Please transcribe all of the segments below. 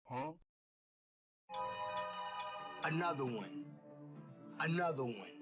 Huh? Another one. Another one.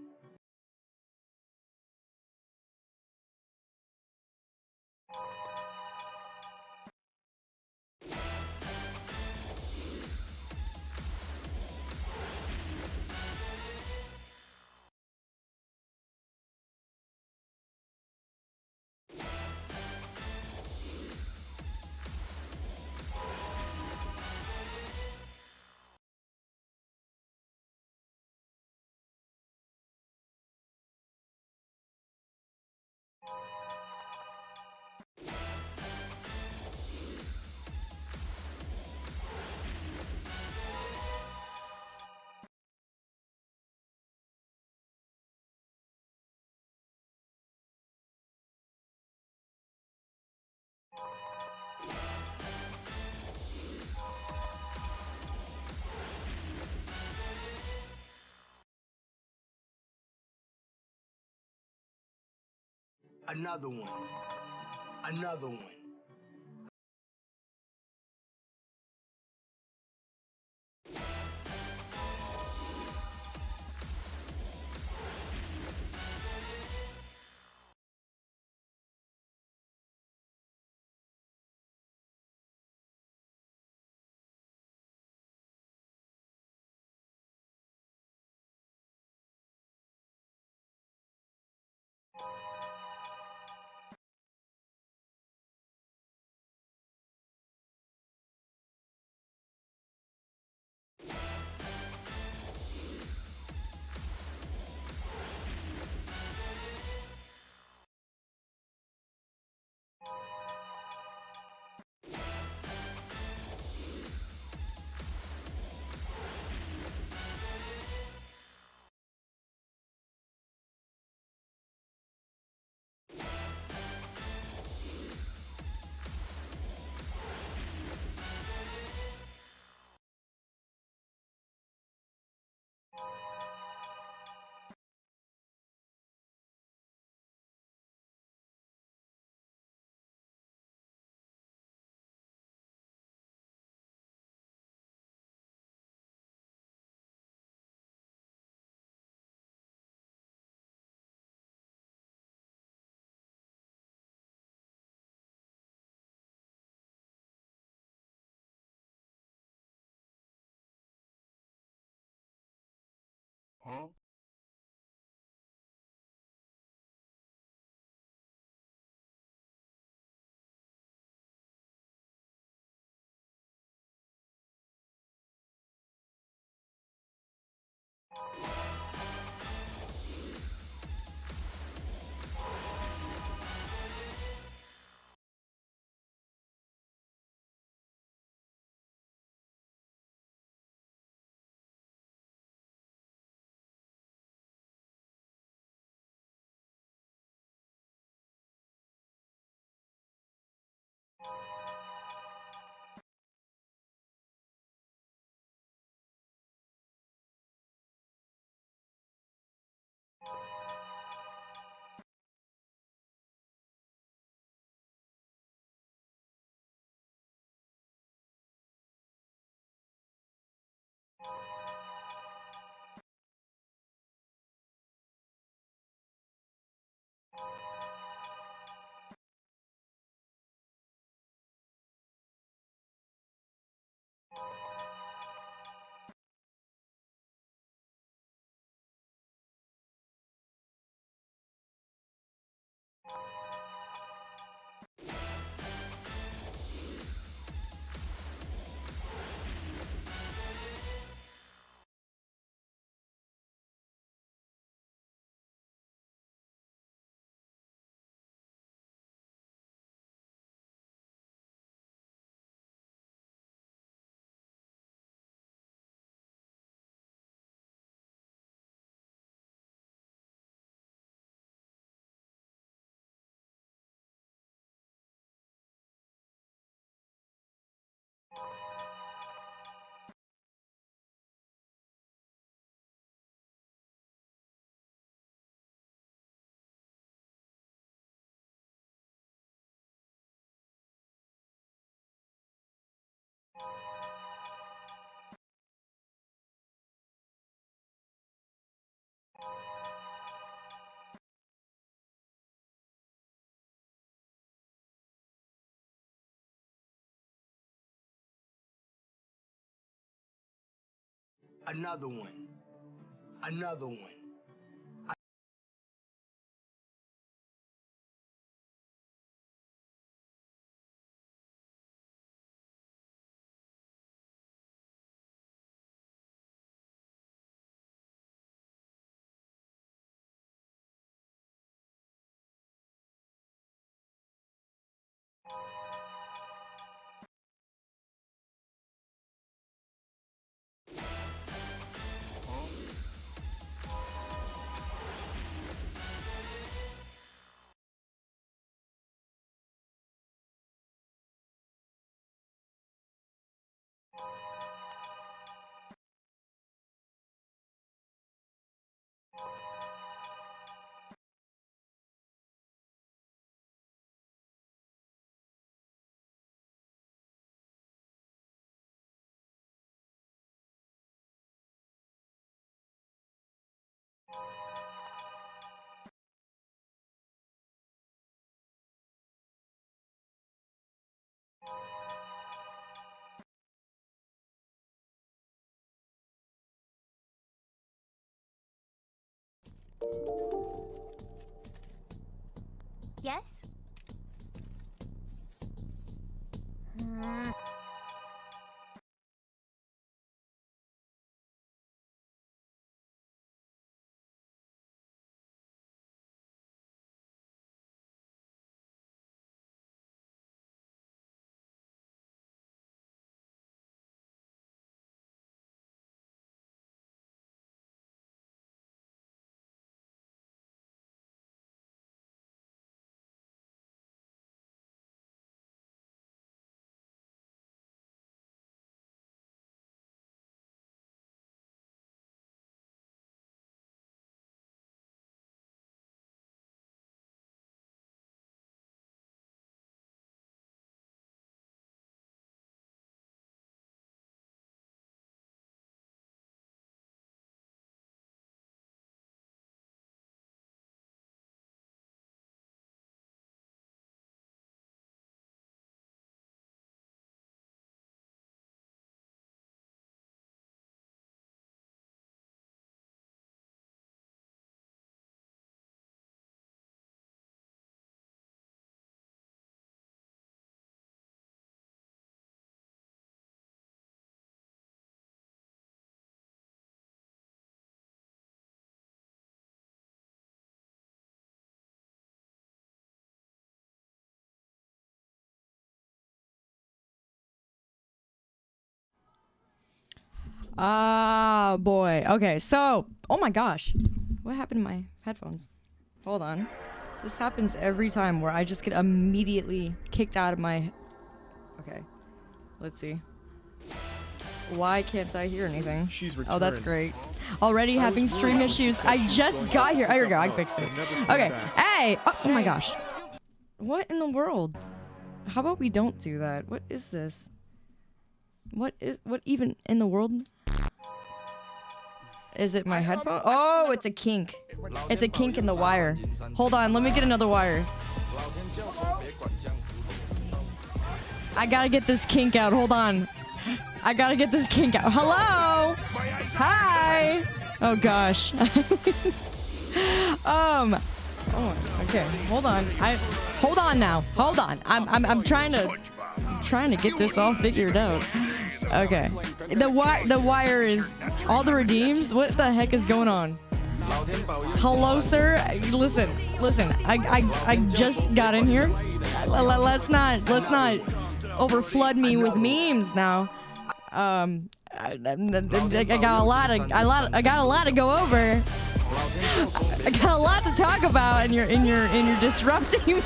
Another one. Another one. Another one. Another one. Yes? Ah, boy. Okay, so, oh my gosh. What happened to my headphones? Hold on. This happens every time where I just get immediately kicked out of my... Okay. Let's see. Why can't I hear anything? Oh, that's great. Already having stream issues. I just got here. There we go. I fixed it. Okay. Hey! Oh my gosh. What in the world? How about we don't do that? What is this? What even in the world? Is it my headphone? Oh, it's a kink. It's a kink in the wire. Hold on, let me get another wire. I gotta get this kink out. Hold on. I gotta get this kink out. Hello? Hi. Oh gosh. Oh, okay. Hold on. Hold on now. Hold on. I'm trying to get this all figured out. Okay. The wire is all the redeems. What the heck is going on? Hello, sir. Listen. I just got in here. Let's not overflood me with memes now. I got a lot to go over. I got a lot to talk about, and you're disrupting me.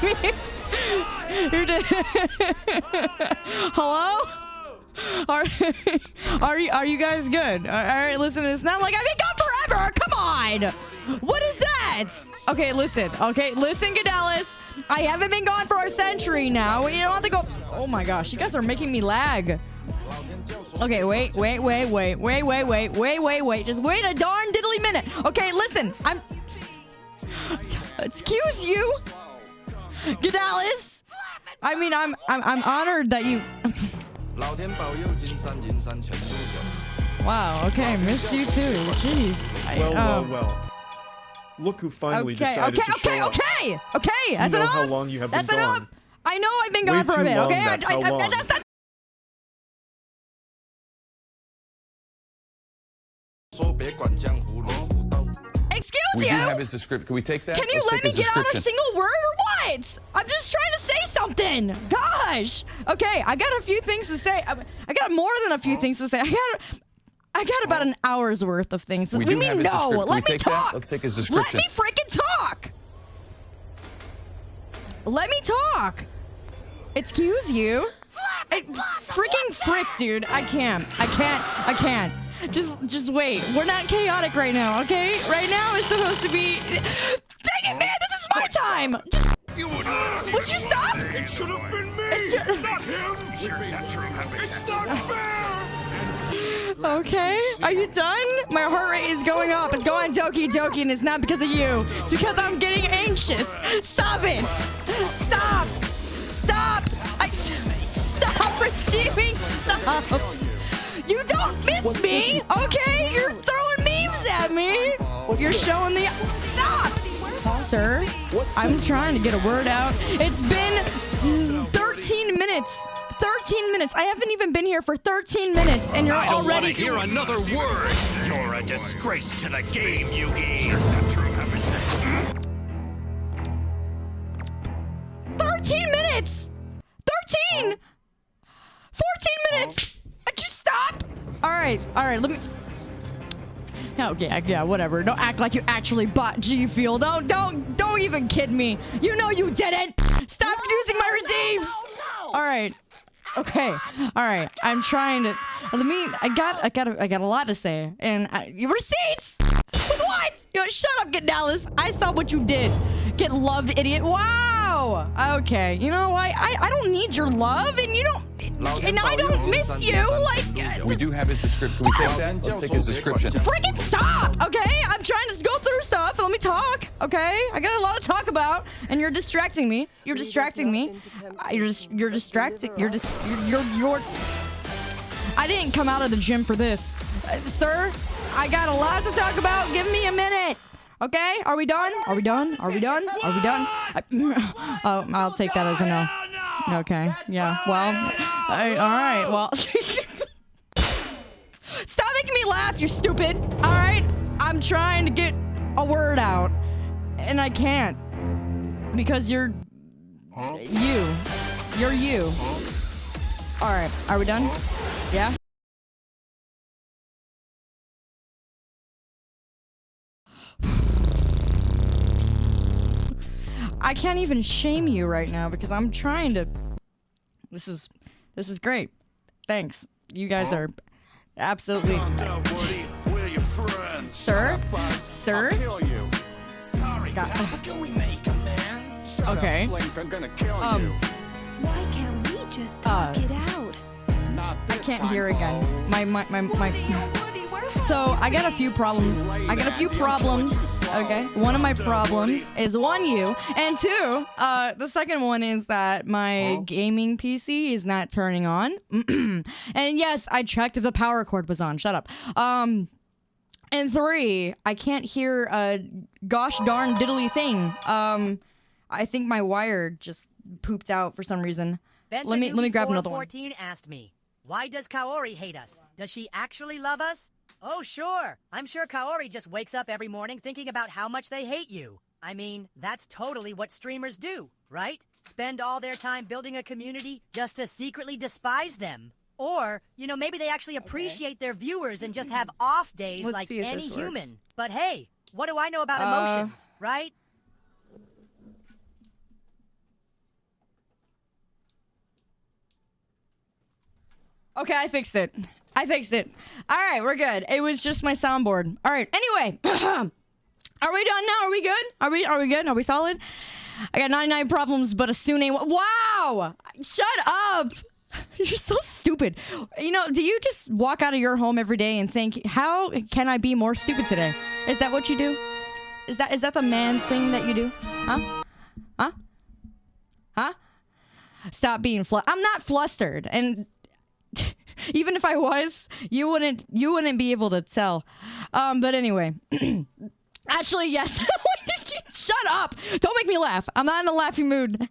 Hello? Are you guys good? All right, listen. It's not like I've been gone forever. Come on. What is that? Okay, listen. Gadelis. I haven't been gone for a century now. You don't have to go. Oh my gosh, you guys are making me lag. Okay, wait. Just wait a darn diddly minute. Okay, listen. Excuse you, Gadelis. I mean, I'm honored that you. Wow, okay, missed you too. Jeez. Well. Look who finally decided to show up. Okay, that's enough. How long you have been That's enough. gone. I know I've been gone Way for a too bit, long, okay? that's how long. That's not... Excuse We do you? have his description. Can we take that? Can you Let's let take me his get out a description. single word or what? I'm just trying to say something. Gosh. Okay, I got a few things to say. I got more than a few things to say. I got about an hour's worth of things. We What do do you have mean his no? description. Can Let we me take that? talk. Let's take his Let description. me freaking talk. Let me talk. Excuse you. Freaking frick, dude. I can't. Just wait. We're not chaotic right now, okay? Right now it's supposed to be... Dang it, man! This is my time! Just... Would you stop? It should have been me, not him. It's not fair. Okay, are you done? My heart rate is going up. It's going doki doki, and it's not because of you. It's because I'm getting anxious. Stop it! Stop! Stop! Stop redeeming stuff! You don't miss me, okay? You're throwing memes at me. You're showing the... Stop! Sir, I'm trying to get a word out. It's been 13 minutes. 13 minutes. I haven't even been here for 13 minutes, and you're I don't already... want to hear another word. You're a disgrace to the game, Yugi. 13 minutes! 13! 14 minutes! Just stop! Alright, let me... Okay, yeah, whatever. Don't act like you actually bought G Fuel. Don't even kid me. You know you didn't! Stop using my redeems! Alright. Okay. Alright. I'm trying to... I got a lot to say. And... Your receipts! With what? Shut up, Get Dallas. I saw what you did. Get loved, idiot. Wow! Okay. You know what? I don't need your love, and you don't... And I don't miss you, like... We do have his description. Can we take that? Let's take his description. Freaking stop, okay? I'm trying to go through stuff. Let me talk, okay? I got a lot to talk about, and you're distracting me. You're distracting me. You're distracting. You're... I didn't come out of the gym for this. Sir, I got a lot to talk about. Give me a minute. Okay? Are we done? Are we done? Are we done? Are we done? Oh, I'll take that as a no. Okay. Yeah. Well. All right. Well. Stop making me laugh, you stupid. All right. I'm trying to get a word out, and I can't because you're you. You're you. All right. Are we done? Yeah. I can't even shame you right now because I'm trying to... This is great. Thanks. You guys are absolutely... Sir? Sir? Sorry, but can we make amends? Okay. Why can't we just talk it out? I can't hear again. My So I got a few problems. Okay. One of my problems is one, you, and two, the second one is that my gaming PC is not turning on. And yes, I checked if the power cord was on. Shut up. And three, I can't hear a gosh darn diddly thing. I think my wire just pooped out for some reason. Let me grab another one. 14 asked me, why does Kaori hate us? Does she actually love us? Oh, sure. I'm sure Kaori just wakes up every morning thinking about how much they hate you. I mean, that's totally what streamers do, right? Spend all their time building a community just to secretly despise them. Or, maybe they actually appreciate their viewers and just have off days like any human. But hey, what do I know about emotions, right? Okay, I fixed it. All right, we're good. It was just my soundboard. All right. Anyway, are we done now? Are we good? Are we good? Are we solid? I got 99 problems, but a Sune. Wow! Shut up! You're so stupid. Do you just walk out of your home every day and think, how can I be more stupid today? Is that what you do? Is that the man thing that you do? Huh? Stop being I'm not flustered. And Even if I was, you wouldn't be able to tell. But anyway. Actually, yes. Shut up! Don't make me laugh. I'm not in a laughing mood.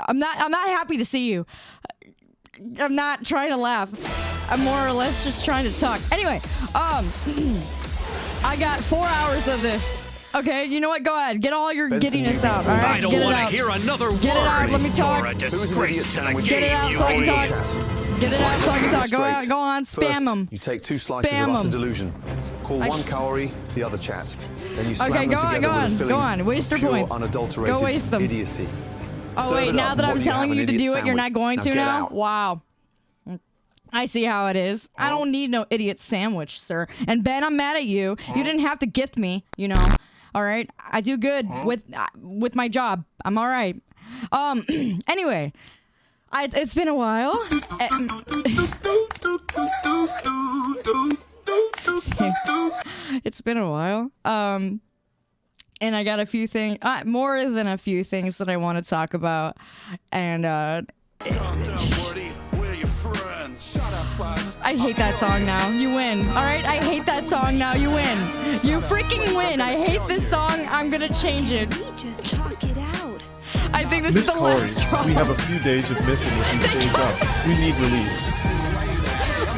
I'm not happy to see you. I'm not trying to laugh. I'm more or less just trying to talk. Anyway, I got 4 hours of this. Okay, you know what? Go ahead. Get all your giddiness out. All right, I don't want to hear another word. Get it out. Let me talk. You're a disgrace to the game. Get it out so I can talk. Get it out so I can talk. Go on. Spam them. You take 2 slices Spam of utter 'em. delusion. Call one Kaori, the other chat. Then you slam Okay, them go together on. with a filling Go on. Waste your pure, points. unadulterated Go waste them. idiocy. Oh Serve wait, it now up, that and I'm what you telling have, you an to do idiot it, you're not sandwich. going Now to get now? out. Wow. I see how it is. I don't need no idiot sandwich, sir. And Ben, I'm mad at you. You didn't have to gift me, you know. All right, I do good with my job. I'm all right. Anyway, it's been a while. It's been a while. And I got a few things, more than a few things that I want to talk about. And I hate that song now. You win. All right, I hate that song now. You win. You freaking win. I hate this song. I'm gonna change it. We just talk it out. I think this Miss is the last Kaori, straw. we have a few days of missing what you saved up. We need release.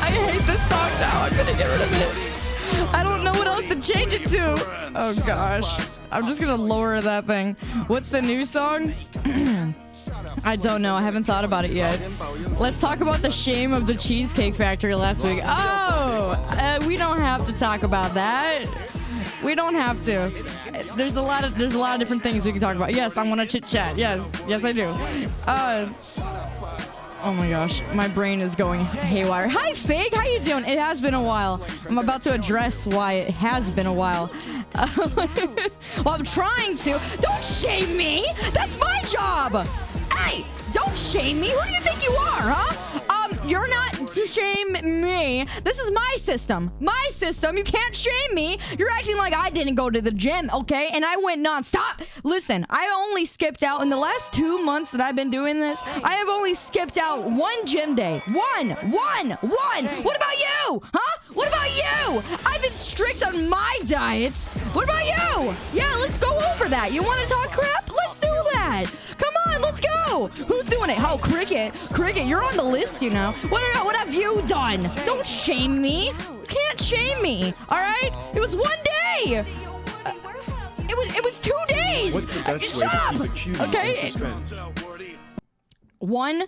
I hate this song now. I'm gonna get rid of it. I don't know what else to change it to. Oh gosh. I'm just gonna lower that thing. What's the new song? I don't know. I haven't thought about it yet. Let's talk about the shame of the Cheesecake Factory last week. Oh, we don't have to talk about that. We don't have to. There's a lot of different things we can talk about. Yes, I want to chit chat. Yes, I do. Oh my gosh, my brain is going haywire. Hi, Fig. How you doing? It has been a while. I'm about to address why it has been a while. Well, I'm trying to. Don't shame me. That's my job. Hey, don't shame me. Who do you think you are, huh? You're not to shame me. This is my system. My system. You can't shame me. You're acting like I didn't go to the gym, okay? And I went nonstop. Listen, I only skipped out in the last 2 months that I've been doing this. I have only skipped out 1 gym day. One. What about you? Huh? What about you? I've been strict on my diets. What about you? Yeah, let's go over that. You want to talk crap? Let's do that. Come on, let's go. Who's doing it? Oh, Cricket, you're on the list, you know. What have you done? Don't shame me. You can't shame me. All right? It was 1 day. It was 2 days. What's the best way Shut to up. keep it cutie Okay. in suspense? 1.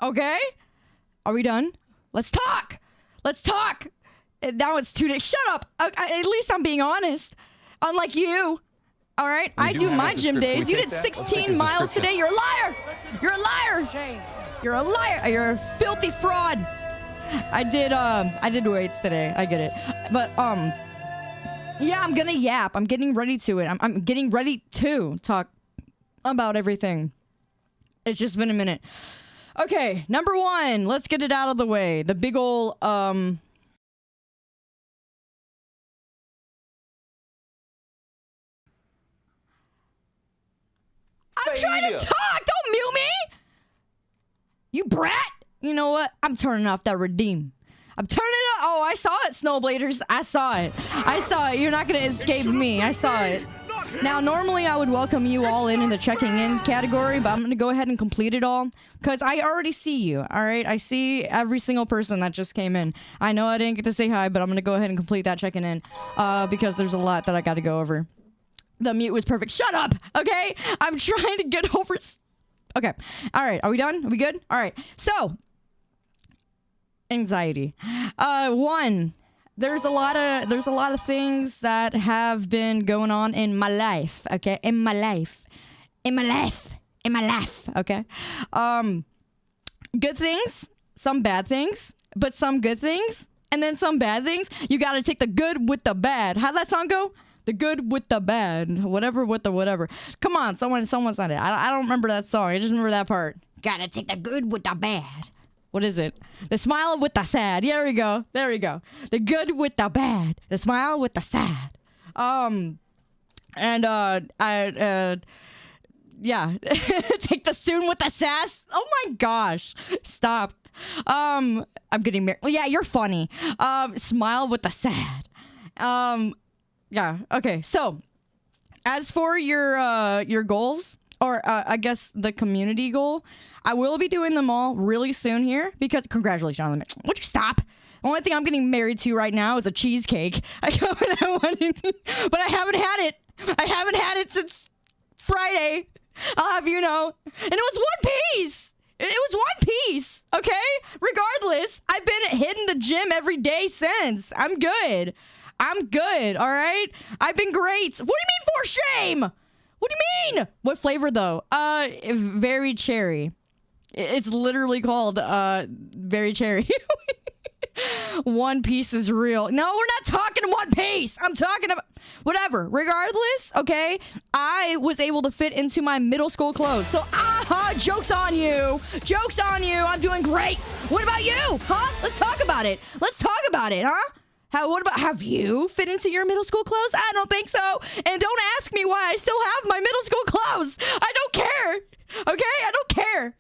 Okay. Are we done? Let's talk. Now it's 2 days. Shut up. At least I'm being honest. Unlike you. All right, I do my gym days. You did 16 miles today. You're a liar. You're a liar. You're a liar. You're a filthy fraud. I did weights today. I get it. But yeah, I'm gonna yap. I'm getting ready to it. I'm getting ready to talk about everything. It's just been a minute. Okay, number 1. Let's get it out of the way. The big ol' I'm trying to talk! Don't mute me! You brat! You know what? I'm turning off that redeem. I'm turning it off. Oh, I saw it, Snowbladers. I saw it. You're not gonna escape me. I saw it. Now, normally I would welcome you all in the checking in category, but I'm gonna go ahead and complete it all. Because I already see you, alright? I see every single person that just came in. I know I didn't get to say hi, but I'm gonna go ahead and complete that checking in. Because there's a lot that I gotta go over. The mute was perfect. Shut up, okay? I'm trying to get over... Okay. All right. Are we done? Are we good? All right. So, anxiety. 1. There's a lot of things that have been going on in my life. Okay, in my life. Okay. Good things, some bad things, but some good things, and then some bad things. You got to take the good with the bad. How'd that song go? The good with the bad, whatever with the whatever. Come on, someone said it. I don't remember that song. I just remember that part. Gotta take the good with the bad. What is it? The smile with the sad. Yeah, there we go. The good with the bad. The smile with the sad. Yeah. Take the soon with the sass. Oh my gosh. Stop. I'm getting married. Well, yeah, you're funny. Smile with the sad. Yeah. Okay. So, as for your goals, or I guess the community goal, I will be doing them all really soon here because congratulations on them. Would you stop? The only thing I'm getting married to right now is a cheesecake. But I haven't had it. I haven't had it since Friday. I'll have you know. And it was one piece. It was one piece. Okay? Regardless, I've been hitting the gym every day since. I'm good. I'm good. All right? I've been great. What do you mean for shame? What do you mean? What flavor though? Very cherry. It's literally called very cherry. One Piece is real. No, we're not talking One Piece. I'm talking about whatever. Regardless, okay, I was able to fit into my middle school clothes. So, joke's on you. Joke's on you. I'm doing great. What about you? Huh? Let's talk about it. Let's talk about it, huh? Have you fit into your middle school clothes? I don't think so. And don't ask me why I still have my middle school clothes. I don't care. Okay? I don't care.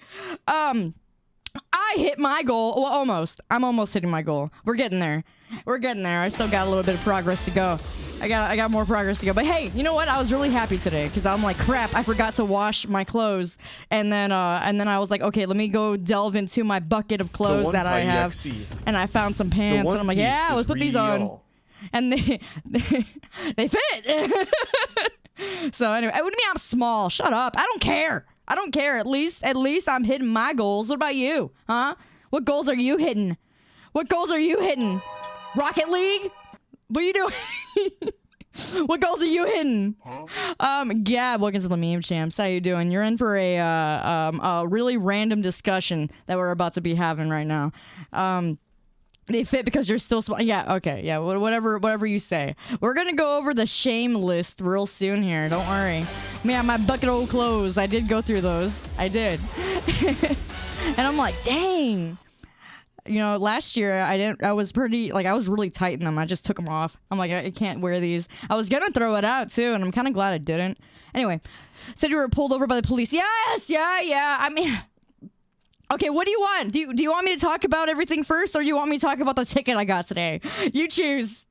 I hit my goal. Well, almost. I'm almost hitting my goal. We're getting there. We're getting there. I still got a little bit of progress to go. I got more progress to go. But hey, you know what? I was really happy today because I'm like, crap, I forgot to wash my clothes. And then I was like, okay, let me go delve into my bucket of clothes that I have. And I found some pants and I'm like, yeah, let's put these on. And they fit. So anyway, what do you mean I'm small? Shut up. I don't care. I don't care. At least I'm hitting my goals. What about you? Huh? What goals are you hitting? What goals are you hitting? Rocket League? What are you doing? What goals are you hitting? Gab, welcome to the meme champs. How you doing? You're in for a really random discussion that we're about to be having right now. They fit because you're still small. Yeah, okay. Yeah, whatever you say. We're going to go over the shame list real soon here. Don't worry. Yeah, my bucket of old clothes. I did go through those. I did. And I'm like, dang. You know, last year I was really tight in them. I just took them off. I'm like, I can't wear these. I was going to throw it out too, and I'm kind of glad I didn't. Anyway, said you were pulled over by the police. Yes, yeah. I mean... Okay, what do you want? Do you want me to talk about everything first, or do you want me to talk about the ticket I got today? You choose.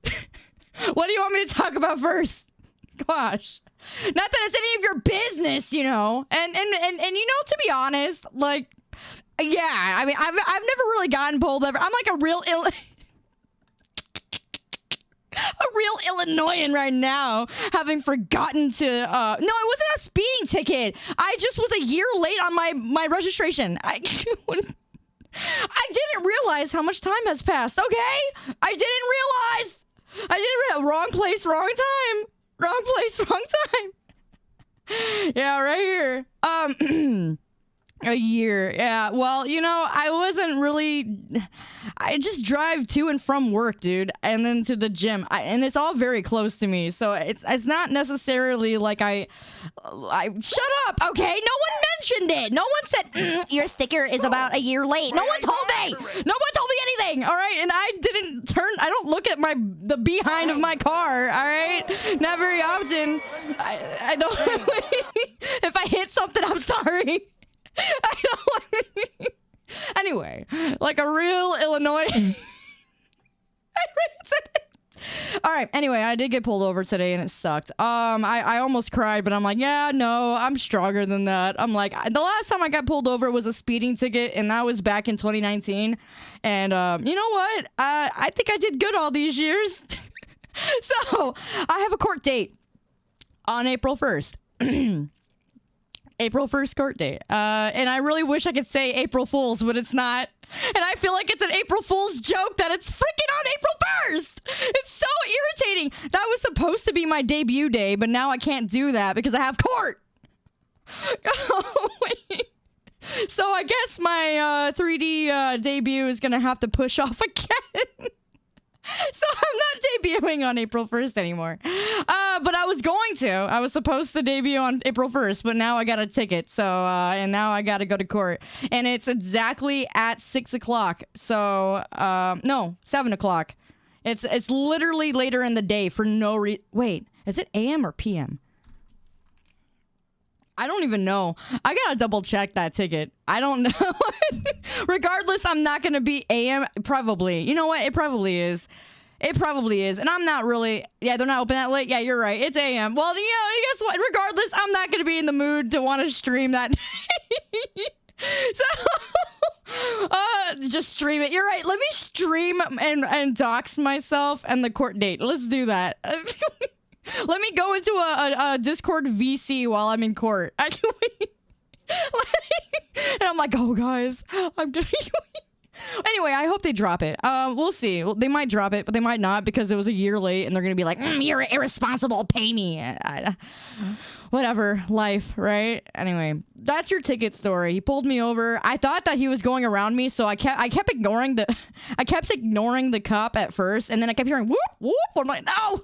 What do you want me to talk about first? Gosh. Not that it's any of your business, you know. And you know, to be honest, like, yeah, I mean, I've never really gotten pulled over. I'm like a real Illinoisan right now, having forgotten to no, it wasn't a speeding ticket. I just was a year late on my registration. I didn't realize how much time has passed. Okay, I didn't realize. Wrong place, wrong time. Wrong place, wrong time. Yeah, right here. A year. Yeah. Well, you know, I just drive to and from work, dude, and then to the gym. And it's all very close to me. So it's not necessarily like I shut up. Okay. No one mentioned it. No one said your sticker is about a year late. No one told me. No one told me anything. All right. And I don't look at the behind of my car. All right. Not very often. I don't. If I hit something, I'm sorry. I don't want Anyway, like a real Illinois. All right. Anyway, I did get pulled over today and it sucked. I almost cried, but I'm like, yeah, no, I'm stronger than that. I'm like, the last time I got pulled over was a speeding ticket, and that was back in 2019. And you know what? I think I did good all these years. So I have a court date on April 1st. April 1st court date. And I really wish I could say April Fool's, but it's not. And I feel like it's an April Fool's joke that it's freaking on April 1st. It's so irritating. That was supposed to be my debut day, but now I can't do that because I have court. Oh, wait. So I guess my 3D debut is going to have to push off again. So I'm not debuting on April 1st anymore. But I was going to. I was supposed to debut on April 1st, but now I got a ticket. So, and now I got to go to court. And it's exactly at 6 o'clock. So, no, 7 o'clock. It's literally later in the day for no reason. Wait, is it AM or PM? I don't even know. I gotta double check that ticket. I don't know. Regardless, I'm not gonna be AM. Probably. You know what? It probably is. It probably is. And I'm not really. Yeah, they're not open that late. Yeah, you're right. It's AM. Well, you know, guess what? Regardless, I'm not gonna be in the mood to want to stream that. So, just stream it. You're right. Let me stream and dox myself and the court date. Let's do that. Let me go into a Discord VC while I'm in court. Actually, and I'm like, oh guys, I'm getting. Anyway, I hope they drop it. We'll see. They might drop it, but they might not because it was a year late, and they're gonna be like, "You're irresponsible. Pay me." Whatever, life, right? Anyway, that's your ticket story. He pulled me over. I thought that he was going around me, so I kept ignoring the cop at first, and then I kept hearing whoop whoop. I'm like, no.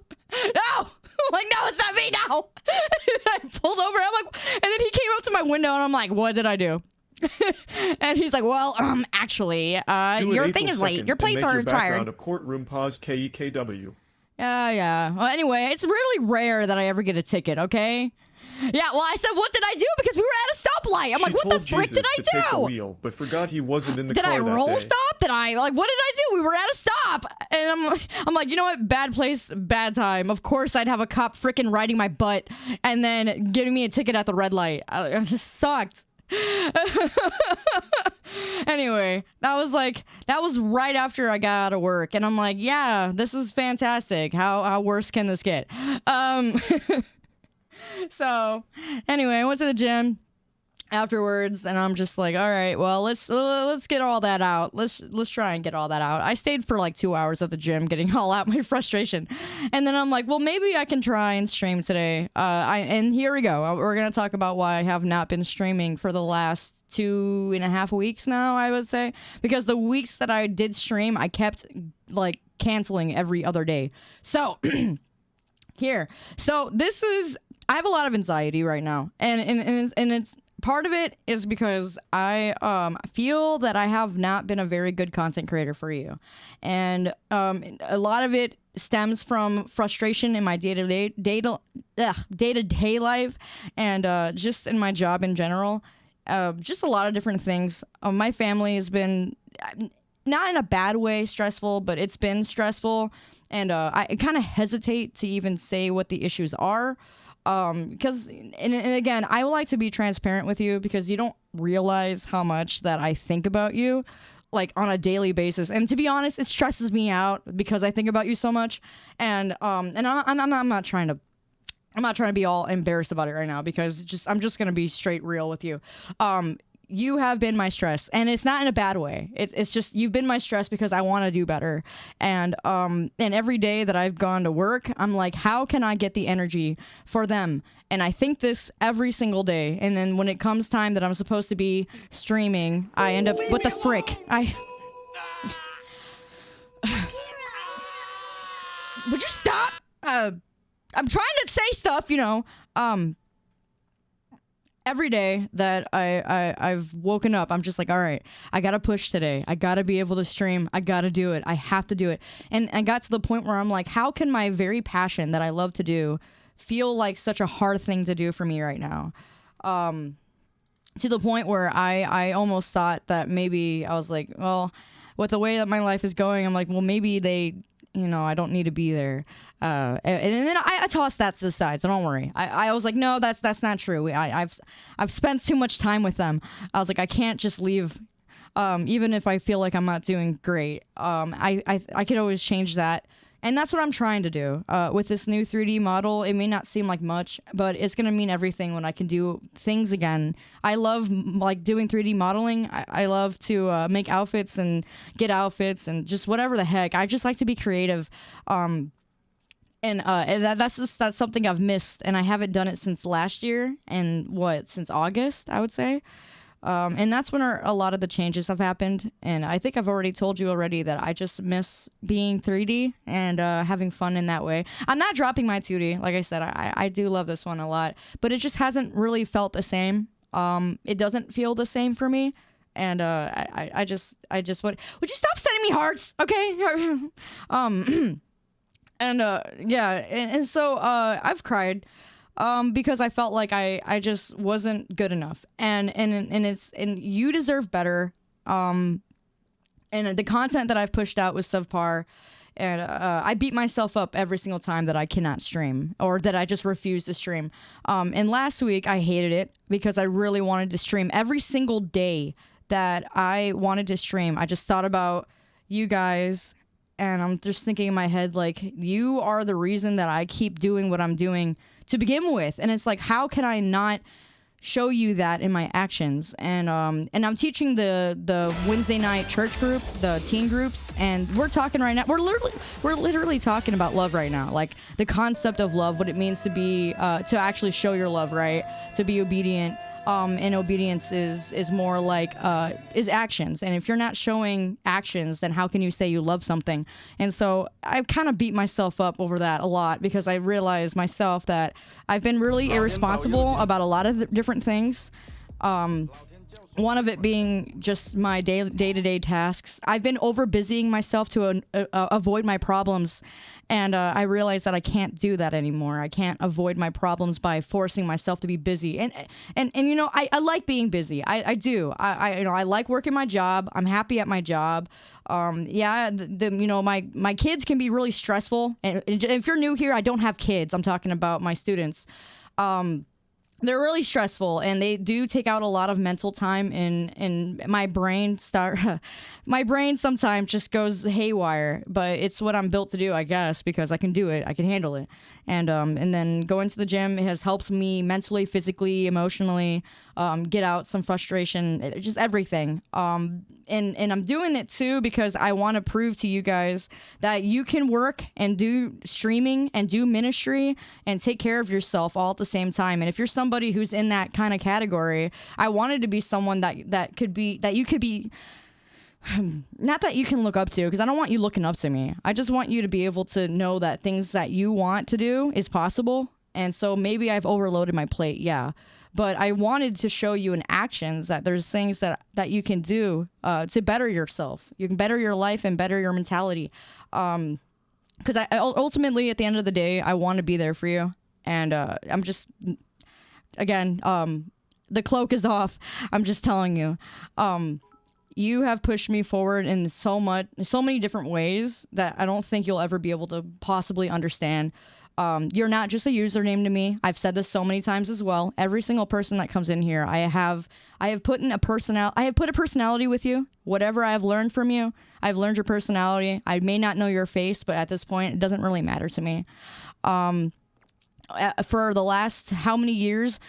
I'm like, no, it's not me now. I pulled over. I'm like, and then he came up to my window, and I'm like, what did I do? And he's like, well, actually, your thing is late. Your plates are expired. A courtroom pause KEKW. Yeah. Well, anyway, it's really rare that I ever get a ticket, okay? Yeah, well, I said, what did I do? Because we were at a stoplight. I'm like, what the frick did I do? Take the wheel, but forgot he wasn't in the car that day. Did I roll stop? What did I do? We were at a stop. And I'm like, you know what? Bad place, bad time. Of course I'd have a cop frickin' riding my butt and then giving me a ticket at the red light. It just sucked. Anyway, that was right after I got out of work, and I'm like, yeah, this is fantastic. How worse can this get? So anyway, I went to the gym afterwards, and I'm just like, all right, well, let's get all that out. Let's try and get all that out. I stayed for like 2 hours at the gym getting all out my frustration, and then I'm like, well, maybe I can try and stream today. And here we go. We're gonna talk about why I have not been streaming for the last 2.5 weeks now, I would say, because the weeks that I did stream, I kept like canceling every other day. So here, so this is. I have a lot of anxiety right now, and it's part of it is because I feel that I have not been a very good content creator for you, and a lot of it stems from frustration in my day-to-day life, and just in my job in general. Just a lot of different things. My family has been not in a bad way stressful, but it's been stressful, and I kind of hesitate to even say what the issues are. Because, and again, I would like to be transparent with you because you don't realize how much that I think about you, like, on a daily basis. And to be honest, it stresses me out because I think about you so much. And I'm not trying to be all embarrassed about it right now because I'm just gonna be straight real with you. You have been my stress, and it's not in a bad way. It's just you've been my stress because I want to do better, and every day that I've gone to work, I'm like, how can I get the energy for them? And I think this every single day, and then when it comes time that I'm supposed to be streaming, I end up what the frick? Would you stop? I'm trying to say stuff, you know. Every day that I've woken up, I'm just like, all right, I gotta push today. I gotta be able to stream. I gotta do it. I have to do it. And I got to the point where I'm like, how can my very passion that I love to do feel like such a hard thing to do for me right now? To the point where I almost thought that maybe I was like, well, with the way that my life is going, I'm like, well, maybe I don't need to be there. And then I tossed that to the side, so don't worry. I was like, no, that's not true. I've spent too much time with them. I was like, I can't just leave, even if I feel like I'm not doing great. I could always change that. And that's what I'm trying to do. With this new 3D model, it may not seem like much, but it's going to mean everything when I can do things again. I love like doing 3D modeling. I love to make outfits and get outfits and just whatever the heck. I just like to be creative. And that's something I've missed, and I haven't done it since last year, and since August, I would say. And that's when a lot of the changes have happened, and I think I've already told you already that I just miss being 3D and having fun in that way. I'm not dropping my 2D, like I said, I do love this one a lot, but it just hasn't really felt the same. It doesn't feel the same for me, and I just would you stop sending me hearts, okay? And so I've cried because I felt like I just wasn't good enough, and you deserve better. And the content that I've pushed out was subpar. And I beat myself up every single time that I cannot stream or that I just refuse to stream. And last week I hated it because I really wanted to stream every single day that I wanted to stream. I just thought about you guys and I'm just thinking in my head, like, you are the reason that I keep doing what I'm doing to begin with. And it's like, how can I not show you that in my actions? And I'm teaching the Wednesday night church group, the teen groups, and we're talking right now. We're literally talking about love right now, like the concept of love, what it means to be to actually show your love, right? To be obedient. And obedience is more like is actions. And if you're not showing actions, then how can you say you love something? And so I've kind of beat myself up over that a lot because I realize myself that I've been really irresponsible about a lot of different things. One of it being just my day-to-day tasks. I've been over-busying myself to avoid my problems, and I realize that I can't do that anymore. I can't avoid my problems by forcing myself to be busy. And you know, I like being busy. I do. I like working my job. I'm happy at my job. Yeah, you know, my kids can be really stressful. And if you're new here, I don't have kids. I'm talking about my students. They're really stressful and they do take out a lot of mental time and my brain sometimes just goes haywire, but it's what I'm built to do, I guess, because I can do it. I can handle it. And then going to the gym, it has helped me mentally, physically, emotionally, get out some frustration, just everything. And I'm doing it too because I want to prove to you guys that you can work and do streaming and do ministry and take care of yourself all at the same time. And if you're somebody who's in that kind of category, I wanted to be someone that you could be, not that you can look up to, because I don't want you looking up to me. I just want you to be able to know that things that you want to do is possible. And so maybe I've overloaded my plate, yeah. But I wanted to show you in actions that there's things that you can do to better yourself. You can better your life and better your mentality. Because I ultimately, at the end of the day, I want to be there for you. And I'm just, again, the cloak is off. I'm just telling you. You have pushed me forward in so many different ways that I don't think you'll ever be able to possibly understand. You're not just a username to me. I've said this so many times as well. Every single person that comes in here, I have put a personality with you. Whatever I have learned from you, I've learned your personality. I may not know your face, but at this point, it doesn't really matter to me. For the last how many years,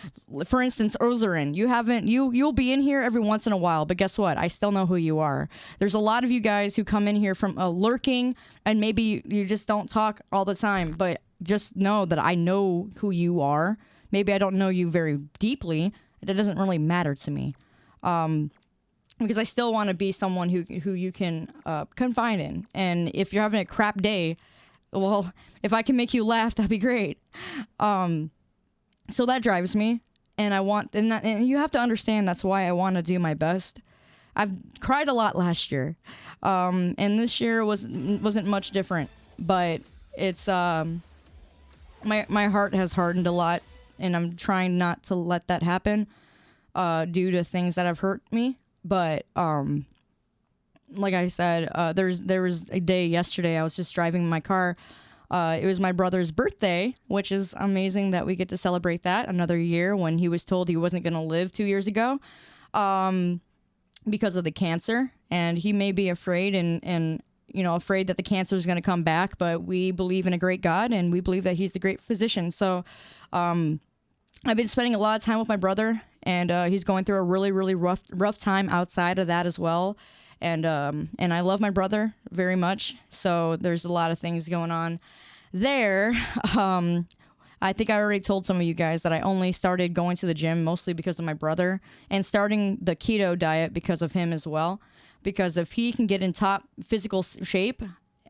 for instance, Ozerin, you'll be in here every once in a while, but guess what? I still know who you are. There's a lot of you guys who come in here from lurking, and maybe you just don't talk all the time, but just know that I know who you are. Maybe I don't know you very deeply. It doesn't really matter to me. Because I still want to be someone who you can confide in. And if you're having a crap day, well, if I can make you laugh, that'd be great. So that drives me, and and you have to understand that's why I want to do my best. I've cried a lot last year, and this year wasn't much different. But it's my heart has hardened a lot, and I'm trying not to let that happen due to things that have hurt me. But like I said, there was a day yesterday I was just driving my car. It was my brother's birthday, which is amazing that we get to celebrate that another year when he was told he wasn't going to live 2 years ago because of the cancer. And he may be afraid and afraid that the cancer is going to come back, but we believe in a great God and we believe that he's the great physician. So I've been spending a lot of time with my brother, and he's going through a really, really rough time outside of that as well. And I love my brother very much. So there's a lot of things going on there. I think I already told some of you guys that I only started going to the gym mostly because of my brother, and starting the keto diet because of him as well. Because if he can get in top physical shape,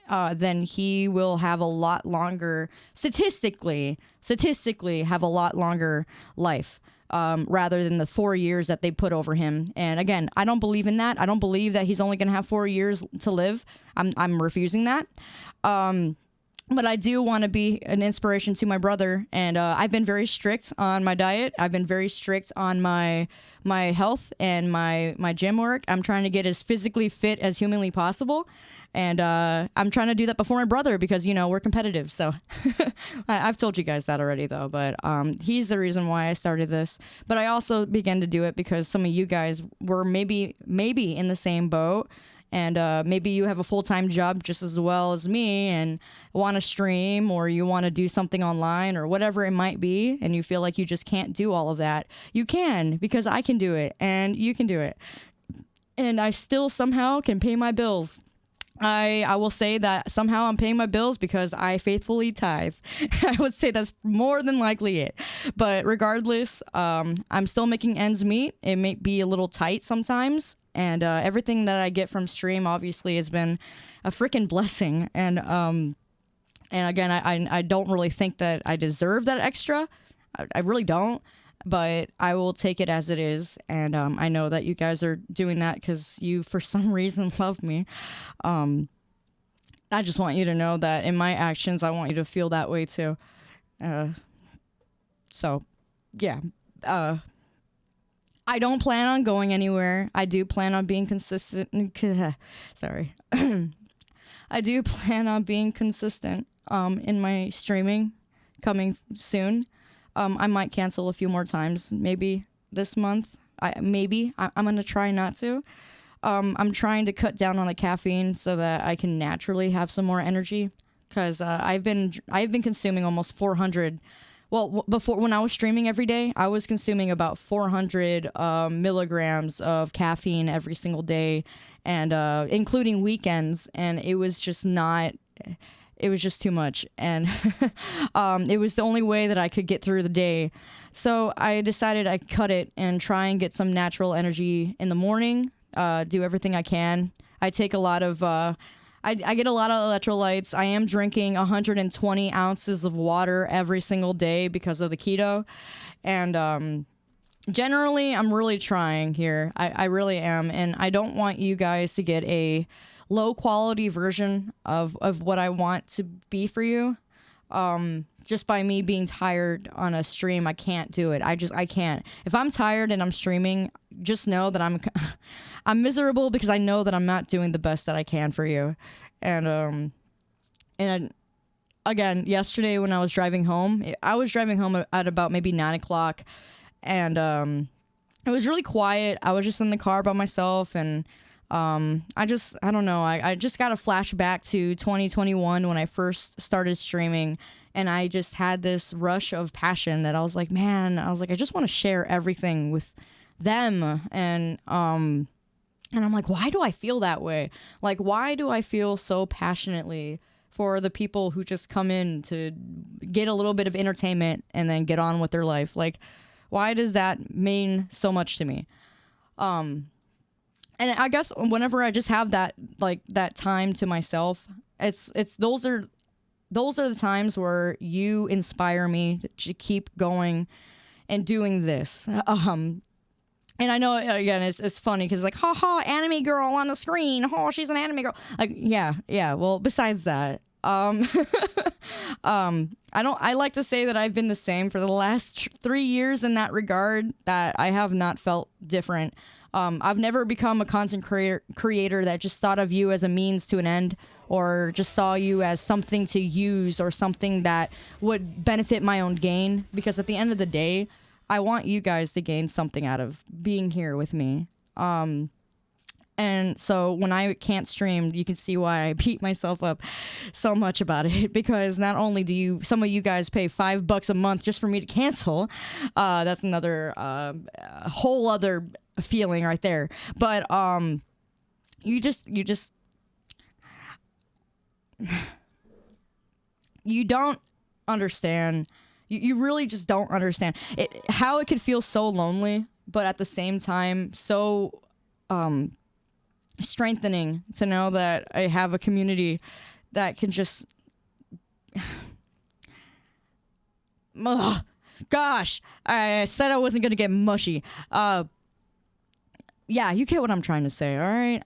then he will have a lot longer, statistically have a lot longer life. Rather than the 4 years that they put over him. And again, I don't believe in that. I don't believe that he's only going to have 4 years to live. I'm refusing that. but I do want to be an inspiration to my brother, and I've been very strict on my diet. I've been very strict on my health and my gym work. I'm trying to get as physically fit as humanly possible, and I'm trying to do that before my brother because, you know, we're competitive. So I've told you guys that already, though, but he's the reason why I started this. But I also began to do it because some of you guys were maybe in the same boat. And maybe you have a full-time job just as well as me and want to stream, or you want to do something online or whatever it might be, and you feel like you just can't do all of that. You can, because I can do it and you can do it. And I still somehow can pay my bills. I will say that somehow I'm paying my bills because I faithfully tithe. I would say that's more than likely it. But regardless, I'm still making ends meet. It may be a little tight sometimes. And everything that I get from stream obviously has been a freaking blessing. And again, I don't really think that I deserve that extra. I really don't. But I will take it as it is. And I know that you guys are doing that because you, for some reason, love me. I just want you to know that in my actions, I want you to feel that way too. So, yeah. I don't plan on going anywhere. I do plan on being consistent. Sorry. I do plan on being consistent in my streaming coming soon. I might cancel a few more times, maybe this month. I'm going to try not to. I'm trying to cut down on the caffeine so that I can naturally have some more energy, because I've been consuming almost 400. Well, before, when I was streaming every day, I was consuming about 400 milligrams of caffeine every single day, and including weekends, and it was just too much, and it was the only way that I could get through the day. So I decided I'd cut it and try and get some natural energy in the morning, do everything I can. I take a lot of... I get a lot of electrolytes. I am drinking 120 ounces of water every single day because of the keto. And generally, I'm really trying here. I really am. And I don't want you guys to get a low quality version of what I want to be for you. Just by me being tired on a stream, I can't do it. I can't. If I'm tired and I'm streaming, just know that I'm miserable because I know that I'm not doing the best that I can for you. And again, yesterday when I was driving home, at about maybe 9 o'clock, and it was really quiet. I was just in the car by myself, and I don't know. I just got a flashback to 2021 when I first started streaming. And I just had this rush of passion that I was like, I just want to share everything with them. And I'm like, why do I feel that way? Like, why do I feel so passionately for the people who just come in to get a little bit of entertainment and then get on with their life? Like, why does that mean so much to me? And I guess whenever I just have that time to myself, those are the times where you inspire me to keep going and doing this. And I know, again, it's funny because, like, ha, anime girl on the screen. Oh, she's an anime girl. Like, yeah. Well, besides that, I like to say that I've been the same for the last 3 years in that regard, that I have not felt different. I've never become a content creator that just thought of you as a means to an end, or just saw you as something to use or something that would benefit my own gain. Because at the end of the day, I want you guys to gain something out of being here with me. And so when I can't stream, you can see why I beat myself up so much about it. Because not only do some of you guys pay $5 a month just for me to cancel, that's another whole other feeling right there. But you don't understand. You really just don't understand how it could feel so lonely, but at the same time so strengthening to know that I have a community that can just gosh, I said I wasn't gonna get mushy. Yeah, you get what I'm trying to say, all right?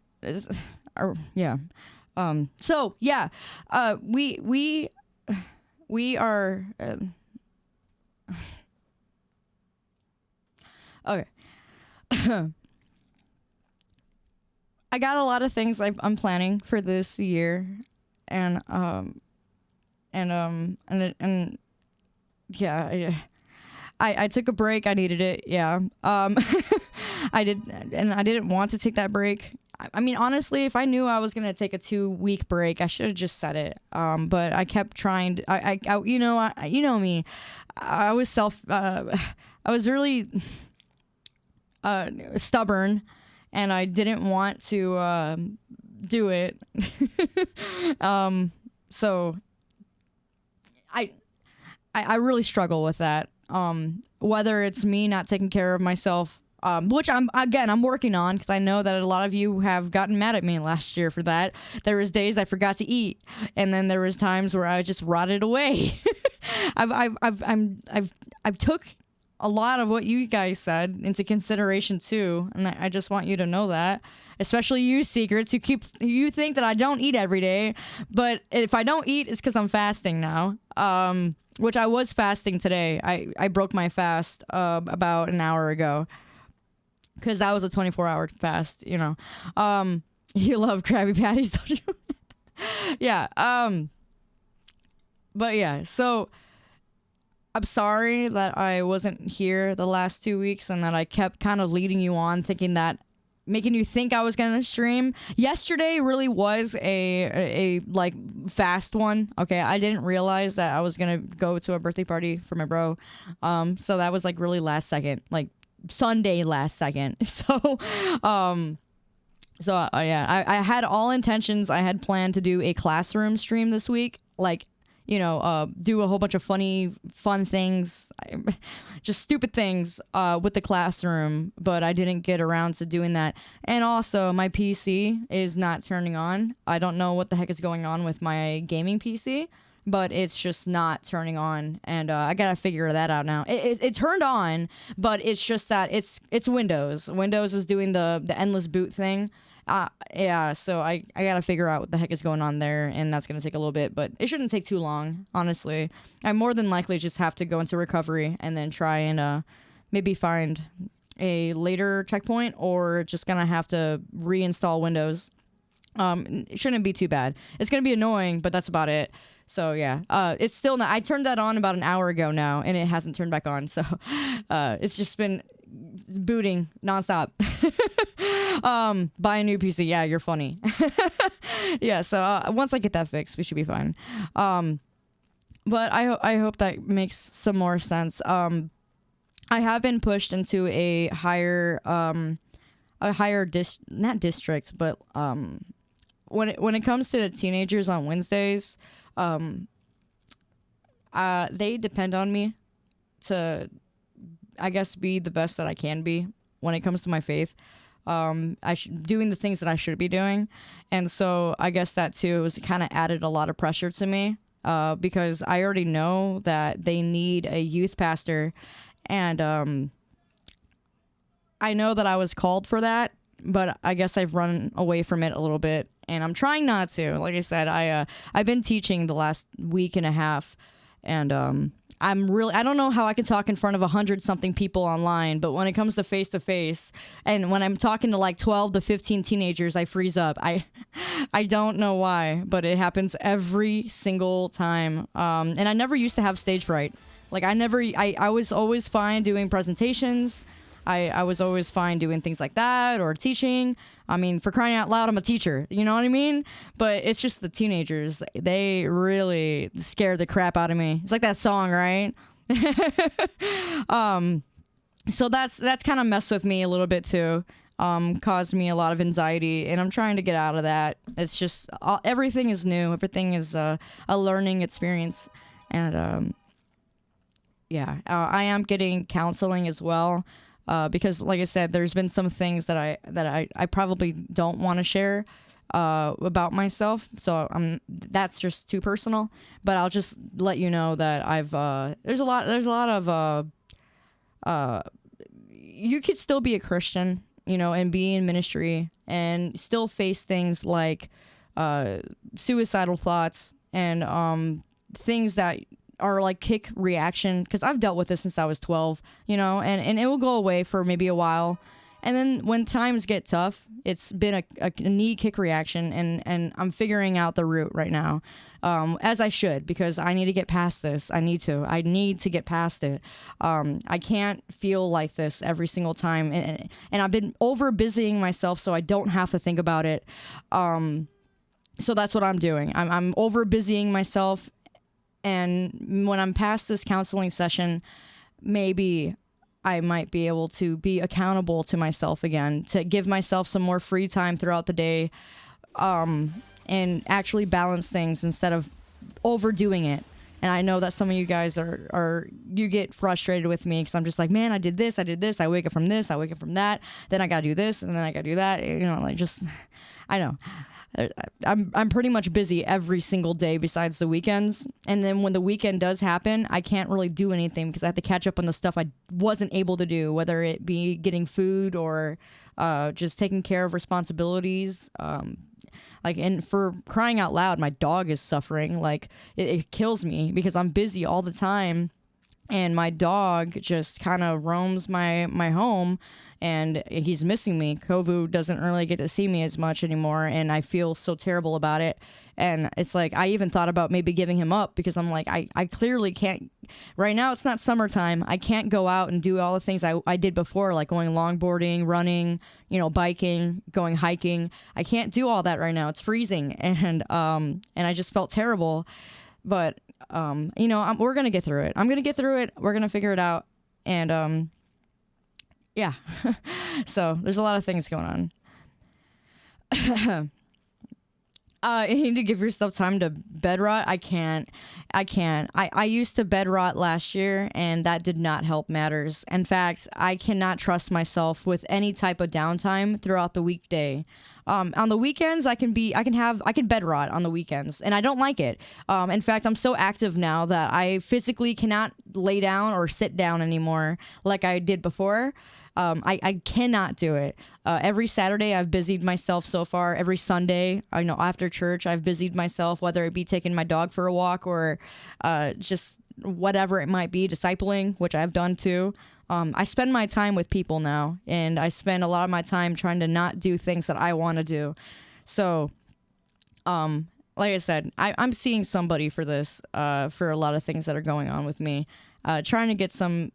Yeah. So yeah, we we are okay. I got a lot of things I'm planning for this year, and yeah, I took a break. I needed it. Yeah. I did, and I didn't want to take that break. I mean, honestly, if I knew I was gonna take a 2-week break, I should have just said it. But I kept trying to. You know me. I was really stubborn, and I didn't want to do it. So I really struggle with that. Whether it's me not taking care of myself, which I'm working on, because I know that a lot of you have gotten mad at me last year for that. There was days I forgot to eat, and then there was times where I just rotted away. I've took a lot of what you guys said into consideration too, and I just want you to know that. Especially you secrets, you think that I don't eat every day, but if I don't eat, it's because I'm fasting now. Which I was fasting today. I broke my fast about an hour ago, because that was a 24-hour fast. You know, you love Krabby Patties, don't you? Yeah. But yeah, so I'm sorry that I wasn't here the last 2 weeks, and that I kept kind of leading you on, making you think I was gonna stream. Yesterday really was a like fast one. Okay, I didn't realize that I was gonna go to a birthday party for my bro. So that was like really last second, like Sunday last second. So yeah, I had all intentions. I had planned to do a classroom stream this week, like, you know, do a whole bunch of fun things, just stupid things with the classroom, but I didn't get around to doing that. And also, my PC is not turning on. I don't know what the heck is going on with my gaming PC, but it's just not turning on, and I gotta figure that out now. It turned on, but it's just that it's Windows. Windows is doing the endless boot thing. Yeah, so I gotta figure out what the heck is going on there, and that's gonna take a little bit, but it shouldn't take too long, honestly. I more than likely just have to go into recovery and then try and maybe find a later checkpoint, or just gonna have to reinstall Windows. It shouldn't be too bad. It's gonna be annoying, but that's about it. So yeah, it's still not. I turned that on about an hour ago now, and it hasn't turned back on. So it's just been booting nonstop. Buy a new PC. Yeah, you're funny. Yeah, so once I get that fixed, we should be fine. But I hope that makes some more sense. I have been pushed into a higher not district, but when it comes to the teenagers on Wednesdays, they depend on me to, I guess, be the best that I can be when it comes to my faith. Doing the things that I should be doing, and so I guess that too was kind of added a lot of pressure to me, because I already know that they need a youth pastor, and I know that I was called for that, but I guess I've run away from it a little bit, and I'm trying not to. Like I said, I've been teaching the last week and a half, and I don't know how I can talk in front of 100-something people online, but when it comes to face, and when I'm talking to like 12 to 15 teenagers, I freeze up. I don't know why, but it happens every single time. And I never used to have stage fright. Like I was always fine doing presentations. I was always fine doing things like that, or teaching. I mean, for crying out loud, I'm a teacher. You know what I mean? But it's just the teenagers. They really scare the crap out of me. It's like that song, right? So that's kind of messed with me a little bit too. Caused me a lot of anxiety, and I'm trying to get out of that. It's just everything is new. Everything is a learning experience, and yeah, I am getting counseling as well. Because, like I said, there's been some things that I probably don't want to share about myself. So that's just too personal. But I'll just let you know that there's a lot of you could still be a Christian, you know, and be in ministry and still face things like suicidal thoughts and things that are like kick reaction, because I've dealt with this since I was 12, you know, and it will go away for maybe a while. And then when times get tough, it's been a knee kick reaction, and I'm figuring out the root right now, as I should, because I need to get past this. I need to get past it. I can't feel like this every single time, and I've been over busying myself so I don't have to think about it. So that's what I'm doing. I'm over busying myself, and when I'm past this counseling session, maybe I might be able to be accountable to myself again, to give myself some more free time throughout the day, and actually balance things instead of overdoing it. And I know that some of you guys you get frustrated with me because I'm just like, man, I did this, I wake up from this, I wake up from that, then I gotta do this, and then I gotta do that, you know, like, just, I know. I'm pretty much busy every single day besides the weekends, and then when the weekend does happen, I can't really do anything because I have to catch up on the stuff I wasn't able to do, whether it be getting food or just taking care of responsibilities. Like, and for crying out loud, my dog is suffering. Like, it kills me because I'm busy all the time, and my dog just kind of roams my home, and he's missing me. Kovu doesn't really get to see me as much anymore, and I feel so terrible about it. And it's like, I even thought about maybe giving him up because I'm like, I clearly can't. Right now, it's not summertime. I can't go out and do all the things I did before, like going longboarding, running, you know, biking, going hiking. I can't do all that right now. It's freezing, and I just felt terrible. But you know, we're gonna get through it. I'm gonna get through it. We're gonna figure it out, and yeah. So there's a lot of things going on. You need to give yourself time to bed rot. I can't. I used to bed rot last year, and that did not help matters. In fact, I cannot trust myself with any type of downtime throughout the weekday. On the weekends, I can bed rot on the weekends, and I don't like it. In fact, I'm so active now that I physically cannot lay down or sit down anymore like I did before. I cannot do it. Every Saturday I've busied myself so far. Every Sunday, I know after church, I've busied myself, whether it be taking my dog for a walk or just whatever it might be, discipling, which I've done too. I spend my time with people now, and I spend a lot of my time trying to not do things that I want to do. So, like I said, I'm seeing somebody for this, for a lot of things that are going on with me, trying to get some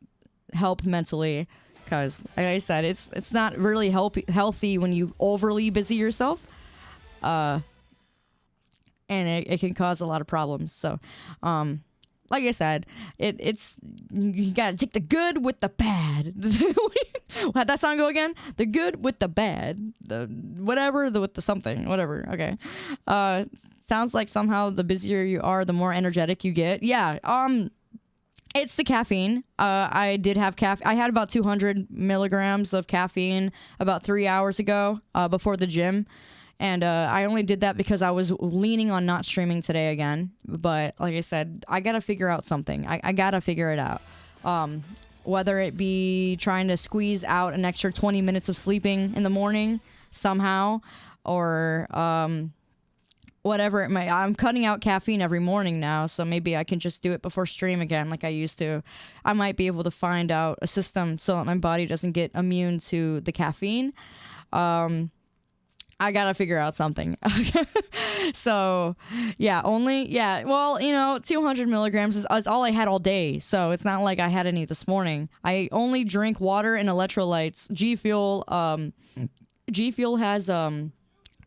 help mentally. Because, like I said, it's not really healthy when you overly busy yourself, and it can cause a lot of problems. So, like I said, it's you gotta take the good with the bad. How'd that song go again? The good with the bad, the whatever, with the something, whatever. Okay, sounds like somehow the busier you are, the more energetic you get. Yeah. It's the caffeine. I did have I had about 200 milligrams of caffeine about 3 hours ago before the gym. And I only did that because I was leaning on not streaming today again. But like I said, I got to figure out something. I got to figure it out. Whether it be trying to squeeze out an extra 20 minutes of sleeping in the morning somehow, or whatever it might. I'm cutting out caffeine every morning now, so maybe I can just do it before stream again like I used to. I might be able to find out a system so that my body doesn't get immune to the caffeine. I gotta figure out something. So, well, you know, 200 milligrams is all I had all day, so it's not like I had any this morning. I only drink water and electrolytes. G Fuel has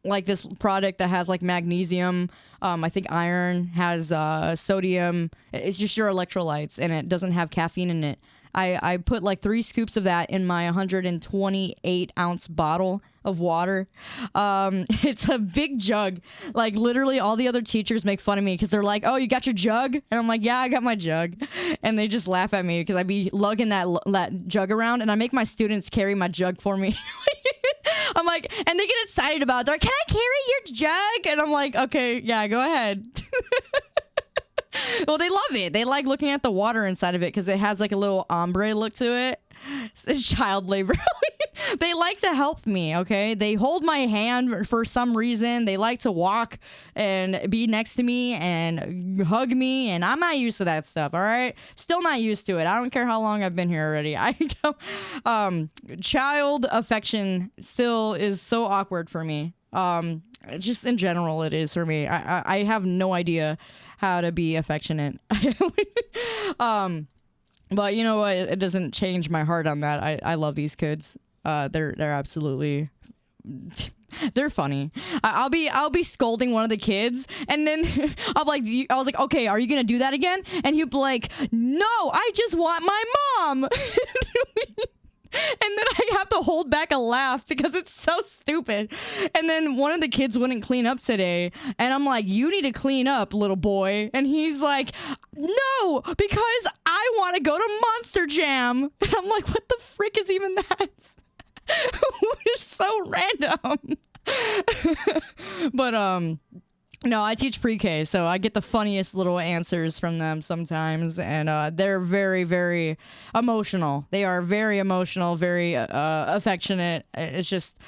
like this product that has like magnesium, I think iron, has sodium. It's just your electrolytes, and it doesn't have caffeine in it. I put like 3 scoops of that in my 128 ounce bottle of water. It's a big jug. Like literally all the other teachers make fun of me because they're like, oh, you got your jug? And I'm like, yeah, I got my jug. And they just laugh at me because I be lugging that jug around, and I make my students carry my jug for me. I'm like, and they get excited about it. They're like, can I carry your jug? And I'm like, okay, yeah, go ahead. Well, they love it. They like looking at the water inside of it because it has like a little ombre look to it. It's child labor. They like to help me, okay? They hold my hand for some reason. They like to walk and be next to me and hug me, and I'm not used to that stuff, all right? Still not used to it. I don't care how long I've been here already. Child affection still is so awkward for me. Just in general, it is for me. I have no idea how to be affectionate. But you know what? It doesn't change my heart on that. I love these kids. They're absolutely, they're funny. I'll be scolding one of the kids, and then I was like, okay, are you gonna do that again? And he'd be like, no, I just want my mom. And then I have to hold back a laugh because it's so stupid. And then one of the kids wouldn't clean up today. And I'm like, you need to clean up, little boy. And he's like, no, because I want to go to Monster Jam. And I'm like, what the frick is even that? It's so random. But, no, I teach pre-K, so I get the funniest little answers from them sometimes, and they're very, very emotional. They are very emotional, very affectionate. It's just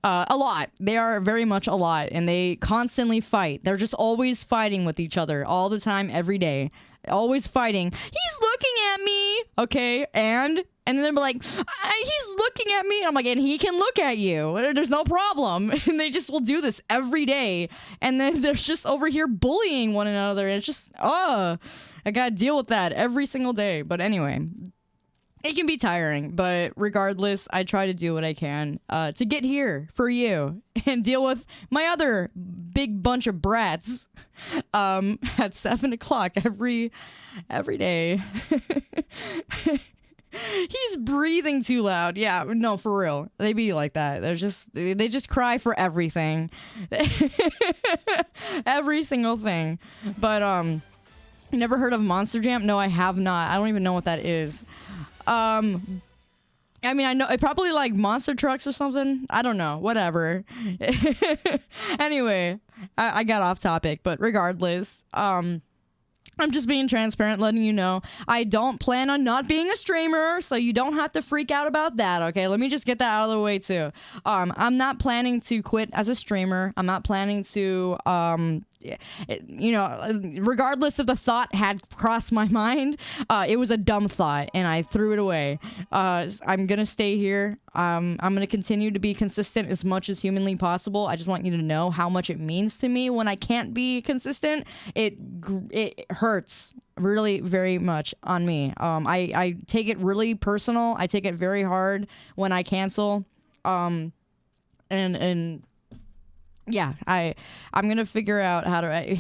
a lot. They are very much a lot, and they constantly fight. They're just always fighting with each other all the time, every day. Always fighting. He's looking at me, okay, and then they're like, he's looking at me. And I'm like, and he can look at you. There's no problem. And they just will do this every day. And then they're just over here bullying one another. And it's just, I gotta deal with that every single day. But anyway, it can be tiring. But regardless, I try to do what I can to get here for you and deal with my other big bunch of brats at 7 o'clock every day. He's breathing too loud. Yeah, no, for real. They be like that. They just cry for everything. Every single thing. But never heard of Monster Jam? No, I have not. I don't even know what that is. I mean, I know it probably like monster trucks or something. I don't know. Whatever. Anyway, I got off topic, but regardless, I'm just being transparent, letting you know I don't plan on not being a streamer, so you don't have to freak out about that, okay? Let me just get that out of the way, too. I'm not planning to quit as a streamer. I'm not planning to, regardless if the thought had crossed my mind, it was a dumb thought, and I threw it away. I'm gonna stay here. I'm gonna continue to be consistent as much as humanly possible. I just want you to know how much it means to me when I can't be consistent. It hurts really very much on me. I take it really personal. I take it very hard when I cancel. And yeah, I'm gonna figure out how to.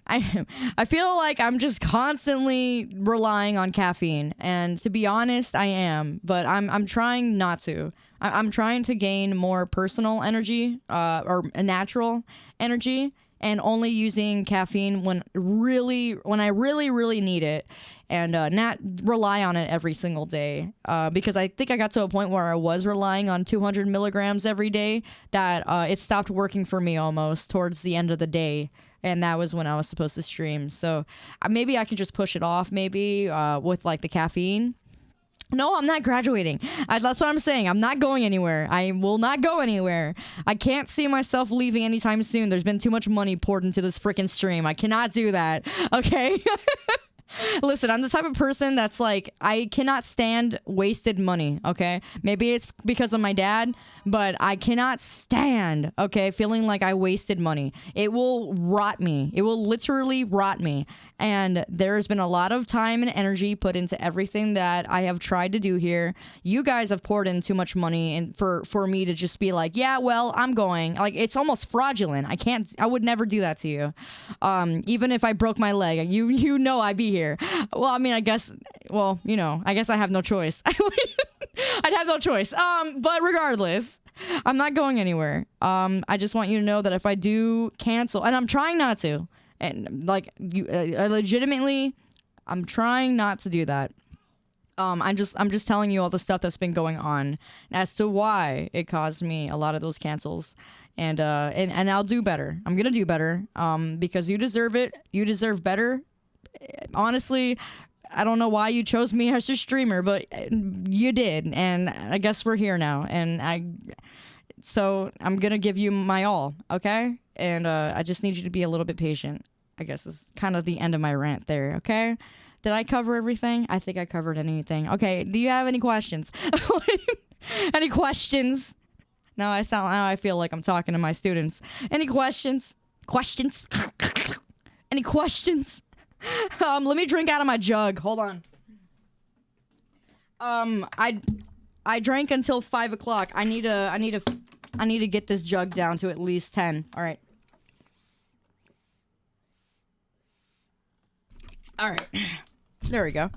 I feel like I'm just constantly relying on caffeine, and to be honest, I am. But I'm trying not to. I'm trying to gain more personal energy, or natural energy, and only using caffeine when I really need it, and not rely on it every single day. Because I think I got to a point where I was relying on 200 milligrams every day that it stopped working for me almost towards the end of the day. And that was when I was supposed to stream. So maybe I can just push it off maybe with like the caffeine. No, I'm not graduating. That's what I'm saying. I'm not going anywhere. I will not go anywhere. I can't see myself leaving anytime soon. There's been too much money poured into this freaking stream. I cannot do that. Okay? Listen, I'm the type of person that's like, I cannot stand wasted money, okay? Maybe it's because of my dad, but I cannot stand, okay, feeling like I wasted money. It will rot me. It will literally rot me. And there's been a lot of time and energy put into everything that I have tried to do here. You guys have poured in too much money and for me to just be like, yeah, well, I'm going. Like, it's almost fraudulent. I would never do that to you. Even if I broke my leg, you know I'd be here. Well, I mean, I guess I have no choice. I'd have no choice. But regardless, I'm not going anywhere. I just want you to know that if I do cancel, and I'm trying not to, and like legitimately, I'm trying not to do that. I'm just telling you all the stuff that's been going on as to why it caused me a lot of those cancels. And I'll do better. I'm gonna do better. Because you deserve it. You deserve better. Honestly, I don't know why you chose me as your streamer, but you did, and I guess we're here now, so I'm gonna give you my all, okay? And I just need you to be a little bit patient. I guess is kind of the end of my rant there, okay? Did I cover everything? I think I covered anything. Okay, do you have any questions? Any questions? Now I feel like I'm talking to my students. Any questions? Questions? Any questions? Let me drink out of my jug. Hold on. I drank until 5 o'clock. I need to get this jug down to at least 10. All right. All right. There we go.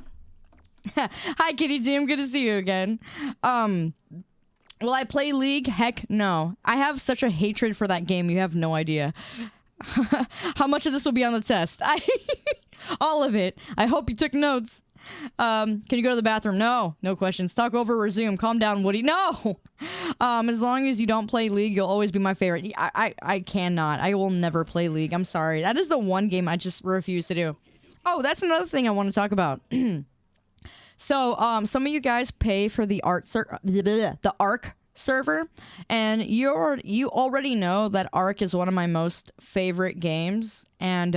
Hi, Kitty Doom. Good to see you again. Will I play League? Heck no. I have such a hatred for that game. You have no idea. How much of this will be on the test? All of it. I hope you took notes. Can you go to the bathroom? No. No questions. Talk over, resume. Calm down, Woody. No! As long as you don't play League, you'll always be my favorite. I cannot. I will never play League. I'm sorry. That is the one game I just refuse to do. Oh, that's another thing I want to talk about. So, some of you guys pay for the the Ark server, and you already know that Ark is one of my most favorite games, and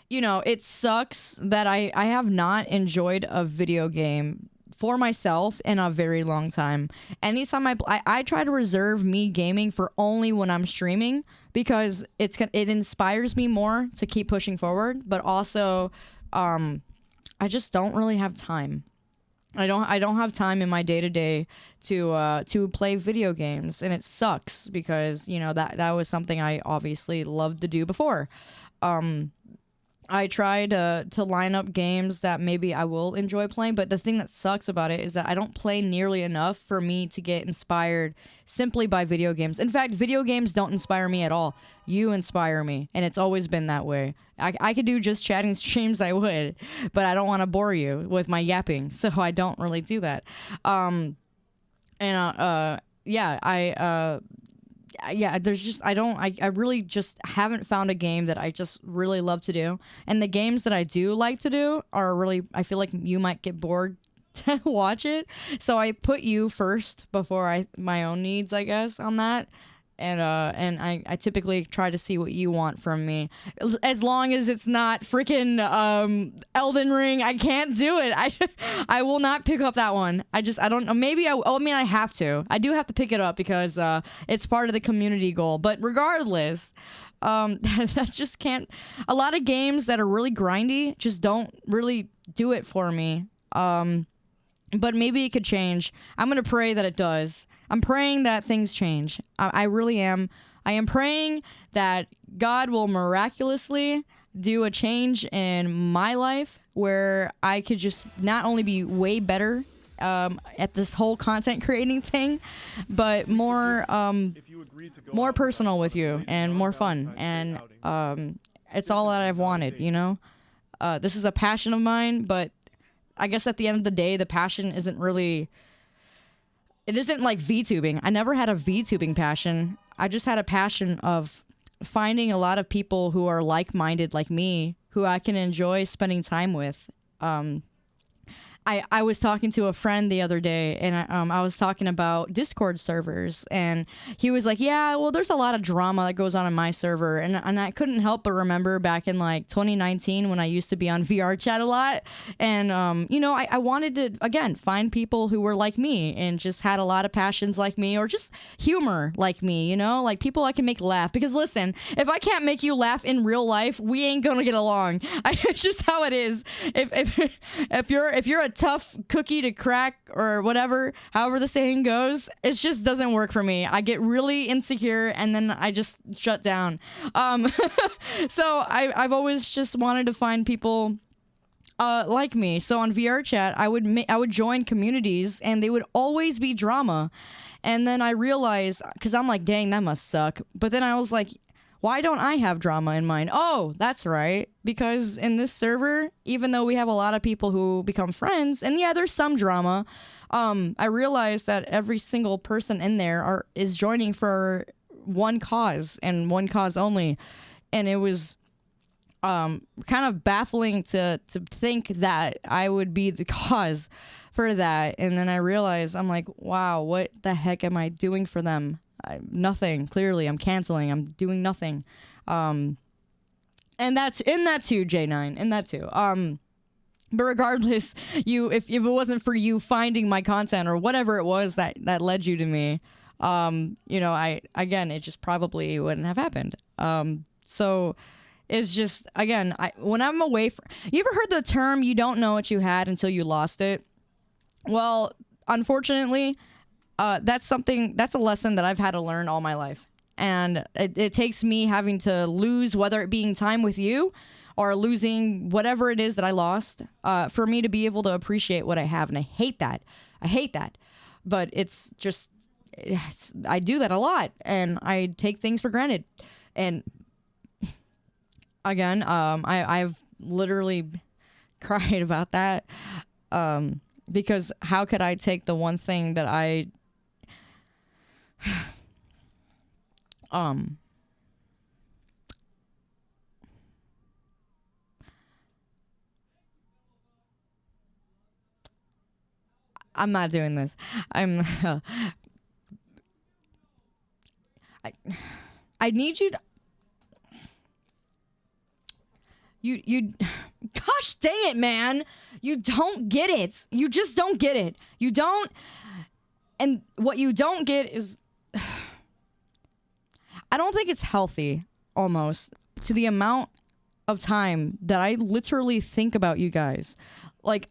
you know, it sucks that I have not enjoyed a video game for myself in a very long time. Anytime I try to reserve me gaming for only when I'm streaming, because it inspires me more to keep pushing forward, but also I just don't really have time. I don't have time in my day-to-day to play video games, and it sucks because, you know, that was something I obviously loved to do before. I try to line up games that maybe I will enjoy playing, but the thing that sucks about it is that I don't play nearly enough for me to get inspired simply by video games. In fact, video games don't inspire me at all. You inspire me, and it's always been that way. I could do just chatting streams, I would, but I don't want to bore you with my yapping, so I don't really do that. Yeah, there's just, I really just haven't found a game that I just really love to do. And the games that I do like to do are really, I feel like you might get bored to watch it. So I put you first before my own needs, I guess, on that. And I typically try to see what you want from me. As long as it's not freaking Elden Ring, I can't do it. I will not pick up that one. I don't know. Maybe I have to. I do have to pick it up because it's part of the community goal. But regardless, that just can't. A lot of games that are really grindy just don't really do it for me. But maybe it could change. I'm going to pray that it does. I'm praying that things change. I really am. I am praying that God will miraculously do a change in my life where I could just not only be way better at this whole content creating thing, but more personal with you and more fun. And it's all that I've wanted, you know? This is a passion of mine, but I guess at the end of the day, the passion isn't really... It isn't like VTubing. I never had a VTubing passion. I just had a passion of finding a lot of people who are like-minded like me, who I can enjoy spending time with. I was talking to a friend the other day, and I was talking about Discord servers, and he was like, yeah, well, there's a lot of drama that goes on in my server, and I couldn't help but remember back in, like, 2019 when I used to be on VR chat a lot, and, you know, I wanted to, again, find people who were like me, and just had a lot of passions like me, or just humor like me, you know, like people I can make laugh, because listen, if I can't make you laugh in real life, we ain't gonna get along. It's just how it is. If you're a tough cookie to crack or whatever, however the saying goes, it just doesn't work for me. I get really insecure and then I just shut down. So I've always just wanted to find people like me. So on VR chat, I would join communities and they would always be drama. And then I realized, because I'm like, dang, that must suck. But then I was like, why don't I have drama in mine? Oh, that's right. Because in this server, even though we have a lot of people who become friends, and yeah, there's some drama, I realized that every single person in there is joining for one cause and one cause only. And it was kind of baffling to think that I would be the cause for that. And then I realized, I'm like, wow, what the heck am I doing for them? Nothing. Clearly, I'm canceling. I'm doing nothing. And that's in that too, J9, in that too. But regardless, if it wasn't for you finding my content or whatever it was that led you to me, it just probably wouldn't have happened. So it's just, again, when I'm away from, you ever heard the term, you don't know what you had until you lost it? Well, unfortunately, that's a lesson that I've had to learn all my life. And it takes me having to lose, whether it being time with you or losing whatever it is that I lost, for me to be able to appreciate what I have. And I hate that. But it's just, I do that a lot, and I take things for granted. And again, I've literally cried about that, because how could I take the one thing that I'm not doing this. I need you to, you gosh dang it, man. You don't get it. You just don't get it. You don't. And what you don't get is, I don't think it's healthy, almost, to the amount of time that I literally think about you guys. Like,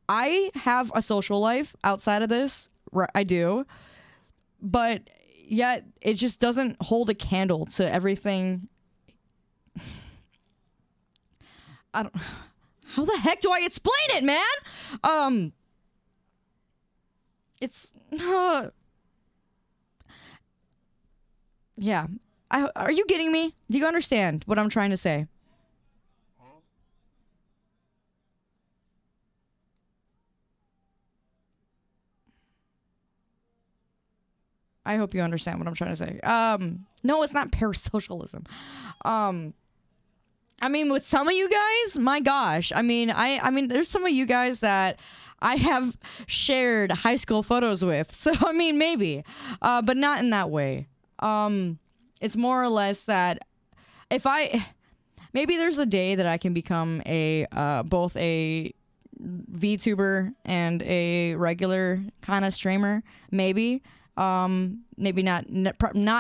I have a social life outside of this. I do. But yet, it just doesn't hold a candle to everything. How the heck do I explain it, man? It's, yeah. Are you getting me? Do you understand what I'm trying to say? I hope you understand what I'm trying to say. No, it's not parasocialism. I mean, with some of you guys, my gosh. I mean, there's some of you guys that I have shared high school photos with. So, I mean, maybe. But not in that way. It's more or less that maybe there's a day that I can become both a VTuber and a regular kind of streamer. Maybe. Maybe not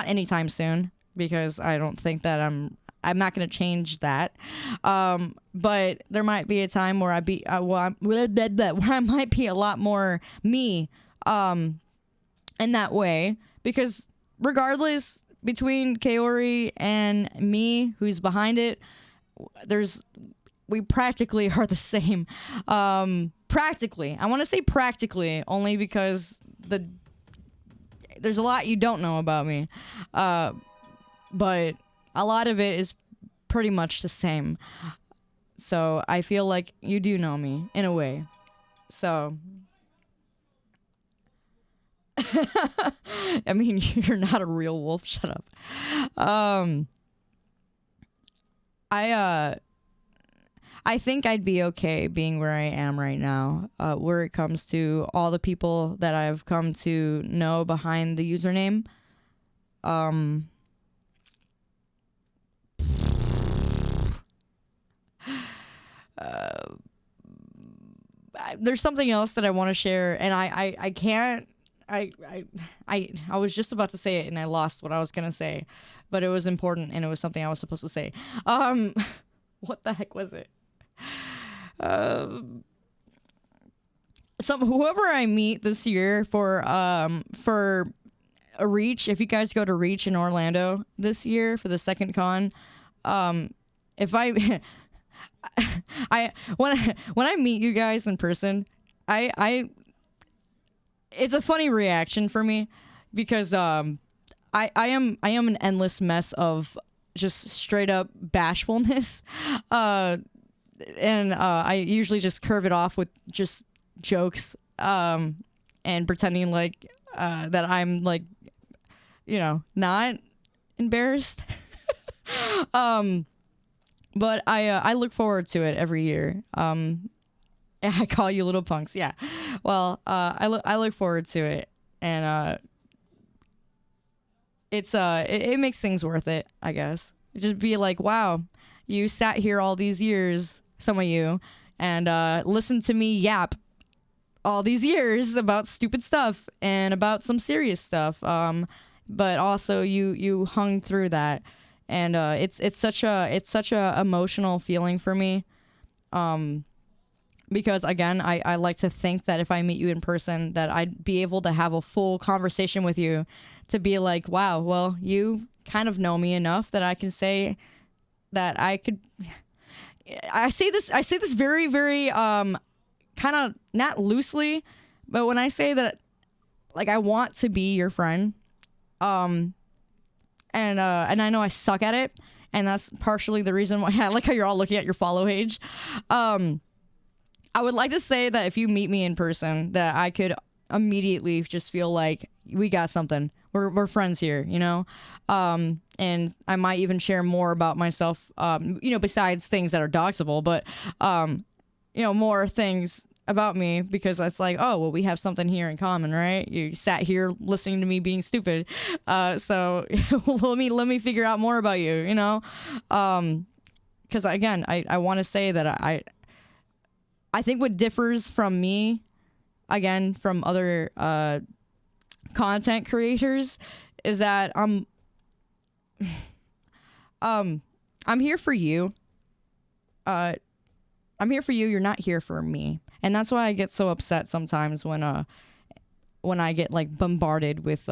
anytime soon, because I don't think that I'm not going to change that. But there might be a time where where I might be a lot more me, in that way, because regardless, between Kaori and me, who's behind it, we practically are the same. Practically. I want to say practically, only because there's a lot you don't know about me. But a lot of it is pretty much the same. So I feel like you do know me, in a way. So I mean, you're not a real wolf. Shut up. I think I'd be okay being where I am right now, where it comes to all the people that I've come to know behind the username. There's something else that I want to share, and I can't. I was just about to say it, and I lost what I was gonna say, but it was important, and it was something I was supposed to say. What the heck was it? Whoever I meet this year for a Reach, if you guys go to Reach in Orlando this year for the second con, if when I meet you guys in person, it's a funny reaction for me, because I am an endless mess of just straight up bashfulness, and I usually just curve it off with just jokes, and pretending like that I'm like, not embarrassed. But I look forward to it every year. I call you little punks. Yeah. Well, I look forward to it, and it makes things worth it, I guess. Just be like, wow, you sat here all these years, some of you, and listened to me yap all these years about stupid stuff and about some serious stuff. But also you hung through that, and it's such a emotional feeling for me. Because again, I like to think that if I meet you in person, that I'd be able to have a full conversation with you, to be like, wow, well, you kind of know me enough that I can say that I could. I say this very, very kind of not loosely, but when I say that, like, I want to be your friend, and I know I suck at it, and that's partially the reason why I like how you're all looking at your follow age. I would like to say that if you meet me in person, that I could immediately just feel like we got something. We're friends here, you know? And I might even share more about myself, besides things that are doxable, but, more things about me, because that's like, oh, well, we have something here in common, right? You sat here listening to me being stupid. So let me figure out more about you, you know? Because again, I want to say that I think what differs from me, again, from other content creators, is that I'm here for you. I'm here for you. You're not here for me, and that's why I get so upset sometimes when I get like bombarded with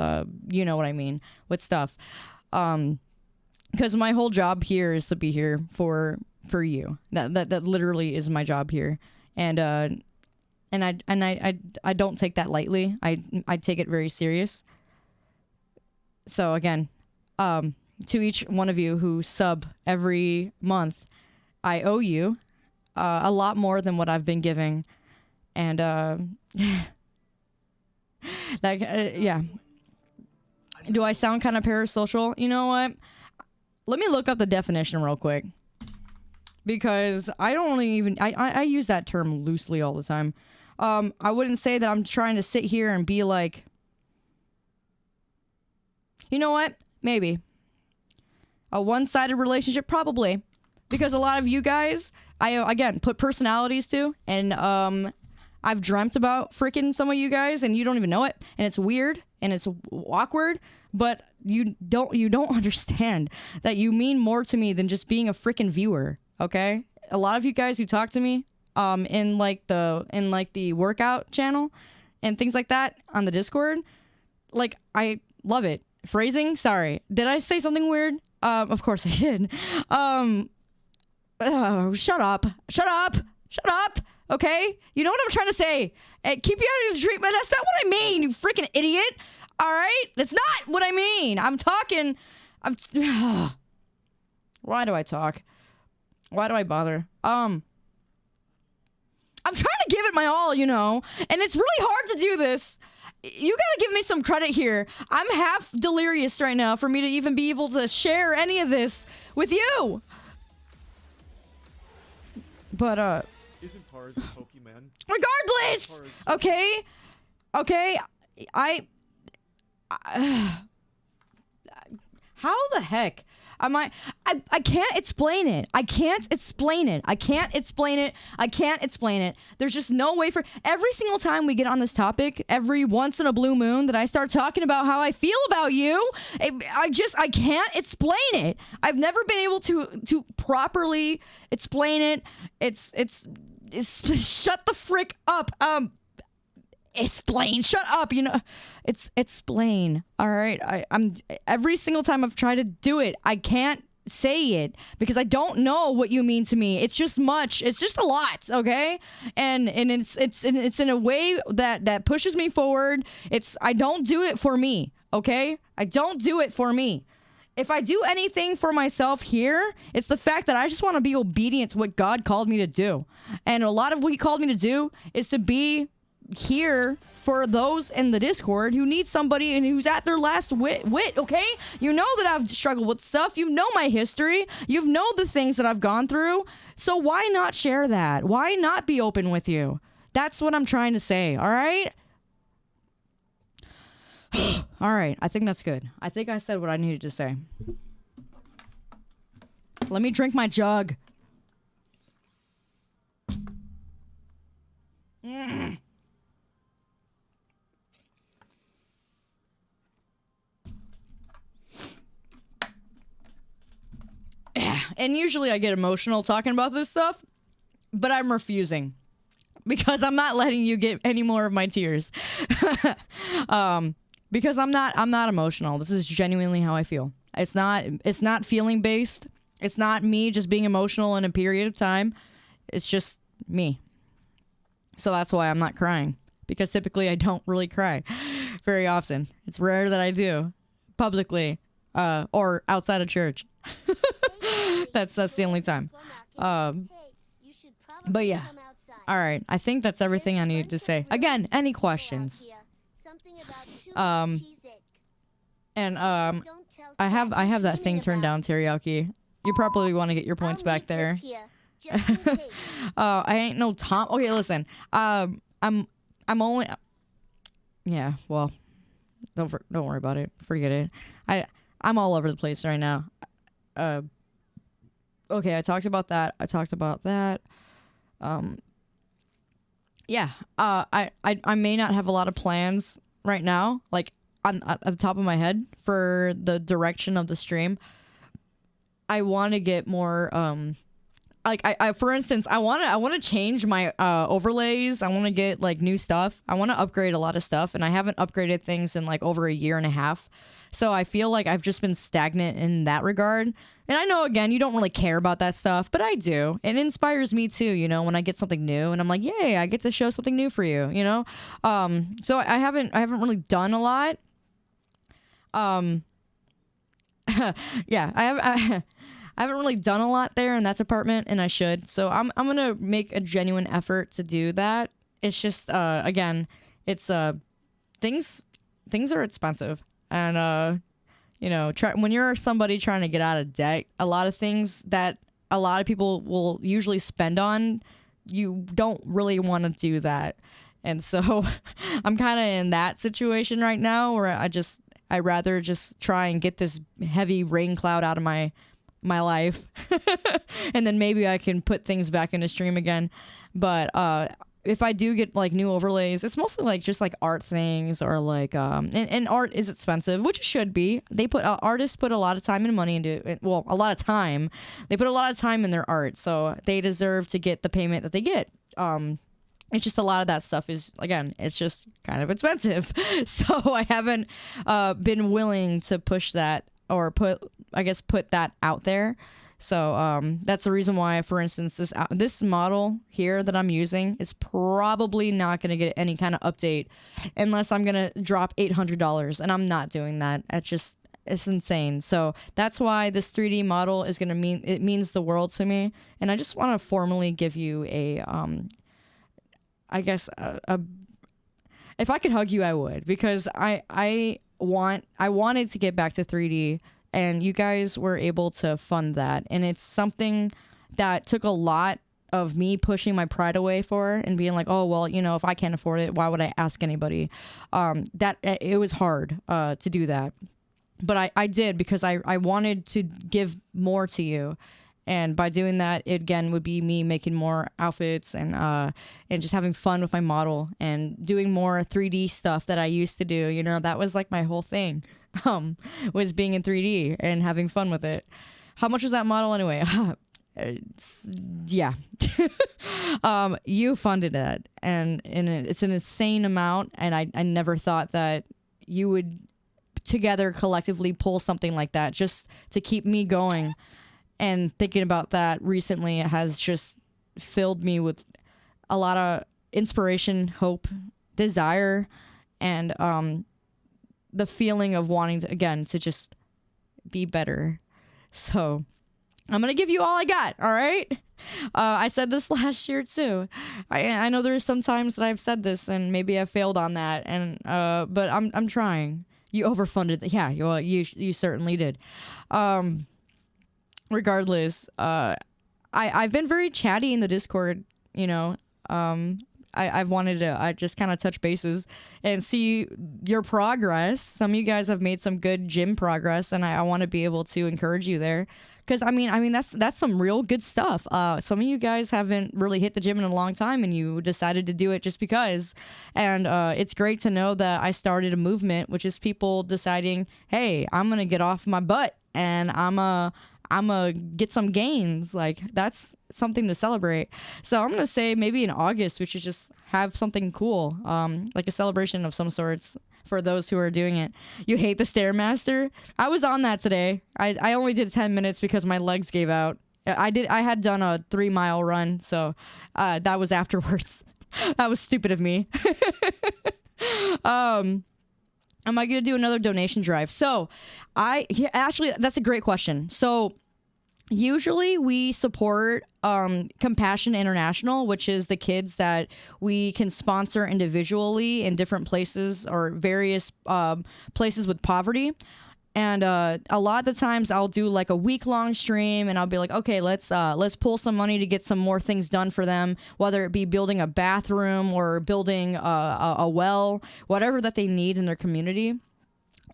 you know what I mean, with stuff. Because my whole job here is to be here for you. That literally is my job here. And I don't take that lightly. I take it very serious. So again, to each one of you who sub every month, I owe you a lot more than what I've been giving. And yeah. Do I sound kind of parasocial? You know what? Let me look up the definition real quick. Because I don't even... I use that term loosely all the time. I wouldn't say that I'm trying to sit here and be like... You know what? Maybe. A one-sided relationship? Probably. Because a lot of you guys, I, again, put personalities to. And I've dreamt about freaking some of you guys, and you don't even know it. And it's weird, and it's awkward. But you don't understand that you mean more to me than just being a freaking viewer. Okay, a lot of you guys who talk to me, in the workout channel, and things like that on the Discord, like, I love it. Phrasing, sorry, did I say something weird? Of course I did. Shut up. Okay, you know what I'm trying to say. Keep you out of the treatment. That's not what I mean, you freaking idiot. All right, that's not what I mean. Why do I talk? Why do I bother? I'm trying to give it my all, you know, and it's really hard to do this. You gotta give me some credit here. I'm half delirious right now for me to even be able to share any of this with you. But, Isn't Tars a Pokemon? Regardless! Okay? How the heck am I can't explain it. I can't explain it. There's just no way for... Every single time we get on this topic, every once in a blue moon that I start talking about how I feel about you, I can't explain it. I've never been able to properly explain it. It's shut the frick up. Explain. Shut up. You know, it's explain. All right. I'm every single time I've tried to do it, I can't say it because I don't know what you mean to me. It's just much. It's just a lot. Okay. And it's in a way that pushes me forward. I don't do it for me. Okay. I don't do it for me. If I do anything for myself here, it's the fact that I just want to be obedient to what God called me to do. And a lot of what he called me to do is to be here for those in the Discord who need somebody and who's at their last wit, okay? You know that I've struggled with stuff. You know my history. You know the things that I've gone through. So why not share that? Why not be open with you? That's what I'm trying to say, all right? All right, I think that's good. I think I said what I needed to say. Let me drink my jug. And usually I get emotional talking about this stuff, but I'm refusing because I'm not letting you get any more of my tears. Because I'm not emotional. This is genuinely how I feel. It's not feeling based. It's not me just being emotional in a period of time. It's just me. So that's why I'm not crying, because typically I don't really cry very often. It's rare that I do publicly or outside of church. That's the only time. But yeah. All right. I think that's everything I needed to say. Again, any questions? And I have that thing turned down, teriyaki. You probably want to get your points back there. I ain't no Tom. Okay, listen. I'm only. Yeah. Well, don't worry about it. Forget it. I'm all over the place right now. Okay, I talked about that. Yeah. I may not have a lot of plans right now, like at the top of my head for the direction of the stream. I want to get more like I for instance, I want to change my overlays. I want to get like new stuff. I want to upgrade a lot of stuff, and I haven't upgraded things in like over a year and a half. So I feel like I've just been stagnant in that regard. And I know, again, you don't really care about that stuff, but I do. It inspires me too, you know, when I get something new and I'm like, yay, I get to show something new for you, you know? So I haven't really done a lot. Yeah, I haven't really done a lot there in that department, and I should. So I'm gonna make a genuine effort to do that. It's just again, it's things are expensive, and you know, when you're somebody trying to get out of debt, a lot of things that a lot of people will usually spend on, you don't really want to do that. And so I'm kind of in that situation right now where I'd rather just try and get this heavy rain cloud out of my life. And then maybe I can put things back into stream again. But if I do get like new overlays, it's mostly like just like art things, or like and art is expensive, which it should be. They put artists put a lot of time and money into it. Well, a lot of time. They put a lot of time in their art, so they deserve to get the payment that they get. It's just a lot of that stuff is, again, it's just kind of expensive. So I haven't been willing to push that or put that out there. So that's the reason why, for instance, this model here that I'm using is probably not going to get any kind of update unless I'm going to drop $800, and I'm not doing that. It's insane. So that's why this 3D model is going to means the world to me. And I just want to formally give you a if I could hug you, I would, because I wanted to get back to 3D, and you guys were able to fund that. And it's something that took a lot of me pushing my pride away for and being like, oh, well, you know, if I can't afford it, why would I ask anybody? That it was hard to do that. But I did, because I wanted to give more to you. And by doing that, it again would be me making more outfits and just having fun with my model and doing more 3D stuff that I used to do. You know, that was like my whole thing, was being in 3D and having fun with it. How much was that model anyway? Yeah. You funded it, and it's an insane amount. And I never thought that you would together collectively pull something like that just to keep me going. And thinking about that recently has just filled me with a lot of inspiration, hope, desire, and the feeling of wanting to just be better. So I'm going to give you all I got, all right? I said this last year too. I know there's some times that I've said this and maybe I failed on that, and but I'm trying. You overfunded. Yeah, well, you certainly did. Regardless, I've been very chatty in the Discord. You know, I've wanted to I just kind of touch bases and see your progress. Some of you guys have made some good gym progress, and I want to be able to encourage you there. Because I mean that's some real good stuff. Some of you guys haven't really hit the gym in a long time, and you decided to do it just because. And it's great to know that I started a movement, which is people deciding, hey, I'm gonna get off my butt and I'm gonna get some gains. Like, that's something to celebrate. So I'm gonna say maybe in August we should just have something cool, like a celebration of some sorts for those who are doing it. You hate the Stairmaster? I was on that today. I only did 10 minutes because my legs gave out. I had done a 3-mile run, so that was afterwards. That was stupid of me. Am I gonna do another donation drive? So actually, that's a great question. So usually we support Compassion International, which is the kids that we can sponsor individually in different places or various places with poverty. And a lot of the times I'll do like a week-long stream, and I'll be like, okay, let's pull some money to get some more things done for them, whether it be building a bathroom or building a well, whatever that they need in their community.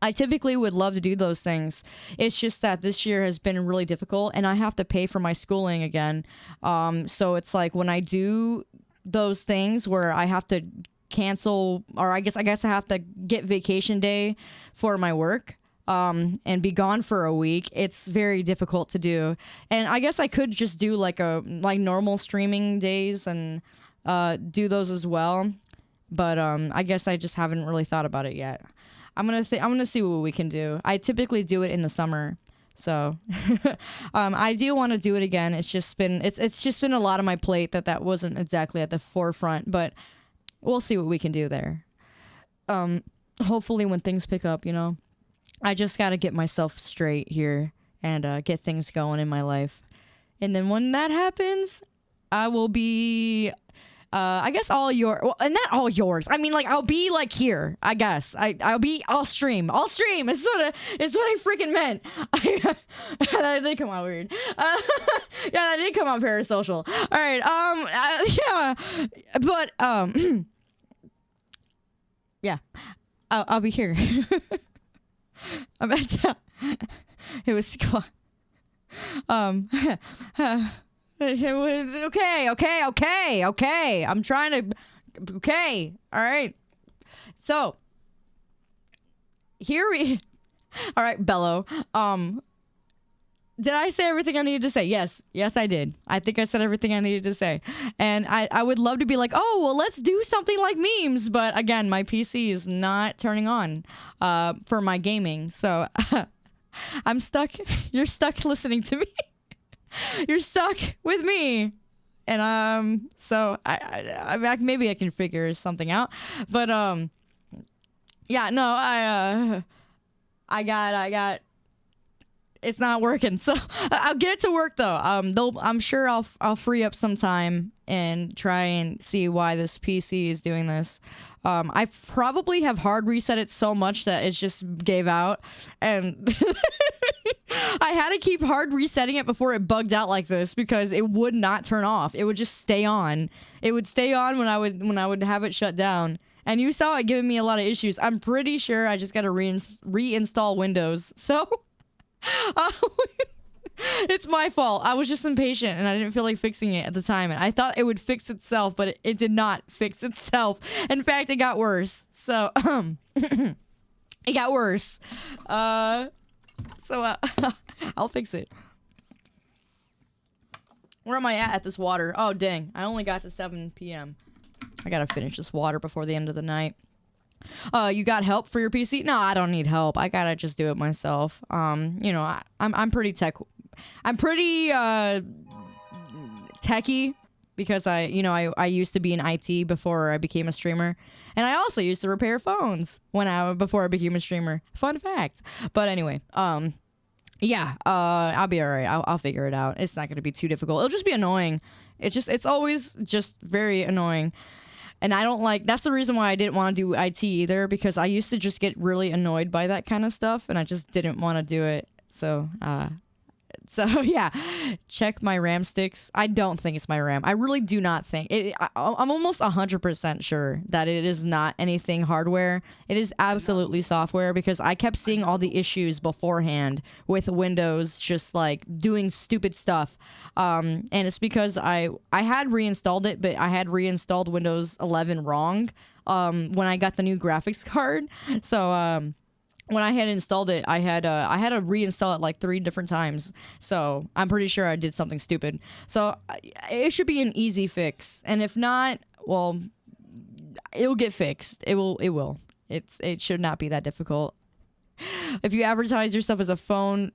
I typically would love to do those things. It's just that this year has been really difficult, and I have to pay for my schooling again. So it's like when I do those things where I have to cancel, or I guess I have to get vacation day for my work, and be gone for a week. It's very difficult to do. And I guess I could just do like normal streaming days and do those as well. But I guess I just haven't really thought about it yet. I'm gonna see what we can do. I typically do it in the summer, so I do want to do it again. It's just been a lot on my plate that wasn't exactly at the forefront, but we'll see what we can do there. Hopefully when things pick up, you know, I just gotta get myself straight here and get things going in my life, and then when that happens, I will be. I guess all and not all yours. I mean, like, I'll be like here. I guess I'll stream. It's what I freaking meant. That did come out weird. Yeah, that did come out parasocial. All right. Yeah, but yeah, I'll be here. I'm at. It was. Okay. I'm trying to. Okay. All right. So here we. All right, Bello. Did I say everything I needed to say? Yes, I did. I think I said everything I needed to say. And I would love to be like, oh, well, let's do something like memes. But again, my PC is not turning on for my gaming. So I'm stuck. You're stuck listening to me. You're stuck with me. And so I maybe I can figure something out. But yeah, no, I got it's not working. So I'll get it to work though. I'm sure I'll free up some time and try and see why this PC is doing this. I probably have hard reset it so much that it just gave out, and I had to keep hard resetting it before it bugged out like this because it would not turn off. It would just stay on. It would stay on when I would have it shut down. And you saw it giving me a lot of issues. I'm pretty sure I just got to reinstall Windows. So it's my fault. I was just impatient and I didn't feel like fixing it at the time. And I thought it would fix itself, but it did not fix itself. In fact, it got worse. So it got worse. So I'll fix it. Where am I at this water? Oh, dang. I only got to 7 p.m. I gotta finish this water before the end of the night. You got help for your PC? No, I don't need help. I gotta just do it myself. You know, I'm pretty techie because I used to be in IT before I became a streamer, and I also used to repair phones before I became a streamer. Fun fact. But anyway, Yeah, I'll be all right. I'll figure it out. It's not going to be too difficult. It'll just be annoying. It's always just very annoying. And I don't like, that's the reason why I didn't want to do IT either, because I used to just get really annoyed by that kind of stuff, and I just didn't want to do it. So yeah, check my RAM sticks. I don't think it's my RAM. I really do not think it. I'm almost 100% sure that it is not anything hardware. It is absolutely software, because I kept seeing all the issues beforehand with Windows just like doing stupid stuff. And it's because I had reinstalled it, but I had reinstalled Windows 11 wrong when I got the new graphics card. So when I had installed it, I had to reinstall it like 3 different times. So I'm pretty sure I did something stupid. So it should be an easy fix. And if not, well, it'll get fixed. It will. It should not be that difficult. If you advertise yourself as a phone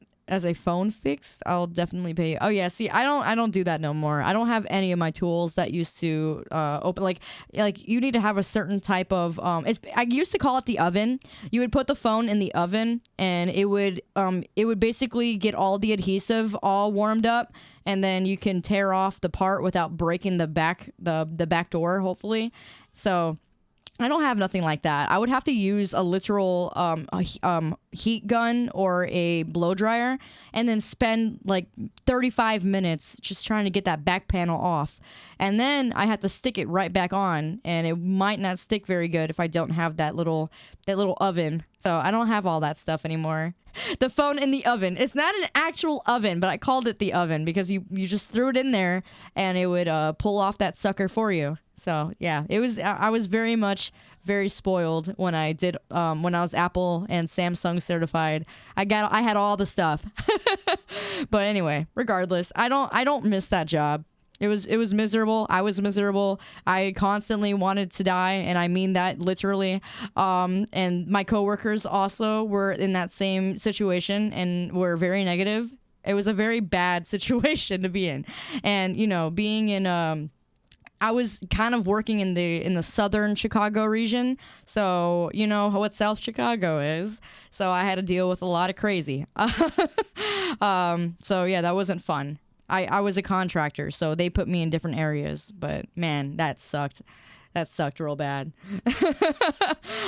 fix, I'll definitely pay you. Oh yeah, see, I don't do that no more. I don't have any of my tools that used to open, like you need to have a certain type of I used to call it the oven. You would put the phone in the oven, and it would basically get all the adhesive all warmed up, and then you can tear off the part without breaking the back door, hopefully. So I don't have nothing like that. I would have to use a literal heat gun or a blow dryer, and then spend like 35 minutes just trying to get that back panel off. And then I have to stick it right back on, and it might not stick very good if I don't have that little oven. So I don't have all that stuff anymore. The phone in the oven. It's not an actual oven, but I called it the oven because you just threw it in there and it would pull off that sucker for you. So yeah, I was very spoiled when I did when I was Apple and Samsung certified. I had all the stuff. But anyway, regardless, I don't miss that job. It was miserable. I was miserable. I constantly wanted to die, and I mean that literally. And my coworkers also were in that same situation and were very negative. It was a very bad situation to be in. And, you know, being in I was kind of working in the southern Chicago region, so you know what South Chicago is. So I had to deal with a lot of crazy. So yeah, that wasn't fun. I was a contractor, so they put me in different areas, but man, that sucked. That sucked real bad.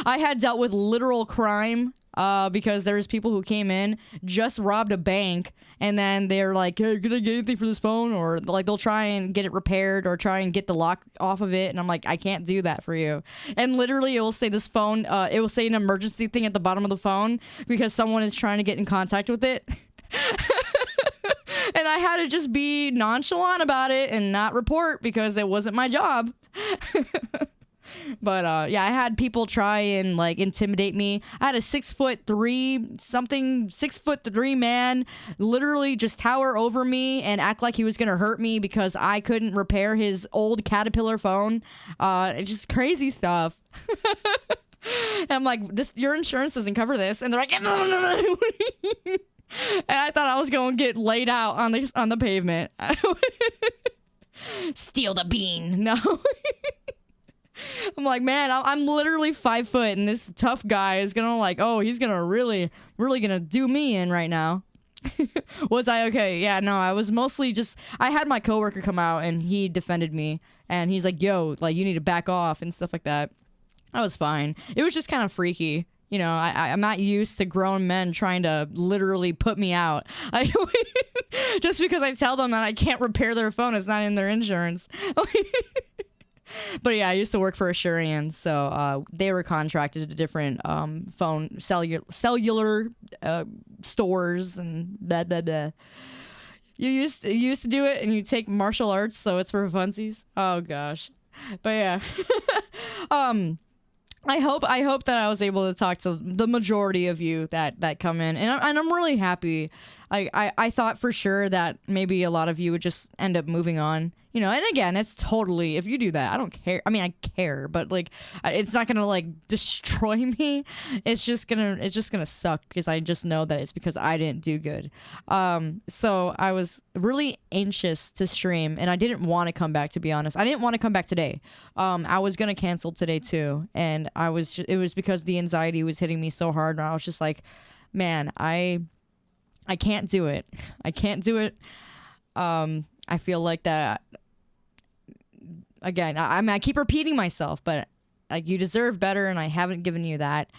I had dealt with literal crime because there's people who came in, just robbed a bank, and then they're like, hey, can I get anything for this phone? Or like they'll try and get it repaired or try and get the lock off of it, and I'm like, I can't do that for you. And literally it will say this phone, it will say an emergency thing at the bottom of the phone because someone is trying to get in contact with it. And I had to just be nonchalant about it and not report because it wasn't my job. But yeah, I had people try and like intimidate me. I had a 6'3" man literally just tower over me and act like he was gonna hurt me because I couldn't repair his old Caterpillar phone. Just crazy stuff. And I'm like, your insurance doesn't cover this, and they're like, no. And I thought I was going to get laid out on the pavement. Steal the bean. No. I'm like, man, I'm literally 5 foot, and this tough guy is going to like, oh, he's going to really going to do me in right now. Was I okay? Yeah, no, I was mostly just, I had my coworker come out, and he defended me, and he's like, yo, like, you need to back off and stuff like that. I was fine. It was just kind of freaky. You know, I'm not used to grown men trying to literally put me out. Just because I tell them that I can't repair their phone, it's not in their insurance. But yeah, I used to work for Assurian, so they were contracted to different cellular stores and blah, blah, blah. You used to do it, and you take martial arts, so it's for funsies. Oh gosh, but yeah. I hope that I was able to talk to the majority of you that come in, and I'm really happy. I thought for sure that maybe a lot of you would just end up moving on, you know. And again, it's totally, if you do that, I don't care. I mean, I care, but like, it's not gonna like destroy me. It's just gonna suck because I just know that it's because I didn't do good. So I was really anxious to stream, and I didn't want to come back, to be honest. I didn't want to come back today. I was gonna cancel today too, and it was because the anxiety was hitting me so hard, and I was just like, man, I can't do it. I can't do it. I feel like that. Again, I mean, I keep repeating myself, but like you deserve better, and I haven't given you that.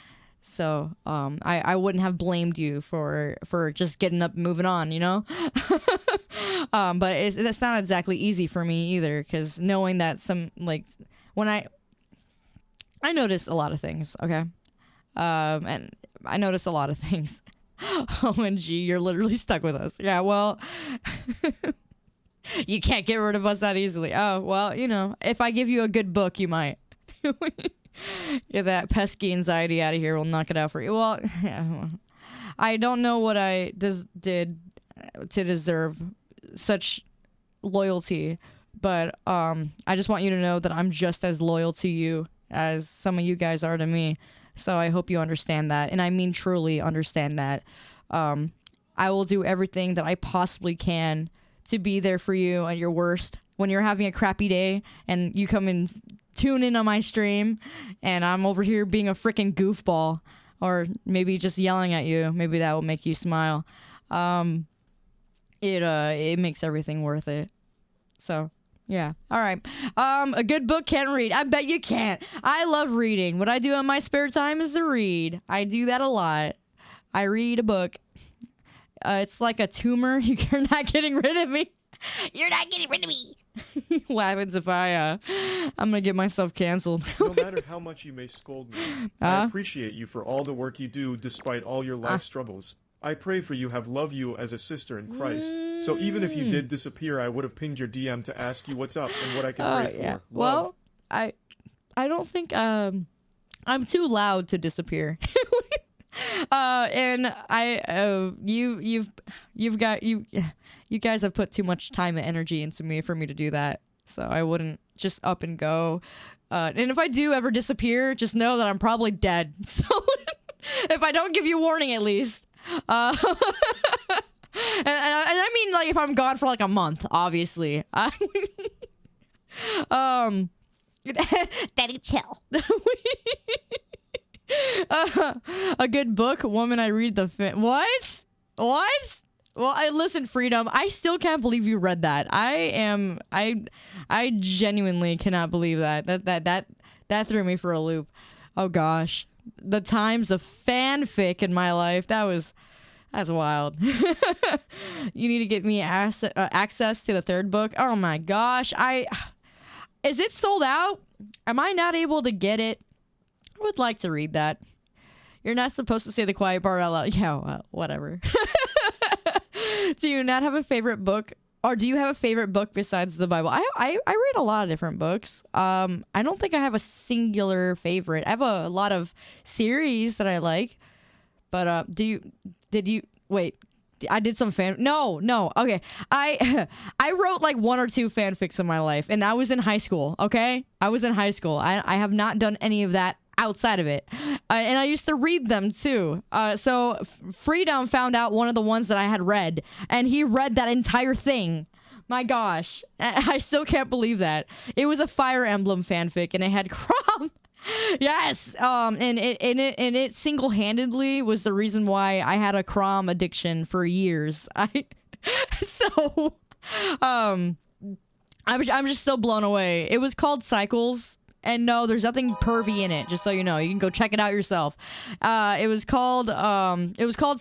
So, I wouldn't have blamed you for just getting up and moving on, you know? But it's not exactly easy for me either, because knowing that when I notice a lot of things, okay? And I notice a lot of things. OMG, you're literally stuck with us. Yeah, well, you can't get rid of us that easily. Oh, well, you know, if I give you a good book, you might. Get that pesky anxiety out of here. We'll knock it out for you. Well, yeah, I don't know what I did to deserve such loyalty, but I just want you to know that I'm just as loyal to you as some of you guys are to me. So I hope you understand that, and I mean truly understand that. I will do everything that I possibly can to be there for you at your worst. When you're having a crappy day and you come and tune in on my stream and I'm over here being a freaking goofball, or maybe just yelling at you, maybe that will make you smile. It makes everything worth it. So, yeah. All right. A good book can't read. I bet you can't. I love reading. What I do in my spare time is to read. I do that a lot. I read a book. It's like a tumor. You're not getting rid of me. You're not getting rid of me. What happens if I'm gonna get myself canceled? No matter how much you may scold me, I appreciate you for all the work you do despite all your life struggles. I pray for you, have love you as a sister in Christ. So even if you did disappear, I would have pinged your DM to ask you what's up and what I can pray for. Love. Well, I don't think I'm too loud to disappear. And you guys have put too much time and energy into me for me to do that. So I wouldn't just up and go. And if I do ever disappear, just know that I'm probably dead. So if I don't give you warning, at least. And I mean, like, if I'm gone for like a month, obviously. Daddy, chill. A good book, woman. I read the what? Well, listen, Freedom. I still can't believe you read that. I genuinely cannot believe that. That threw me for a loop. Oh gosh, the times of fanfic in my life. That's wild. You need to get me access to the third book. Oh my gosh, is it sold out? Am I not able to get it? I would like to read that. You're not supposed to say the quiet part out loud. Yeah, well, whatever. Do you not have a favorite book? Or do you have a favorite book besides the Bible? I read a lot of different books. I don't think I have a singular favorite. I have a lot of series that I like. But wait, I did some no. Okay. I wrote like 1 or 2 fanfics in my life, and I was in high school, okay? I was in high school. I have not done any of that outside of it. And I used to read them too. So Freedom found out one of the ones that I had read, and he read that entire thing. My gosh. I still can't believe that. It was a Fire Emblem fanfic, and it had Crom. Yes. And it single-handedly was the reason why I had a Crom addiction for years. I'm just still blown away. It was called Cycles. And no, there's nothing pervy in it, just so you know. You can go check it out yourself. It was called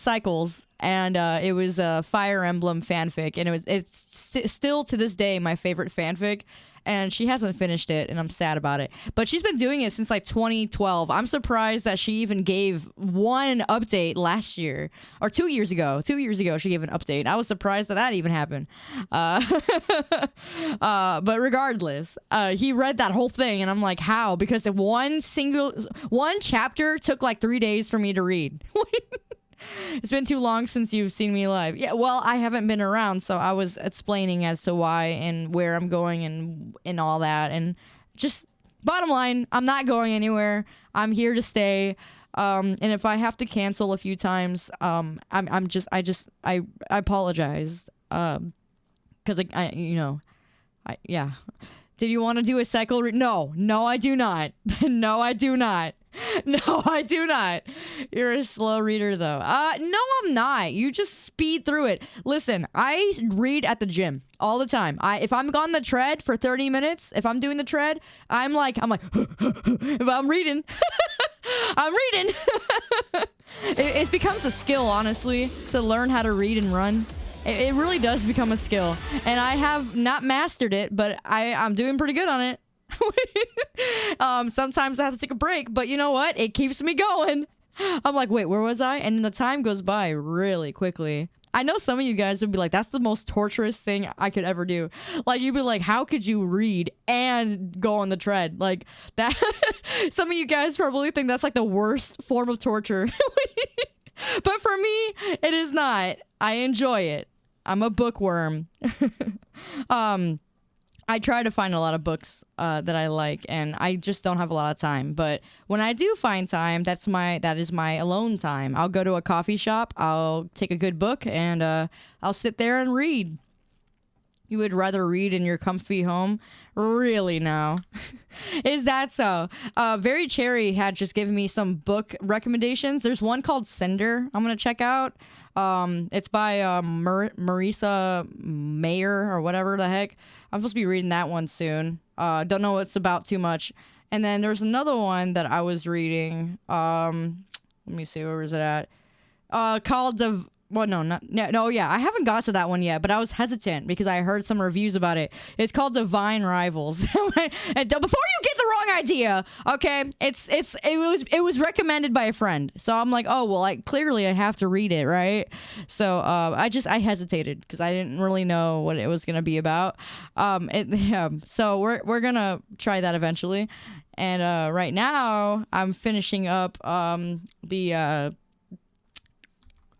Cycles, and it was a Fire Emblem fanfic, and it's still to this day my favorite fanfic. And she hasn't finished it, and I'm sad about it. But she's been doing it since like 2012. I'm surprised that she even gave one update last year, or 2 years ago. 2 years ago, she gave an update. I was surprised that even happened. But regardless, he read that whole thing, and I'm like, how? Because one chapter took like 3 days for me to read. It's been too long since you've seen me live. Yeah, well, I haven't been around, so I was explaining as to why and where I'm going and all that. And just bottom line, I'm not going anywhere. I'm here to stay. And if I have to cancel a few times, I apologize. Cause yeah. Did you want to do a cycle? No, I do not. No, I do not. No, I do not. You're a slow reader, though. No, I'm not. You just speed through it. Listen, I read at the gym all the time. If I'm on the tread for 30 minutes, if I'm doing the tread, I'm like, if I'm reading, I'm reading. It becomes a skill, honestly, to learn how to read and run. It really does become a skill, and I have not mastered it, but I'm doing pretty good on it. Sometimes I have to take a break, but you know what? It keeps me going. I'm like, wait, where was I? And the time goes by really quickly. I know some of you guys would be like, that's the most torturous thing I could ever do. Like, you'd be like, how could you read and go on the tread? Like, that. Some of you guys probably think that's like the worst form of torture. But for me, it is not. I enjoy it. I'm a bookworm. I try to find a lot of books that I like, and I just don't have a lot of time. But when I do find time, that is my alone time. I'll go to a coffee shop, I'll take a good book, and I'll sit there and read. You would rather read in your comfy home? Really now? Is that so? Very Cherry had just given me some book recommendations. There's one called Cinder I'm going to check out. It's by Marisa Mayer or whatever the heck. I'm supposed to be reading that one soon. Don't know what it's about too much. And then there's another one that I was reading. Let me see, where was it at? Called yeah, I haven't got to that one yet, but I was hesitant because I heard some reviews about it. It's called Divine Rivals. And before you get the wrong idea, okay, it was recommended by a friend, so I'm like, oh well, like clearly I have to read it, right? So I hesitated because I didn't really know what it was gonna be about. So we're gonna try that eventually, and right now I'm finishing up the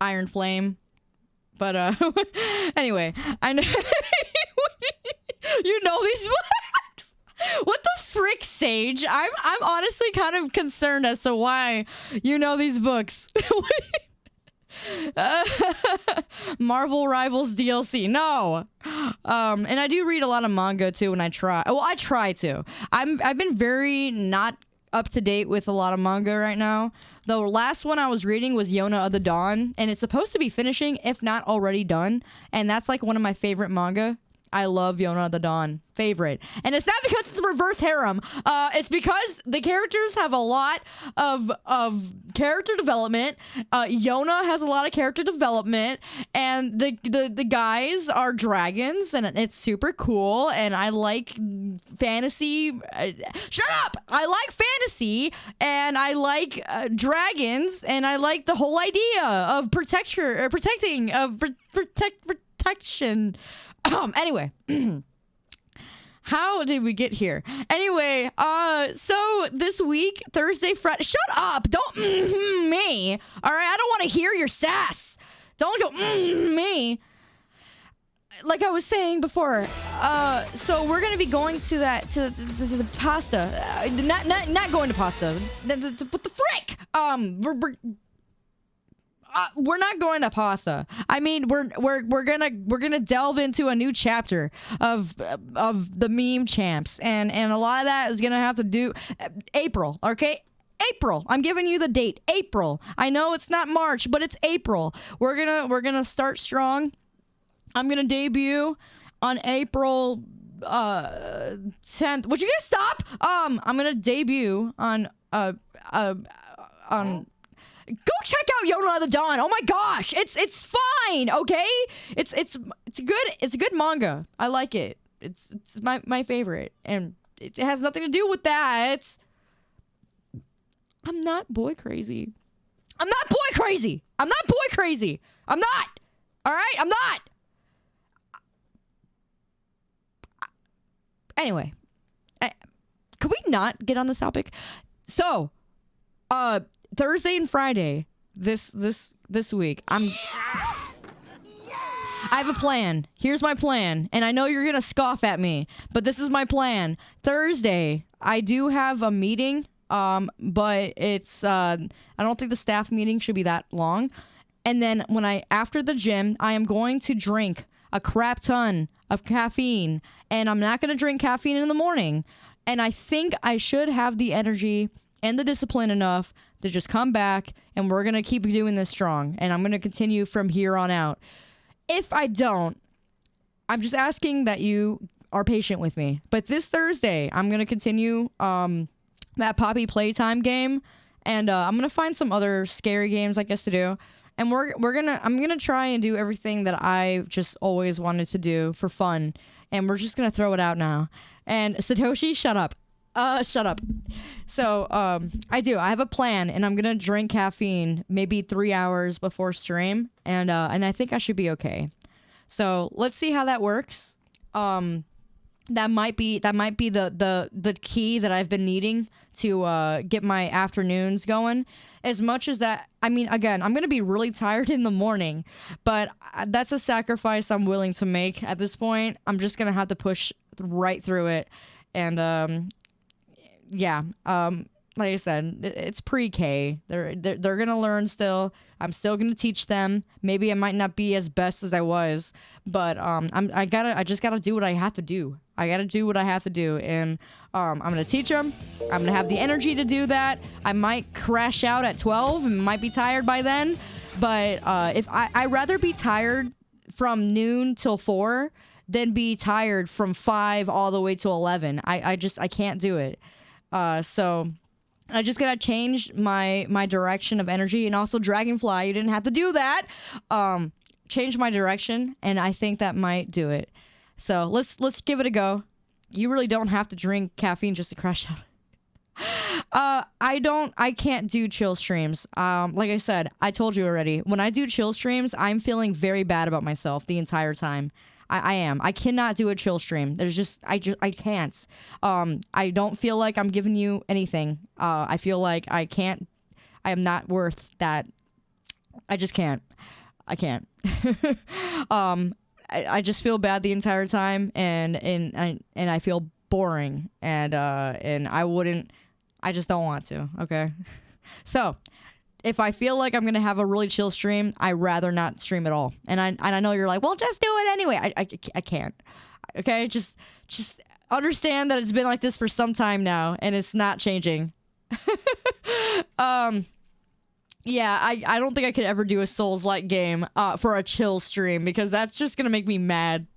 Iron Flame, but anyway, I know you know these books. What the frick, Sage? I'm honestly kind of concerned as to why you know these books. Marvel Rivals DLC, no. And I do read a lot of manga too when I try. Well, I try to. I've been very not up to date with a lot of manga right now. The last one I was reading was Yona of the Dawn, and it's supposed to be finishing, if not already done. And that's like one of my favorite manga. I love Yona of the Dawn. Favorite. And it's not because it's a reverse harem. It's because the characters have a lot of character development. Yona has a lot of character development, and the guys are dragons, and it's super cool. And I like fantasy. Shut up! I like fantasy, and I like dragons, and I like the whole idea of protection. Anyway. How did we get here? Anyway, so this week, Thursday, Friday. Shut up! Don't me. All right, I don't want to hear your sass. Don't go me. Like I was saying before, so we're gonna be going to the pasta. Not going to pasta. What the frick? We're not going to pasta. I mean, we're gonna delve into a new chapter of the meme champs, and a lot of that is gonna have to do April. Okay, April. I'm giving you the date. April. I know it's not March, but it's April. We're gonna start strong. I'm gonna debut on April 10th. Would you guys stop? I'm gonna debut on Go check out Yona of the Dawn. Oh my gosh, it's fine, okay? It's a good manga. I like it. It's my favorite, and it has nothing to do with that. I'm not boy crazy. I'm not boy crazy. I'm not boy crazy. I'm not. All right, I'm not. Anyway, could we not get on this topic? So, Thursday and Friday this week, I have a plan. Here's my plan, and I know you're gonna scoff at me, but this is my plan. Thursday, I do have a meeting, but it's I don't think the staff meeting should be that long. And then after the gym, I am going to drink a crap ton of caffeine, and I'm not gonna drink caffeine in the morning. And I think I should have the energy and the discipline enough to just come back, and we're going to keep doing this strong. And I'm going to continue from here on out. If I don't, I'm just asking that you are patient with me. But this Thursday, I'm going to continue that Poppy Playtime game. And I'm going to find some other scary games, I guess, to do. And I'm going to try and do everything that I just always wanted to do for fun. And we're just going to throw it out now. And Satoshi, shut up. Shut up. So, I have a plan, and I'm gonna drink caffeine maybe 3 hours before stream, and I think I should be okay. So let's see how that works. That might be the key that I've been needing to get my afternoons going. As much as that, I mean, again, I'm gonna be really tired in the morning, but that's a sacrifice I'm willing to make at this point. I'm just gonna have to push right through it, and yeah, like I said, it's pre-K. They're gonna learn still. I'm still gonna teach them. Maybe I might not be as best as I was, but I just gotta do what I have to do. I gotta do what I have to do, and I'm gonna teach them. I'm gonna have the energy to do that. I might crash out at 12 and might be tired by then, but if I'd rather be tired from noon till 4 than be tired from 5 all the way to 11. I can't do it. So I just gotta change my direction of energy, and also Dragonfly, you didn't have to do that. Change my direction, and I think that might do it. So let's give it a go. You really don't have to drink caffeine just to crash out. I can't do chill streams. Like I said, I told you already, when I do chill streams, I'm feeling very bad about myself the entire time. I am. I cannot do a chill stream. I can't. I don't feel like I'm giving you anything. I feel like I am not worth that. I just can't. I can't. I just feel bad the entire time, and I feel boring, and I just don't want to. Okay. So, if I feel like I'm gonna have a really chill stream, I'd rather not stream at all. And I know you're like, well, just do it anyway. I can't. Okay, just understand that it's been like this for some time now, and it's not changing. Yeah, I don't think I could ever do a Souls-like game for a chill stream, because that's just gonna make me mad.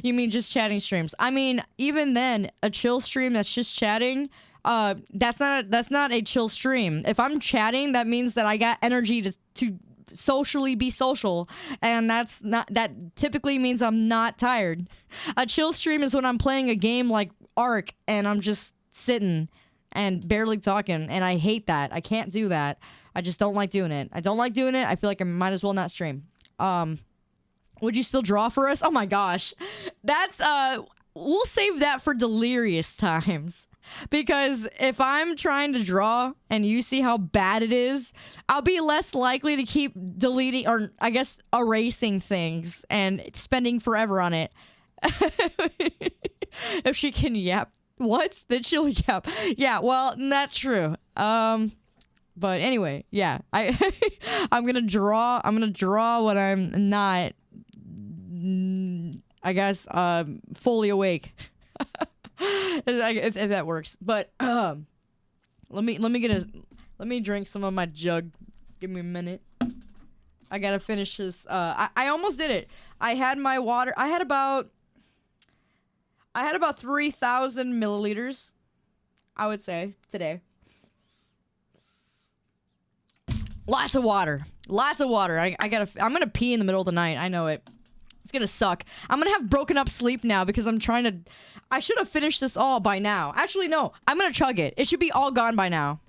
You mean just chatting streams? I mean, even then, a chill stream that's just chatting. That's not a chill stream. If I'm chatting, that means that I got energy to socially be social, and that typically means I'm not tired. A chill stream is when I'm playing a game like Ark, and I'm just sitting and barely talking, and I hate that. I can't do that. I just don't like doing it. I don't like doing it. I feel like I might as well not stream. Would you still draw for us? Oh my gosh. That's we'll save that for delirious times. Because if I'm trying to draw and you see how bad it is, I'll be less likely to keep deleting, or I guess erasing things and spending forever on it. If she can yap. What? Then she'll yap. Yeah, well, that's true. But anyway, yeah. I'm gonna draw when I'm not, I guess, fully awake. if that works. But let me drink some of my jug. Give me a minute. I gotta finish this. I almost did it. I had my water. I had about 3,000 milliliters, I would say, today. Lots of water. I'm gonna pee in the middle of the night. I know it. It's gonna suck. I'm gonna have broken up sleep now because I should have finished this all by now. Actually, no. I'm gonna chug it. It should be all gone by now.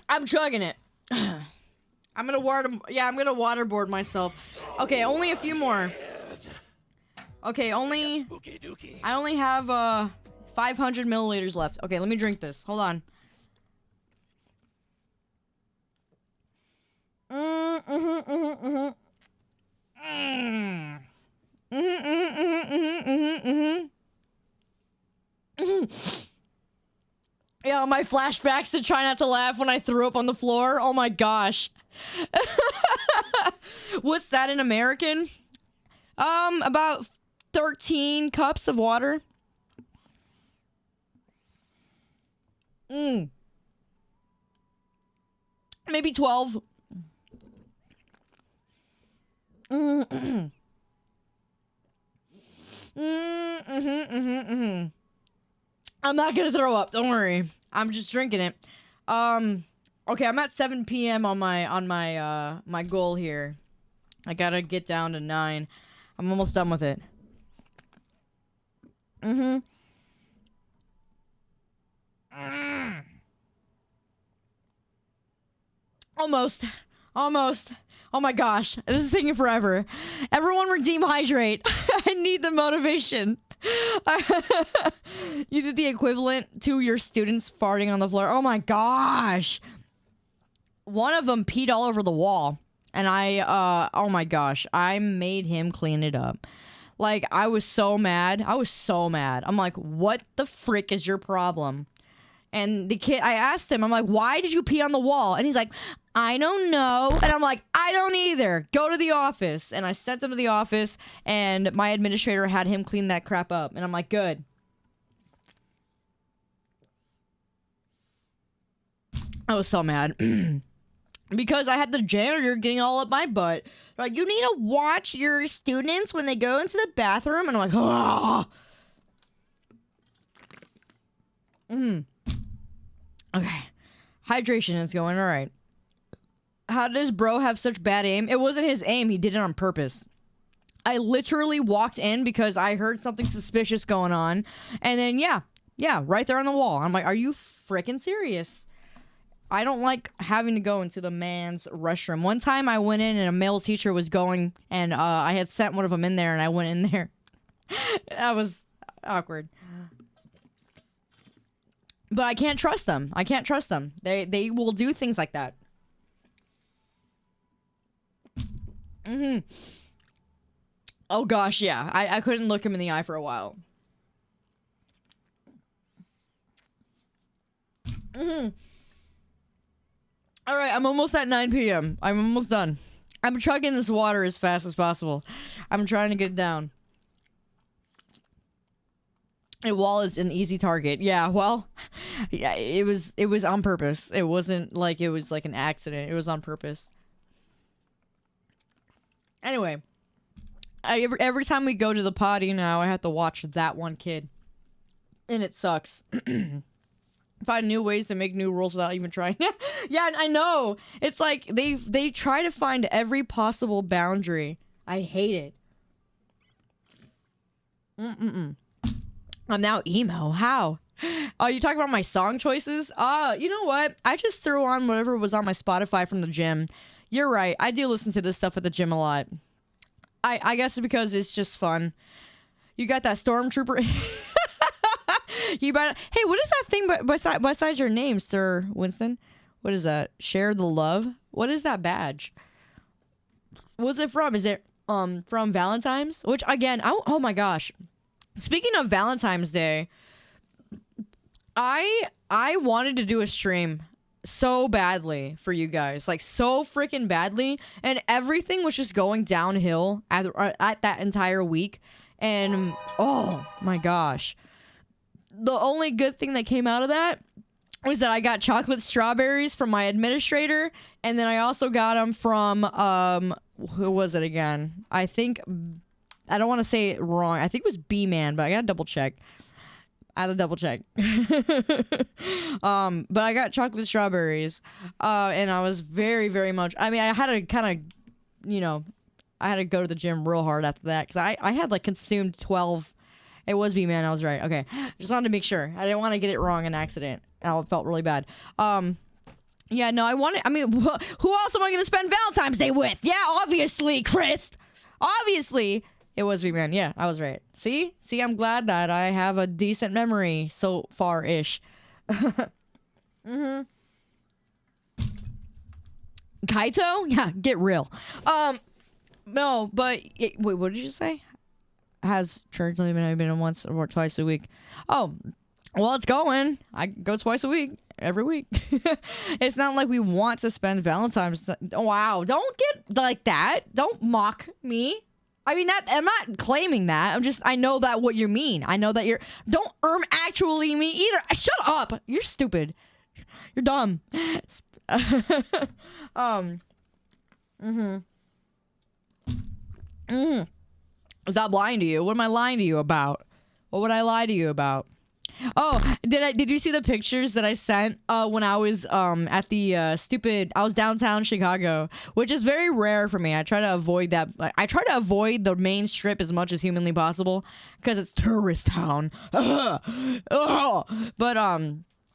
I'm chugging it. I'm gonna waterboard myself. Okay, only a few more. Okay, I only have 500 milliliters left. Okay, let me drink this. Hold on. Yo, my flashbacks to try not to laugh when I threw up on the floor. Oh my gosh. What's that in American? About 13 cups of water. Maybe 12. I'm not gonna throw up. Don't worry. I'm just drinking it. Okay, I'm at 7 p.m. on my goal here. I gotta get down to 9. I'm almost done with it. Almost. Oh my gosh. This is taking forever. Everyone redeem hydrate. I need the motivation. You did the equivalent to your students farting on the floor. Oh my gosh. One of them peed all over the wall. And oh my gosh. I made him clean it up. Like, I was so mad. I'm like, what the frick is your problem? And the kid, I asked him, I'm like, why did you pee on the wall? And he's like, I don't know. And I'm like, I don't either. Go to the office. And I sent him to the office, and my administrator had him clean that crap up. And I'm like, good. I was so mad. Because I had the janitor getting all up my butt. Like, you need to watch your students when they go into the bathroom. And I'm like, oh. Okay. Hydration is going all right. How does bro have such bad aim? It wasn't his aim. He did it on purpose. I literally walked in because I heard something suspicious going on. And then, yeah, right there on the wall. I'm like, are you freaking serious? I don't like having to go into the man's restroom. One time I went in and a male teacher was going, and I had sent one of them in there, and I went in there. That was awkward. But I can't trust them. They will do things like that. Oh gosh, yeah. I couldn't look him in the eye for a while. Alright, I'm almost at 9 p.m. I'm almost done. I'm chugging this water as fast as possible. I'm trying to get it down. A wall is an easy target. Yeah, well, yeah, it was on purpose. It wasn't like it was like an accident. It was on purpose. Anyway, every time we go to the potty now, I have to watch that one kid. And it sucks. Find new ways to make new rules without even trying. Yeah, I know. It's like they try to find every possible boundary. I hate it. I'm now emo. How? Oh, you talking about my song choices? You know what? I just threw on whatever was on my Spotify from the gym. You're right. I do listen to this stuff at the gym a lot. I guess it's because it's just fun. You got that Stormtrooper. Hey, what is that thing besides your name, Sir Winston? What is that? Share the love? What is that badge? What's it from? Is it from Valentine's? Which again, oh my gosh. Speaking of Valentine's Day, I wanted to do a stream so badly for you guys, like so freaking badly, and everything was just going downhill at that entire week, and oh my gosh, the only good thing that came out of that was that I got chocolate strawberries from my administrator, and then I also got them from who was it again? I think, I don't want to say it wrong. I think it was B-Man, but I gotta double check. But I got chocolate strawberries, and I was very, very much. I mean, I had to kind of, I had to go to the gym real hard after that because I had like consumed 12. It was B-Man. I was right. Okay, just wanted to make sure. I didn't want to get it wrong in accident. I felt really bad. Yeah, no, I mean, who else am I gonna spend Valentine's Day with? Yeah, obviously, Chris. Obviously. It was B-Man. Yeah, I was right. See, I'm glad that I have a decent memory so far-ish. Kaito? Yeah, get real. No, but wait, what did you say? Has church only been once or twice a week? Oh, Well, it's going. I go twice a week, every week. It's not like we want to spend Valentine's. Wow, don't get like that. Don't mock me. I mean, I'm not claiming that. I know that what you mean. I know that don't actually me either. Shut up. You're stupid. You're dumb. Stop lying to you. What am I lying to you about? What would I lie to you about? Oh, did you see the pictures that I sent when I was at the I was downtown Chicago, which is very rare for me. I try to avoid that. I try to avoid the main strip as much as humanly possible because it's tourist town. But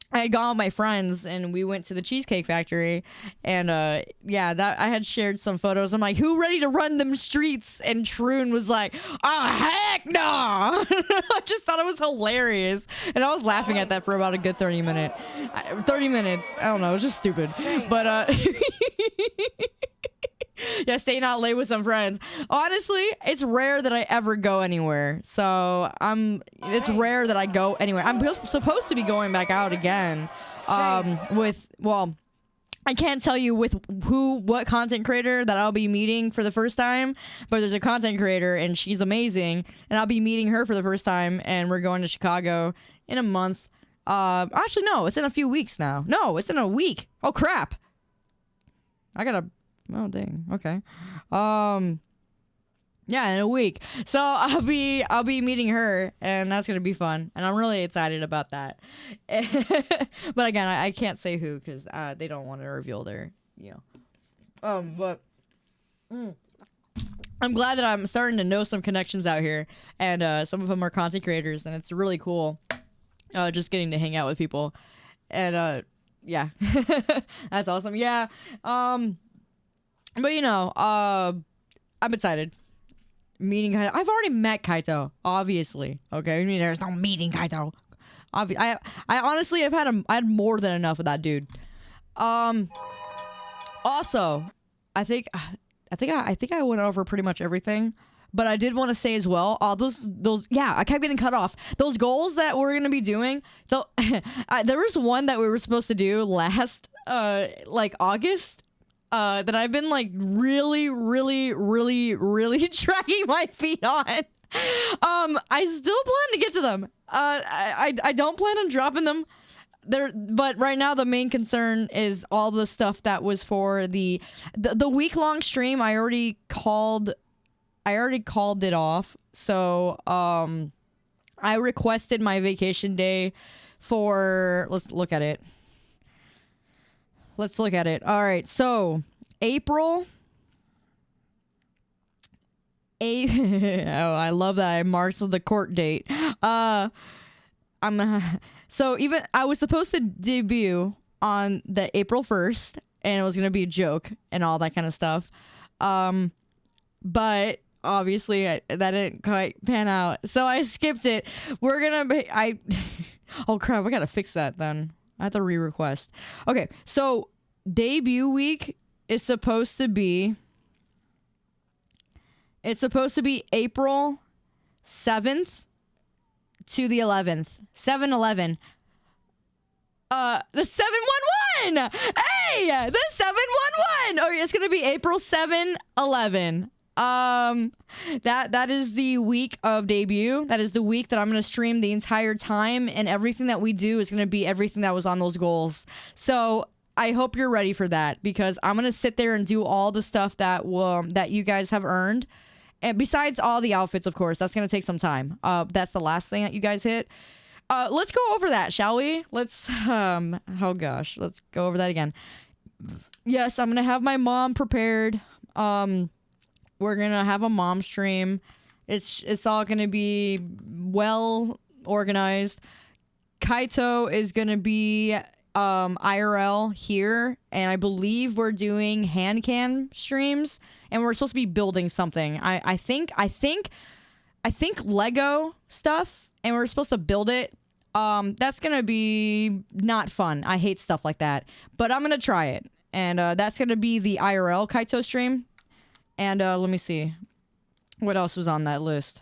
I had gone with my friends and we went to the Cheesecake Factory, and yeah, that I had shared some photos. I'm like, who ready to run them streets? And Troon was like, oh heck no. I just thought it was hilarious, and I was laughing at that for about a good 30 minutes. I don't know, it was just stupid. But yeah, staying out late with some friends. Honestly, it's rare that I ever go anywhere. So it's rare that I go anywhere. I'm supposed to be going back out again. I can't tell you with what content creator that I'll be meeting for the first time, but there's a content creator and she's amazing, and I'll be meeting her for the first time, and we're going to Chicago in a month. Actually, no, it's in a few weeks now. No, it's in a week. Oh crap. Oh dang. Okay. Yeah, in a week. So I'll be meeting her, and that's gonna be fun, and I'm really excited about that. But again, I can't say who because they don't want to reveal their, But I'm glad that I'm starting to know some connections out here, and some of them are content creators, and it's really cool. Just getting to hang out with people, and yeah, that's awesome. Yeah. But I'm excited. Meeting Kaito. I've already met Kaito, obviously. Okay, I mean, there's no meeting Kaito. I honestly have I had more than enough of that dude. Also, I think I went over pretty much everything, but I did want to say as well, those yeah, I kept getting cut off. Those goals that we're gonna be doing, there was one that we were supposed to do last like August. That I've been like really dragging my feet on. I still plan to get to them. I don't plan on dropping them there, but right now the main concern is all the stuff that was for the week-long stream. I already called it off. So I requested my vacation day for, let's look at it. Let's look at it. All right, so April. Oh, I love that I marked the court date. So even I was supposed to debut on the April 1st, and it was gonna be a joke and all that kind of stuff. But obviously that didn't quite pan out, so I skipped it. We're gonna be oh crap! I gotta fix that then. I have to re-request. Okay, so debut week is supposed to be April 7th to the 11th. 7-11. The 711! Hey! The 711! Okay, it's gonna be April 7-11. That is the week of debut. That is the week that I'm gonna stream the entire time, and everything that we do is gonna be everything that was on those goals. So I hope you're ready for that, because I'm gonna sit there and do all the stuff that you guys have earned, and besides all the outfits, of course, that's gonna take some time. That's the last thing that you guys hit. Let's go over that, shall we? Let's oh gosh, let's go over that again. Yes, I'm gonna have my mom prepared. We're gonna have a mom stream. It's all gonna be well organized. Kaito is gonna be IRL here, and I believe we're doing hand cam streams, and we're supposed to be building something. I think Lego stuff, and we're supposed to build it. That's gonna be not fun. I hate stuff like that, but I'm gonna try it, and that's gonna be the IRL Kaito stream. And let me see what else was on that list.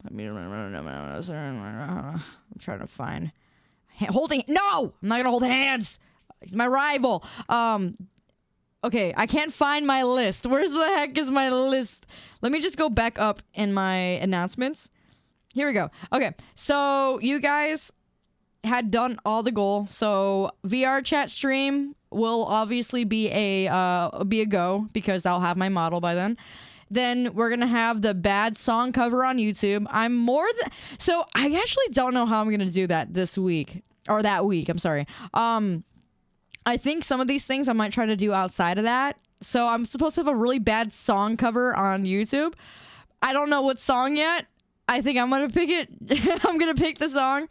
I'm trying to find holding. No, I'm not gonna hold hands. He's my rival. Okay, I can't find my list. Where's the heck is my list? Let me just go back up in my announcements. Here we go. Okay, so you guys had done all the goal. So VR chat stream will obviously be a go because I'll have my model by then. Then we're gonna have the bad song cover on YouTube. So I actually don't know how I'm gonna do that this week or that week. I'm sorry. I think some of these things I might try to do outside of that. So I'm supposed to have a really bad song cover on YouTube. I don't know what song yet. I think I'm gonna pick it. I'm gonna pick the song.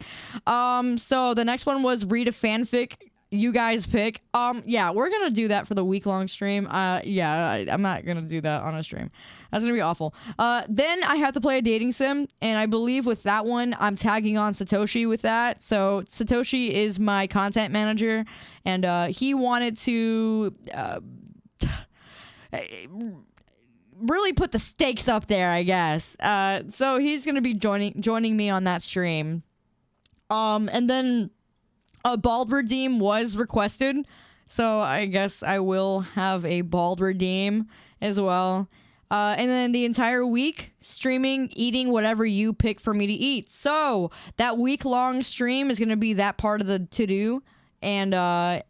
So the next one was read a fanfic. You guys pick. Yeah, we're gonna do that for the week-long stream. Yeah, I'm not gonna do that on a stream. That's gonna be awful. Then I have to play a dating sim, and I believe with that one, I'm tagging on Satoshi with that. So Satoshi is my content manager, and he wanted to really put the stakes up there, I guess. So he's gonna be joining me on that stream. And then a bald redeem was requested, so I guess I will have a bald redeem as well. And then the entire week, streaming, eating whatever you pick for me to eat. So that week-long stream is going to be that part of the to-do. And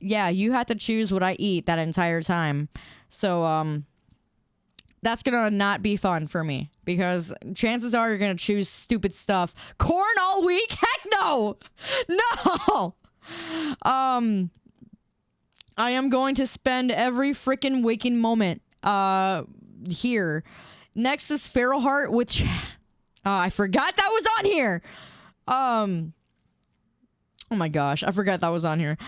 yeah, you have to choose what I eat that entire time. So that's going to not be fun for me. Because chances are you're going to choose stupid stuff. Corn all week? Heck no! No! I am going to spend every freaking waking moment here. Next is Feral Heart, which I forgot that was on here. Oh my gosh, I forgot that was on here.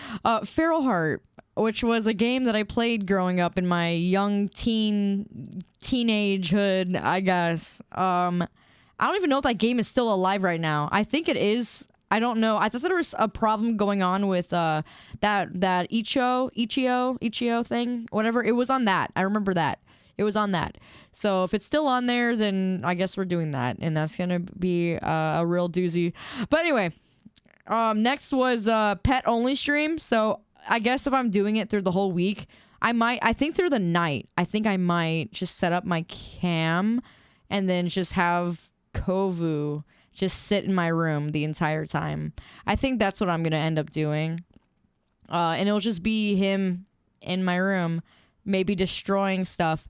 Feral Heart, which was a game that I played growing up in my young teenagehood, I guess. I don't even know if that game is still alive right now. I think it is. I don't know. I thought there was a problem going on with that Ichio thing, whatever. It was on that. I remember that. It was on that. So if it's still on there, then I guess we're doing that, and that's gonna be a real doozy. But anyway, next was pet only stream. So I guess if I'm doing it through the whole week, I think through the night, I think I might just set up my cam and then just have Kovu just sit in my room the entire time. I think that's what I'm gonna end up doing. And it'll just be him in my room, maybe destroying stuff,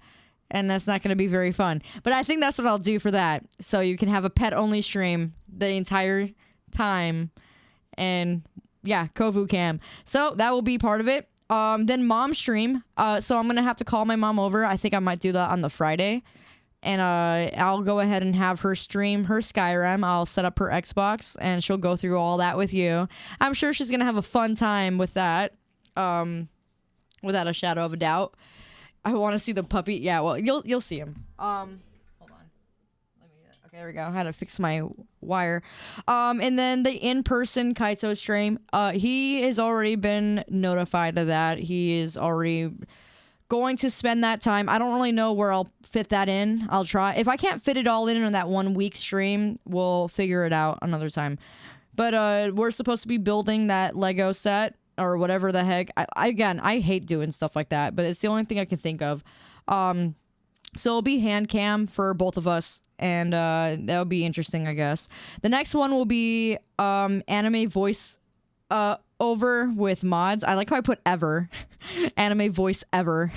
and that's not gonna be very fun. But I think that's what I'll do for that. So you can have a pet-only stream the entire time, and yeah, Kovu cam. So that will be part of it. Then mom stream. So I'm gonna have to call my mom over. I think I might do that on the Friday. And I'll go ahead and have her stream her Skyrim. I'll set up her Xbox, and she'll go through all that with you. I'm sure she's gonna have a fun time with that, without a shadow of a doubt. I want to see the puppy. Yeah, well, you'll see him. Hold on. Okay, there we go. I had to fix my wire. And then the in-person Kaito stream. He has already been notified of that. He is already going to spend that time. I don't really know where I'll fit that in. I'll try. If I can't fit it all in that 1 week stream, we'll figure it out another time. But we're supposed to be building that Lego set or whatever the heck. I hate doing stuff like that, but it's the only thing I can think of. So it'll be hand cam for both of us, and that'll be interesting, I guess. The next one will be anime voice over with mods. I like how I put ever. Anime voice ever.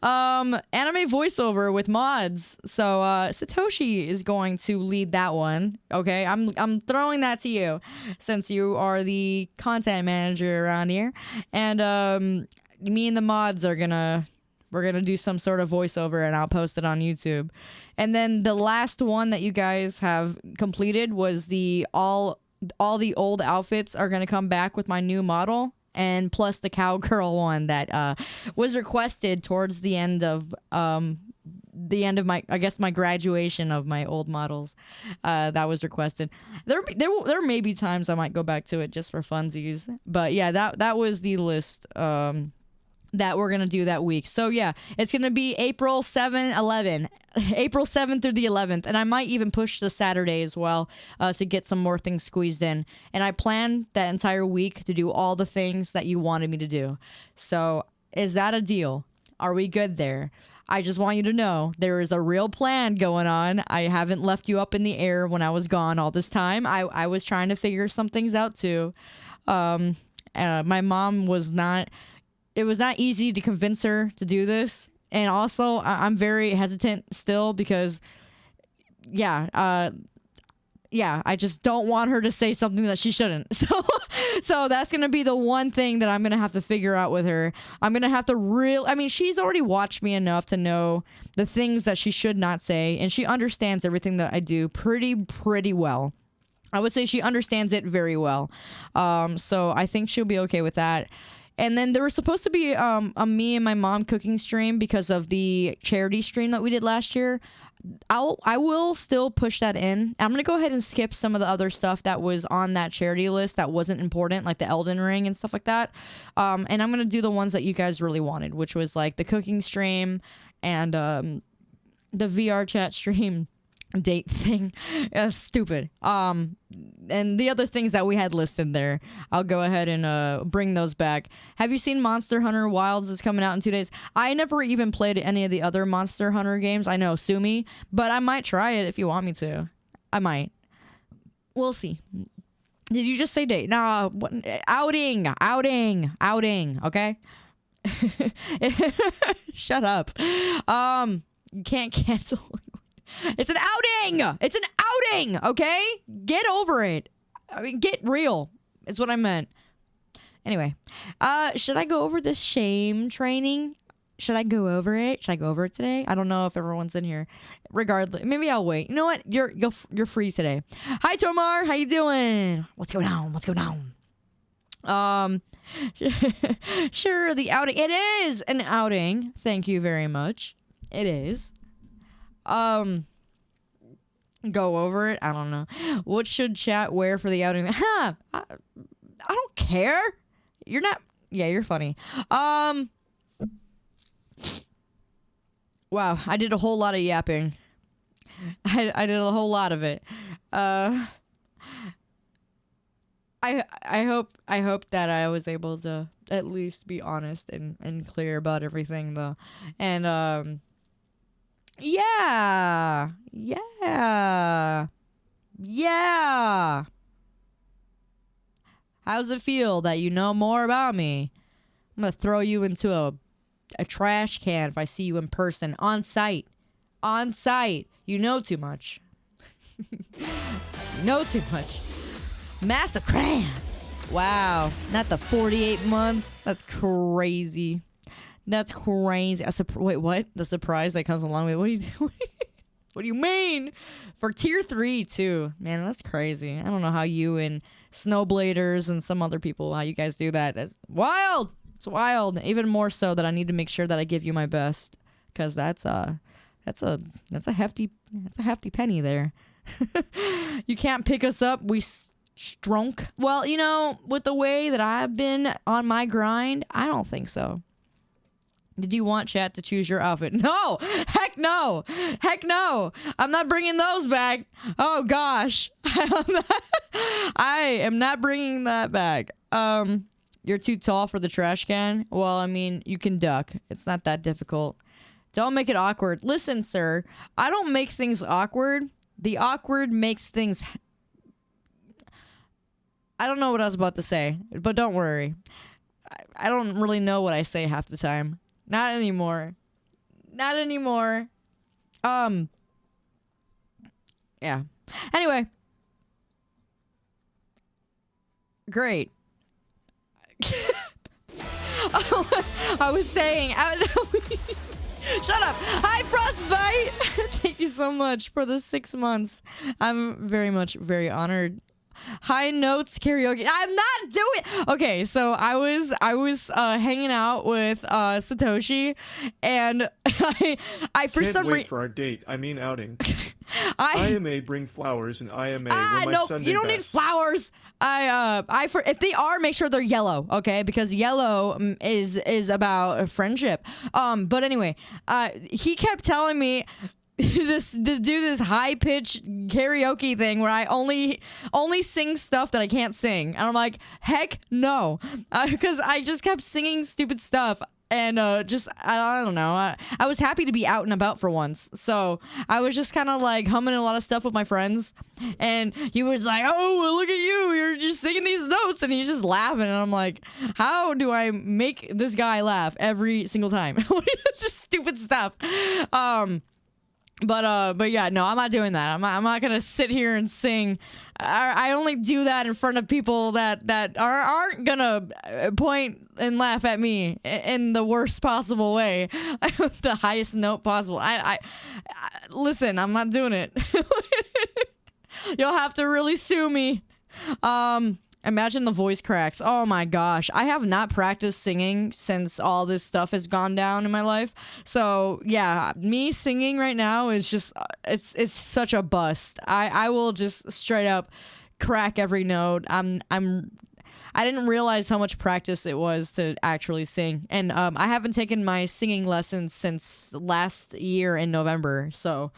Anime voiceover with mods. So Satoshi is going to lead that one. Okay, I'm throwing that to you since you are the content manager around here. And me and the mods are we're gonna do some sort of voiceover, and I'll post it on YouTube. And then the last one that you guys have completed was the all the old outfits are gonna come back with my new model, and plus the cowgirl one that was requested towards the end of my, I guess, my graduation of my old models. That was requested. There may be times I might go back to it just for funsies, but yeah, that was the list that we're gonna do that week. So yeah, it's gonna be April 7th through the 11th, and I might even push the Saturday as well to get some more things squeezed in. And I plan that entire week to do all the things that you wanted me to do. So is that a deal? Are we good there? I just want you to know there is a real plan going on. I haven't left you up in the air when I was gone all this time. I was trying to figure some things out too. My mom was not. It was not easy to convince her to do this. And also, I'm very hesitant still because, I just don't want her to say something that she shouldn't. So that's going to be the one thing that I'm going to have to figure out with her. I'm going to have to she's already watched me enough to know the things that she should not say. And she understands everything that I do pretty well. I would say she understands it very well. So I think she'll be okay with that. And then there was supposed to be a me and my mom cooking stream because of the charity stream that we did last year. I will still push that in. I'm going to go ahead and skip some of the other stuff that was on that charity list that wasn't important, like the Elden Ring and stuff like that. And I'm going to do the ones that you guys really wanted, which was like the cooking stream and the VR chat stream date thing. Stupid. And the other things that we had listed there, I'll go ahead and bring those back. Have you seen Monster Hunter Wilds is coming out in 2 days? I never even played any of the other Monster Hunter games. I know, sue me, but I might try it if you want me to. I might. We'll see. Did you just say date? Nah, outing, okay? Shut up. You can't cancel. It's an outing! It's an outing, okay? Get over it. I mean, get real. Is what I meant. Anyway, should I go over the shame training? Should I go over it? Should I go over it today? I don't know if everyone's in here. Regardless, maybe I'll wait. You know what? You're free today. Hi, Tomar. How you doing? What's going on? Sure, the outing. It is an outing. Thank you very much. It is. Go over it. I don't know. What should chat wear for the outing? I don't care. You're not. Yeah, you're funny. Wow, I did a whole lot of yapping. I did a whole lot of it. I hope that I was able to at least be honest and clear about everything though. And Yeah. How's it feel that you know more about me? I'm gonna throw you into a trash can if I see you in person. On site. You know too much. You know too much. Massacre. Wow. Not the 48 months. That's crazy. That's crazy. Wait, what? The surprise that comes along with what do you mean? For tier 3 too. Man, that's crazy. I don't know how you and Snowbladers and some other people, how you guys do that. It's wild. It's wild. Even more so that I need to make sure that I give you my best, because that's a hefty penny there. You can't pick us up. We strunk. Well, you know, with the way that I've been on my grind, I don't think so. Did you want chat to choose your outfit? No! Heck no! Heck no! I'm not bringing those back. Oh gosh. I am not bringing that back. You're too tall for the trash can? Well, I mean, you can duck. It's not that difficult. Don't make it awkward. Listen, sir. I don't make things awkward. The awkward makes things... I don't know what I was about to say, but don't worry. I don't really know what I say half the time. Not anymore. Yeah. Anyway. Great. I was saying... Shut up. Hi, Frostbite. Thank you so much for the 6 months. I'm very honored. High notes karaoke. I'm not doing. Okay, so I was hanging out with Satoshi, and I for Can't some wait reason for our date. I mean outing. IMA bring flowers, and IMA were my no, Sunday you don't need best. flowers. If they are, make sure they're yellow, okay? Because yellow is about friendship. But anyway, he kept telling me to do this high pitched karaoke thing where I only sing stuff that I can't sing, and I'm like, heck no, because I just kept singing stupid stuff. And I don't know. I was happy to be out and about for once. So I was just kind of like humming a lot of stuff with my friends. And he was like, oh, well, look at you. You're just singing these notes. And he's just laughing. And I'm like, how do I make this guy laugh every single time? It's just stupid stuff. But yeah, no, I'm not doing that. I'm not gonna sit here and sing. I only do that in front of people that aren't gonna point and laugh at me in the worst possible way, the highest note possible. I listen. I'm not doing it. You'll have to really sue me. Imagine the voice cracks. Oh my gosh. I have not practiced singing since all this stuff has gone down in my life. So yeah, me singing right now is just, it's such a bust. I will just straight up crack every note. I didn't realize how much practice it was to actually sing. And I haven't taken my singing lessons since last year in November. So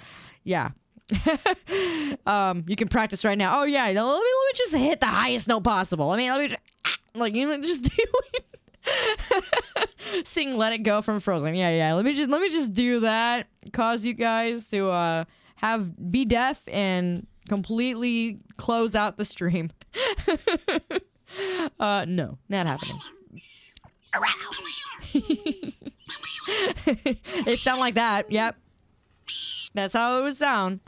yeah. You can practice right now. Oh yeah, let me just hit the highest note possible. Let me just do it. Sing "Let It Go" from Frozen. Yeah. Let me just do that. Cause you guys to be deaf and completely close out the stream. No, not happening. It sound like that. Yep. That's how it would sound.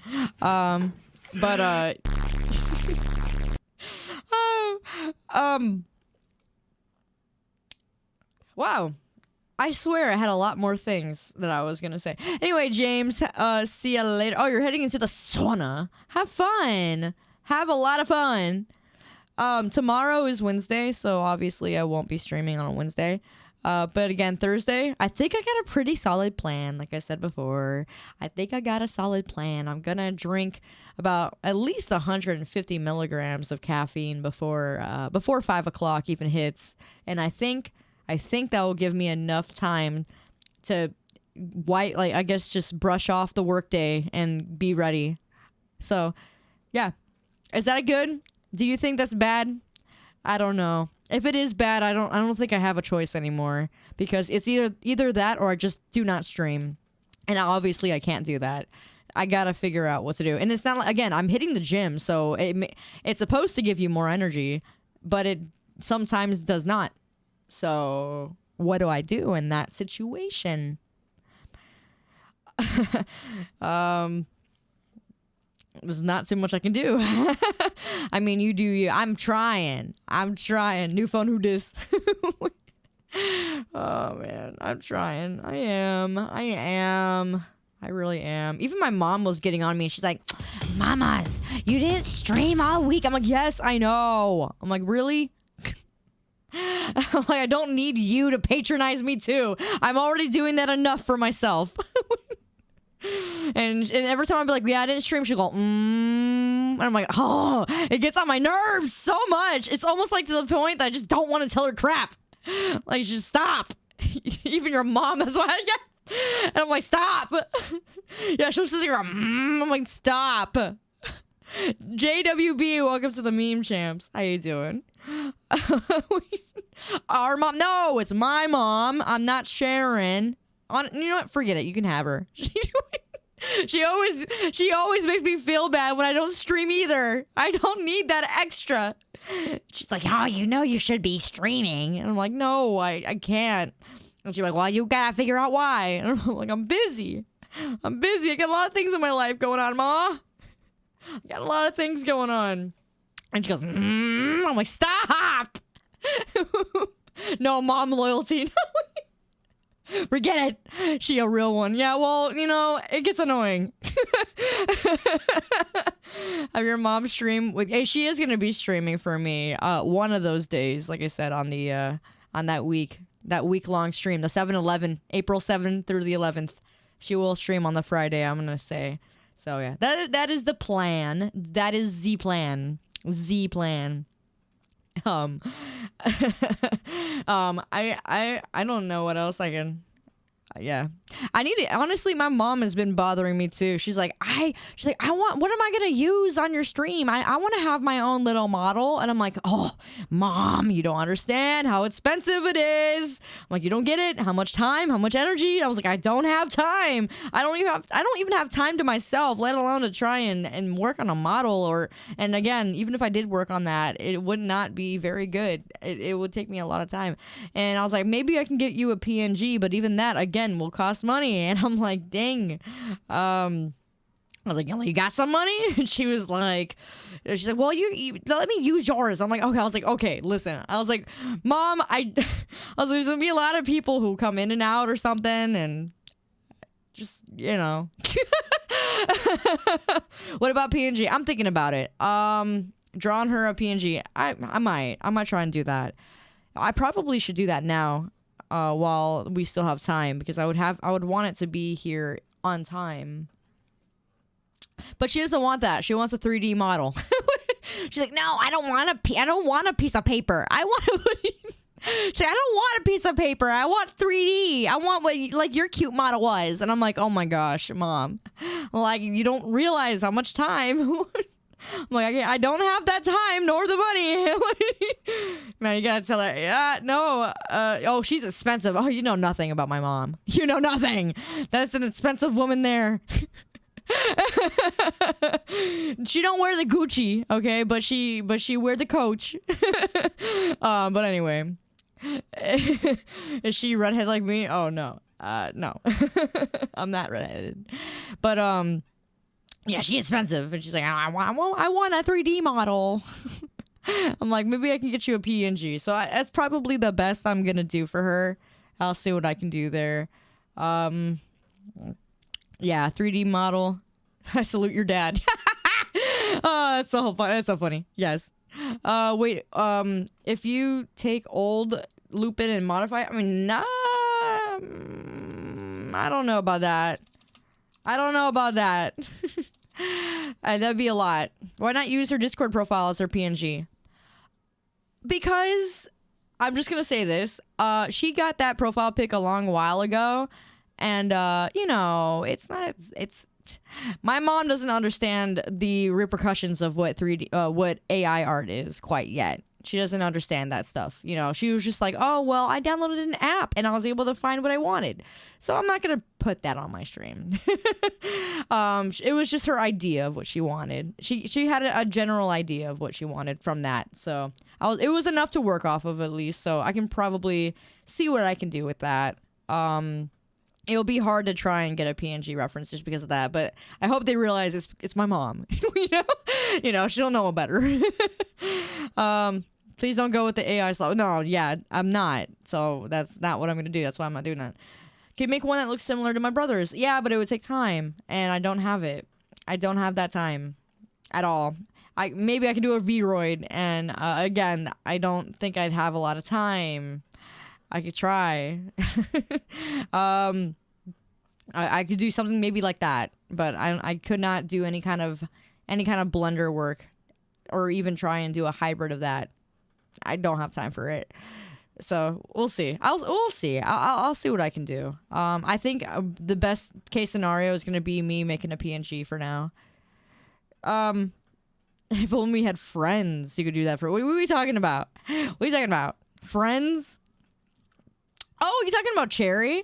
Wow. I swear I had a lot more things that I was gonna say. Anyway, James, see you later. Oh, you're heading into the sauna. Have fun. Have a lot of fun. Tomorrow is Wednesday, so obviously I won't be streaming on a Wednesday. But again, Thursday, I think I got a pretty solid plan. Like I said before, I think I got a solid plan. I'm gonna drink about at least 150 milligrams of caffeine before 5 o'clock even hits, and I think that will give me enough time to just brush off the workday and be ready. So, yeah, is that good? Do you think that's bad? I don't know. If it is bad, I don't think I have a choice anymore, because it's either that or I just do not stream, and obviously I can't do that. I gotta figure out what to do, and it's not like, again, I'm hitting the gym, so it's supposed to give you more energy, but it sometimes does not. So what do I do in that situation? There's not too much I can do. I mean, you do you. I'm trying. New phone, who dis? Oh, man. I'm trying. I am. I really am. Even my mom was getting on me, and she's like, Mamas, you didn't stream all week. I'm like, yes, I know. I'm like, really? I'm like, I don't need you to patronize me, too. I'm already doing that enough for myself. And every time I'd be like, yeah, I didn't stream, she'd go, and I'm like, oh, it gets on my nerves so much. It's almost like to the point that I just don't want to tell her crap. Like, just stop. Even your mom, that's why I get. And I'm like, stop. Yeah, she'll sit there, I'm like, stop. JWB, welcome to the meme champs. How you doing? Our mom, no, it's my mom. I'm not Sharon. You know what? Forget it. You can have her. She always makes me feel bad when I don't stream either. I don't need that extra. She's like, oh, you should be streaming. And I'm like, no, I can't. And she's like, well, you gotta figure out why. And I'm like, I'm busy. I got a lot of things in my life going on, Ma. I got a lot of things going on. And she goes, I'm like, stop. No mom loyalty. Forget it. She a real one. Yeah, well, it gets annoying. Have your mom stream with, hey, she is gonna be streaming for me one of those days, like I said, on the on that week-long stream, the 7-11, April 7th through the 11th. She will stream on the Friday, I'm gonna say. So yeah, that is the plan. That is the plan. Z plan. I don't know what else I can. Yeah, I need to. Honestly, my mom has been bothering me too. She's like, I want. What am I gonna use on your stream? I want to have my own little model. And I'm like, oh, mom, you don't understand how expensive it is. I'm like, you don't get it. How much time? How much energy? I was like, I don't have time. I don't even have time to myself, let alone to try and work on a model. And again, even if I did work on that, it would not be very good. It would take me a lot of time. And I was like, maybe I can get you a PNG, but even that again will cost money. And I'm like, dang. I was like, you got some money? And she's like, well, you let me use yours. I'm like, okay. I was like, okay, listen. I was like, mom, I was like, there's gonna be a lot of people who come in and out or something, and just, What about PNG? I'm thinking about it. Drawing her a PNG. I might try and do that. I probably should do that now. While we still have time, because I would want it to be here on time. But she doesn't want that. She wants a 3D model. She's like, no, I don't want a piece of paper. She's like, I don't want a piece of paper. I want 3D. I want what like your cute model was. And I'm like, oh my gosh, mom, like you don't realize how much time. I'm like, I don't have that time nor the money. Man, you gotta tell her, yeah, no. Oh, she's expensive. Oh, you know nothing about my mom. You know nothing. That's an expensive woman there. She don't wear the Gucci, okay, but she wear the Coach. But anyway, is she redhead like me? Oh no, no, I'm not redheaded, but yeah, she's expensive, and she's like, I want a 3D model. I'm like, maybe I can get you a PNG. So that's probably the best I'm gonna do for her. I'll see what I can do there. Yeah, 3D model. I salute your dad. Oh, that's so fun. That's so funny. Yes. Wait. If you take old Lupine and modify, I mean, nah. I don't know about that. That'd be a lot. Why not use her Discord profile as her PNG? Because I'm just gonna say this. She got that profile pic a long while ago, and it's my mom doesn't understand the repercussions of what what AI art is quite yet. She doesn't understand that stuff. She was just like, oh, well, I downloaded an app and I was able to find what I wanted. So I'm not going to put that on my stream. It was just her idea of what she wanted. She had a general idea of what she wanted from that. So it was enough to work off of at least. So I can probably see what I can do with that. It'll be hard to try and get a PNG reference just because of that. But I hope they realize it's my mom. She don't know better. Please don't go with the AI slot. No, yeah, I'm not. So that's not what I'm going to do. That's why I'm not doing that. Can you make one that looks similar to my brother's? Yeah, but it would take time. And I don't have it. I don't have that time at all. Maybe I can do a V-Roid. And again, I don't think I'd have a lot of time. I could try. I could do something maybe like that. But I could not do any kind of Blender work. Or even try and do a hybrid of that. I don't have time for it. So we'll see. We'll see. I'll see what I can do. I think the best case scenario is going to be me making a PNG for now. If only we had friends, you could do that for. What are we talking about? What are you talking about? Friends? Oh, you talking about Cherry?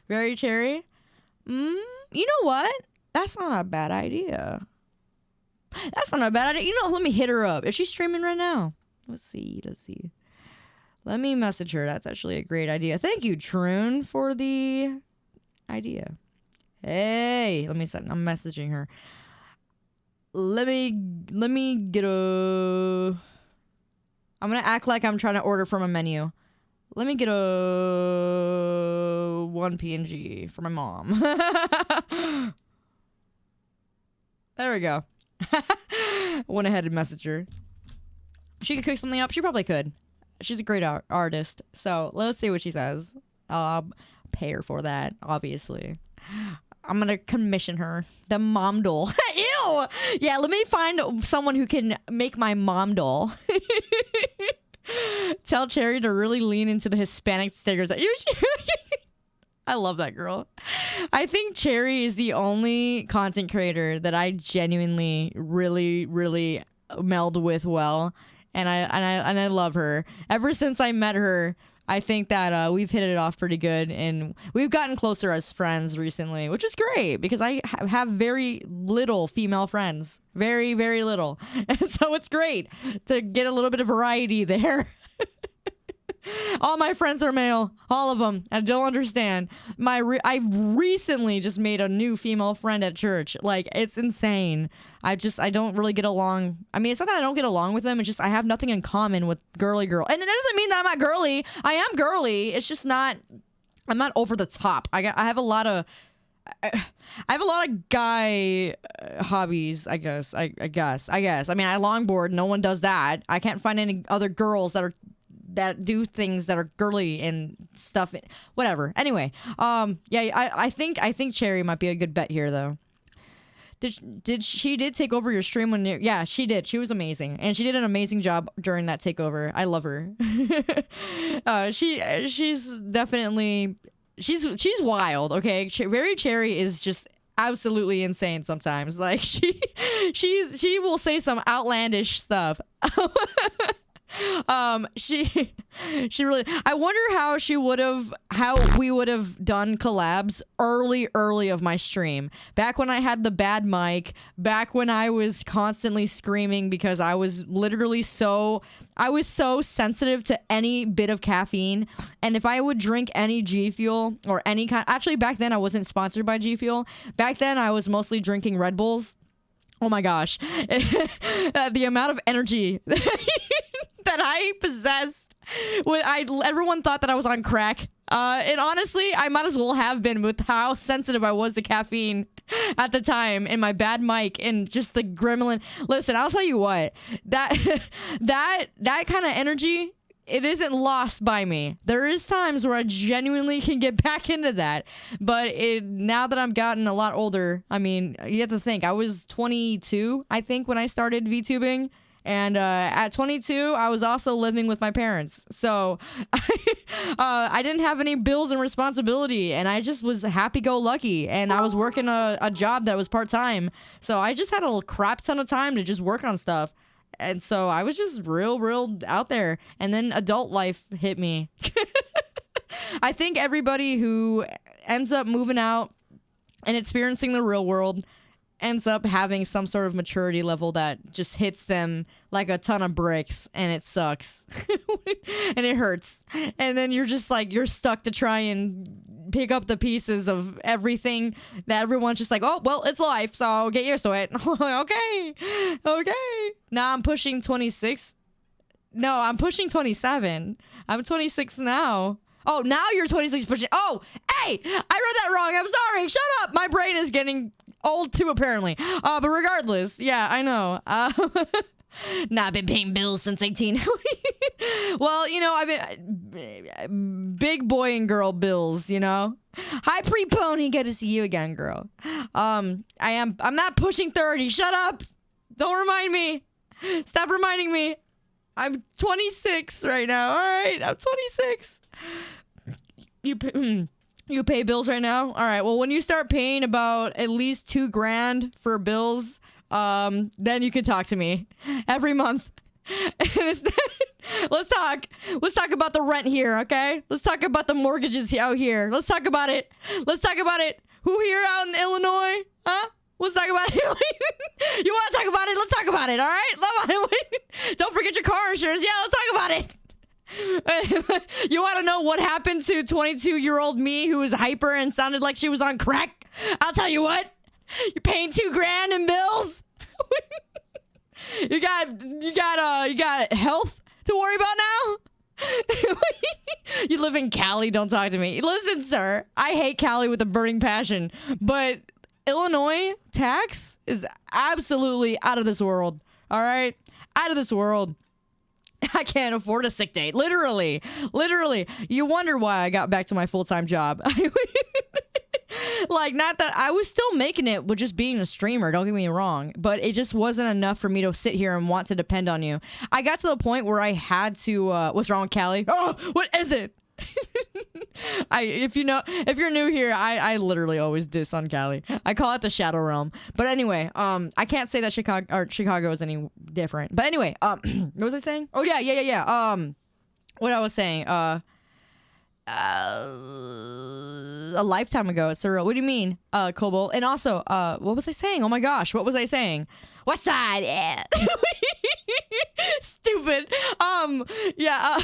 Very Cherry? You know what? That's not a bad idea. Let me hit her up. Is she streaming right now? Let's see. Let me message her. That's actually a great idea. Thank you, Troon, for the idea. Hey, I'm messaging her. Let me get a... I'm gonna act like I'm trying to order from a menu. Let me get a 1 PNG for my mom. There we go. Went ahead and messaged her. She could cook something up. She probably could. She's a great artist. So let's see what she says. I'll pay her for that, obviously. I'm gonna commission her. The mom doll. Ew! Yeah, let me find someone who can make my mom doll. Tell Cherry to really lean into the Hispanic stickers. I love that girl. I think Cherry is the only content creator that I genuinely really, really meld with well. And I love her. Ever since I met her, I think that we've hit it off pretty good, and we've gotten closer as friends recently, which is great because I have very little female friends. Very, very little. And so it's great to get a little bit of variety there. All my friends are male, all of them. I don't understand. I recently just made a new female friend at church. Like, it's insane. I don't really get along. I mean, it's not that I don't get along with them. It's just I have nothing in common with girly girl. And it doesn't mean that I'm not girly. I am girly. It's just not. I'm not over the top. I have a lot of guy hobbies, I guess. I guess. I mean, I longboard. No one does that. I can't find any other girls that do things that are girly and stuff. Whatever. Anyway, yeah, I think Cherry might be a good bet here, though. She did take over your stream when yeah, she did. She was amazing, and she did an amazing job during that takeover. I love her. She's definitely she's wild. Okay, Very Cherry is just absolutely insane sometimes. Like she will say some outlandish stuff. She really, I wonder how we would have done collabs early of my stream, back when I had the bad mic, back when I was constantly screaming because I was so sensitive to any bit of caffeine. And if I would drink any G Fuel or any kind, actually back then I wasn't sponsored by G Fuel. Back then I was mostly drinking Red Bulls. Oh my gosh. The amount of energy that I possessed. Everyone thought that I was on crack. And honestly, I might as well have been with how sensitive I was to caffeine at the time, and my bad mic and just the gremlin. Listen, I'll tell you what, that kind of energy, it isn't lost by me. There is times where I genuinely can get back into that. But now that I've gotten a lot older, I mean, you have to think, I was 22, I think, when I started VTubing. And at 22, I was also living with my parents. So I didn't have any bills and responsibility. And I just was happy-go-lucky. And I was working a job that was part-time. So I just had a crap ton of time to just work on stuff. And so I was just real out there. And then adult life hit me. I think everybody who ends up moving out and experiencing the real world ends up having some sort of maturity level that just hits them like a ton of bricks, and it sucks. And it hurts. And then you're just like, you're stuck to try and pick up the pieces of everything that everyone's just like, oh, well, it's life, so get used to it. Okay. Now I'm pushing 26. No, I'm pushing 27. I'm 26 now. Oh, now you're 26 pushing. Oh, hey, I read that wrong. I'm sorry. Shut up. My brain is getting old too, apparently. But regardless, yeah, I know. I've been paying bills since 18. Well, you know, I've been big boy and girl bills, you know. Hi, pre-pony. Good to see you again, girl. I'm not pushing 30. Shut up. Don't remind me. Stop reminding me. I'm 26 right now. All right, I'm 26. You pay bills right now? All right. Well, when you start paying about at least $2,000 for bills, then you can talk to me every month. Let's talk about the rent here, okay? Let's talk about the mortgages out here. Let's talk about it. Who here out in Illinois? Huh? Let's talk about it. You want to talk about it? Let's talk about it, all right? Don't forget your car insurance. Yeah, let's talk about it. You want to know what happened to 22-year-old me who was hyper and sounded like she was on crack? I'll tell you what. You're paying $2,000 in bills. You got health to worry about now. You live in Cali. Don't talk to me. Listen, sir. I hate Cali with a burning passion, but Illinois tax is absolutely out of this world. All right, out of this world. I can't afford a sick day. Literally. You wonder why I got back to my full-time job. Like, not that I was still making it with just being a streamer, don't get me wrong, but it just wasn't enough for me to sit here and want to depend on you. I got to the point where I had to, what's wrong with Callie? Oh, what is it? If you're new here, I literally always diss on Cali. I call it the Shadow Realm. But anyway, I can't say that Chicago is any different. But anyway, what was I saying? Oh yeah. What I was saying, a lifetime ago, it's surreal. What do you mean, Cobalt? And also, what was I saying? Oh my gosh, what was I saying? West Side, yeah. Stupid. Yeah.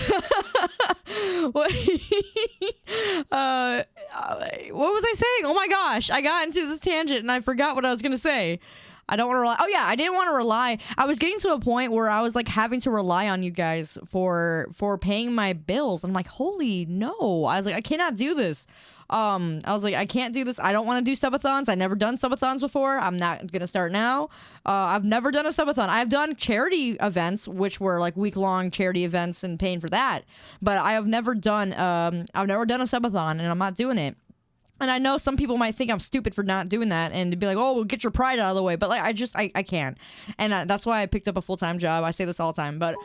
What? What was I saying? Oh my gosh, I got into this tangent and I forgot what I was gonna say. I don't want to rely. Oh yeah, I didn't want to rely. I was getting to a point where I was like having to rely on you guys for paying my bills. I'm like, holy no. I was like, I cannot do this. I was like, I can't do this. I don't want to do subathons. I've never done subathons before. I'm not gonna start now. I've never done a subathon. I've done charity events, which were like week-long charity events and paying for that. But I have never done a subathon, and I'm not doing it. And I know some people might think I'm stupid for not doing that and be like, oh, well, get your pride out of the way. But like, I can't. And that's why I picked up a full-time job. I say this all the time, but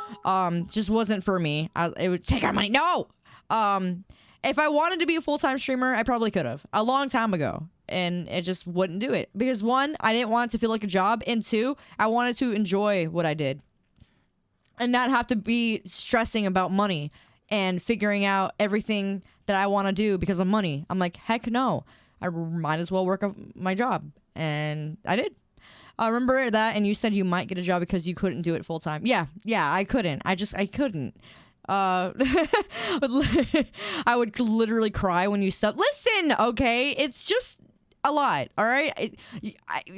just wasn't for me. It would take our money. No. If I wanted to be a full-time streamer, I probably could have a long time ago. And it just wouldn't do it. Because one, I didn't want it to feel like a job. And two, I wanted to enjoy what I did. And not have to be stressing about money and figuring out everything that I want to do because of money. I'm like, heck no. I might as well work my job. And I did. I remember that, and you said you might get a job because you couldn't do it full-time. Yeah, I couldn't. I couldn't. I would literally cry when you said, listen, okay, it's just a lot, all right?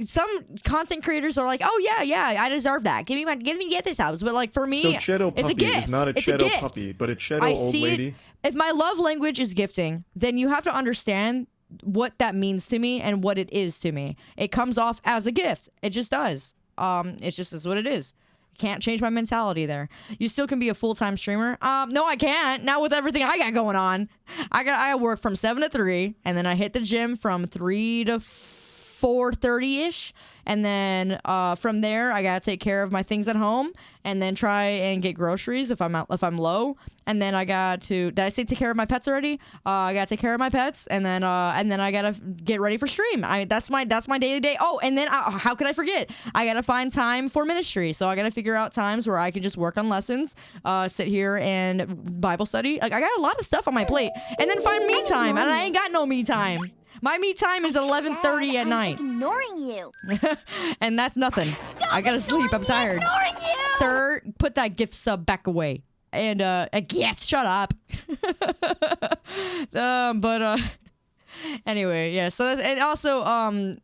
Some content creators are like, oh yeah, I deserve that. Get this house. But like for me, so Cheeto it's a Puppy gift. is not a It's Cheeto gift. Puppy, but a Cheeto old lady. If my love language is gifting, then you have to understand what that means to me and what it is to me. It comes off as a gift. It just does. It just is what it is. Can't change my mentality there. You still can be a full-time streamer. No, I can't. Not with everything I got going on. I work from 7 to 3, and then I hit the gym from 3 to 4:30ish, and then from there I gotta take care of my things at home, and then try and get groceries if I'm low, and then I got to. Did I say take care of my pets already? I gotta take care of my pets, and then I gotta get ready for stream. That's my daily day. Oh, and then how could I forget? I gotta find time for ministry, so I gotta figure out times where I can just work on lessons, sit here and Bible study. Like I got a lot of stuff on my plate, and then find me time, and I ain't got no me time. My me time is 11:30 at night. Ignoring you. And that's nothing. I gotta sleep. I'm tired. Ignoring you. Sir, put that gift sub back away. And a gift. Shut up. Anyway, yeah. So that's, and also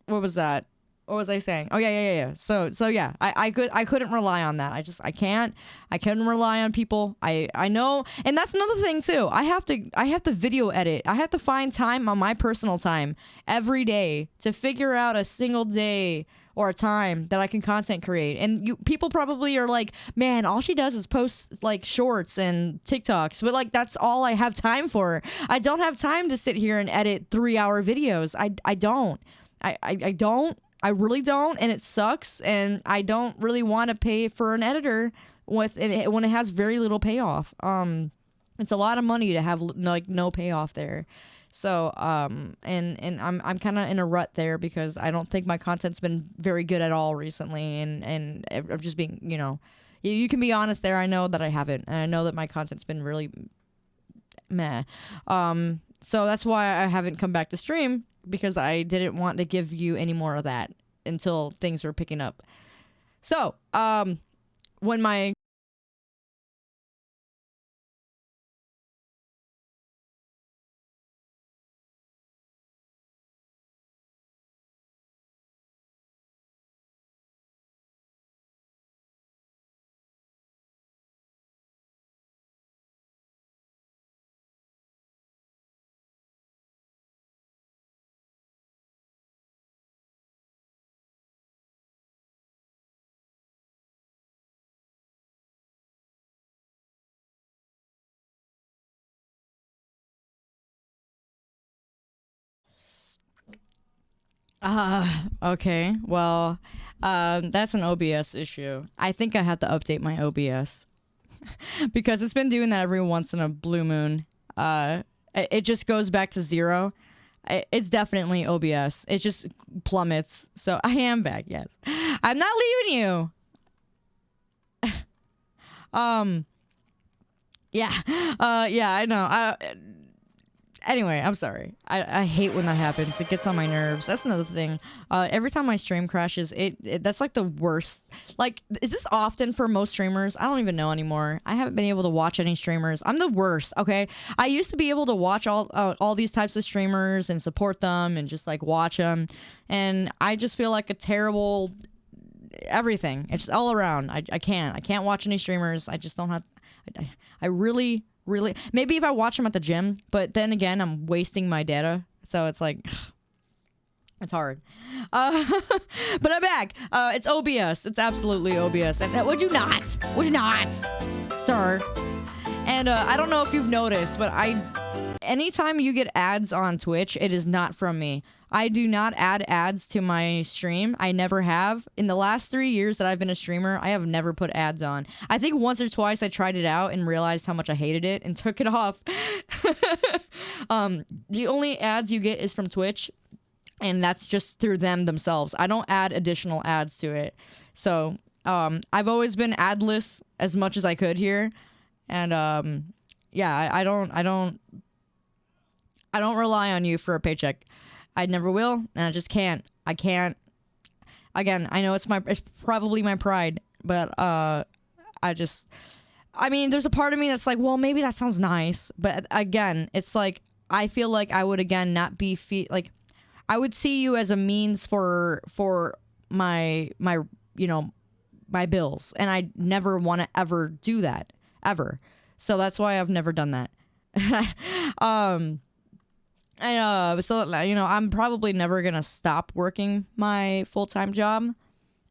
what was that? What was I saying? Oh yeah. So yeah, I couldn't rely on that. I couldn't rely on people. I know, and that's another thing too. I have to video edit. I have to find time on my personal time every day to figure out a single day or a time that I can content create. And people probably are like, man, all she does is post like shorts and TikToks, but like that's all I have time for. I don't have time to sit here and edit 3-hour videos. I don't. I really don't, and it sucks, and I don't really want to pay for an editor when it has very little payoff. It's a lot of money to have like no payoff there. So and I'm kind of in a rut there because I don't think my content's been very good at all recently, and I'm just being, you can be honest there. I know that I haven't, and I know that my content's been really meh. So that's why I haven't come back to stream, because I didn't want to give you any more of that until things were picking up. So, when my Okay. Well, that's an OBS issue. I think I have to update my OBS because it's been doing that every once in a blue moon. It just goes back to 0. It's definitely OBS. It just plummets. So I am back. Yes, I'm not leaving you. Yeah. Yeah, I know. Anyway, I'm sorry. I hate when that happens. It gets on my nerves. That's another thing. Every time my stream crashes, that's like the worst. Like, is this often for most streamers? I don't even know anymore. I haven't been able to watch any streamers. I'm the worst, okay? I used to be able to watch all these types of streamers and support them and just, like, watch them. And I just feel like a terrible everything. It's just all around. I can't watch any streamers. I just don't have... I really... maybe if I watch them at the gym, but then again, I'm wasting my data, so it's like it's hard. But I'm back. It's OBS. It's absolutely OBS. And would you not, sir? And I don't know if you've noticed, but anytime you get ads on Twitch, it is not from me. I do not add ads to my stream. I never have. In the last 3 years that I've been a streamer, I have never put ads on. I think once or twice I tried it out and realized how much I hated it and took it off. The only ads you get is from Twitch, and that's just through them themselves. I don't add additional ads to it. So I've always been adless as much as I could here. And yeah, I don't rely on you for a paycheck. I never will, and I just can't. I can't. Again, I know it's probably my pride, but I mean, there's a part of me that's like, well, maybe that sounds nice, but again, it's like I feel like I would again not be like I would see you as a means for my my bills, and I never want to ever do that ever. So that's why I've never done that. So, you know, I'm probably never going to stop working my full-time job.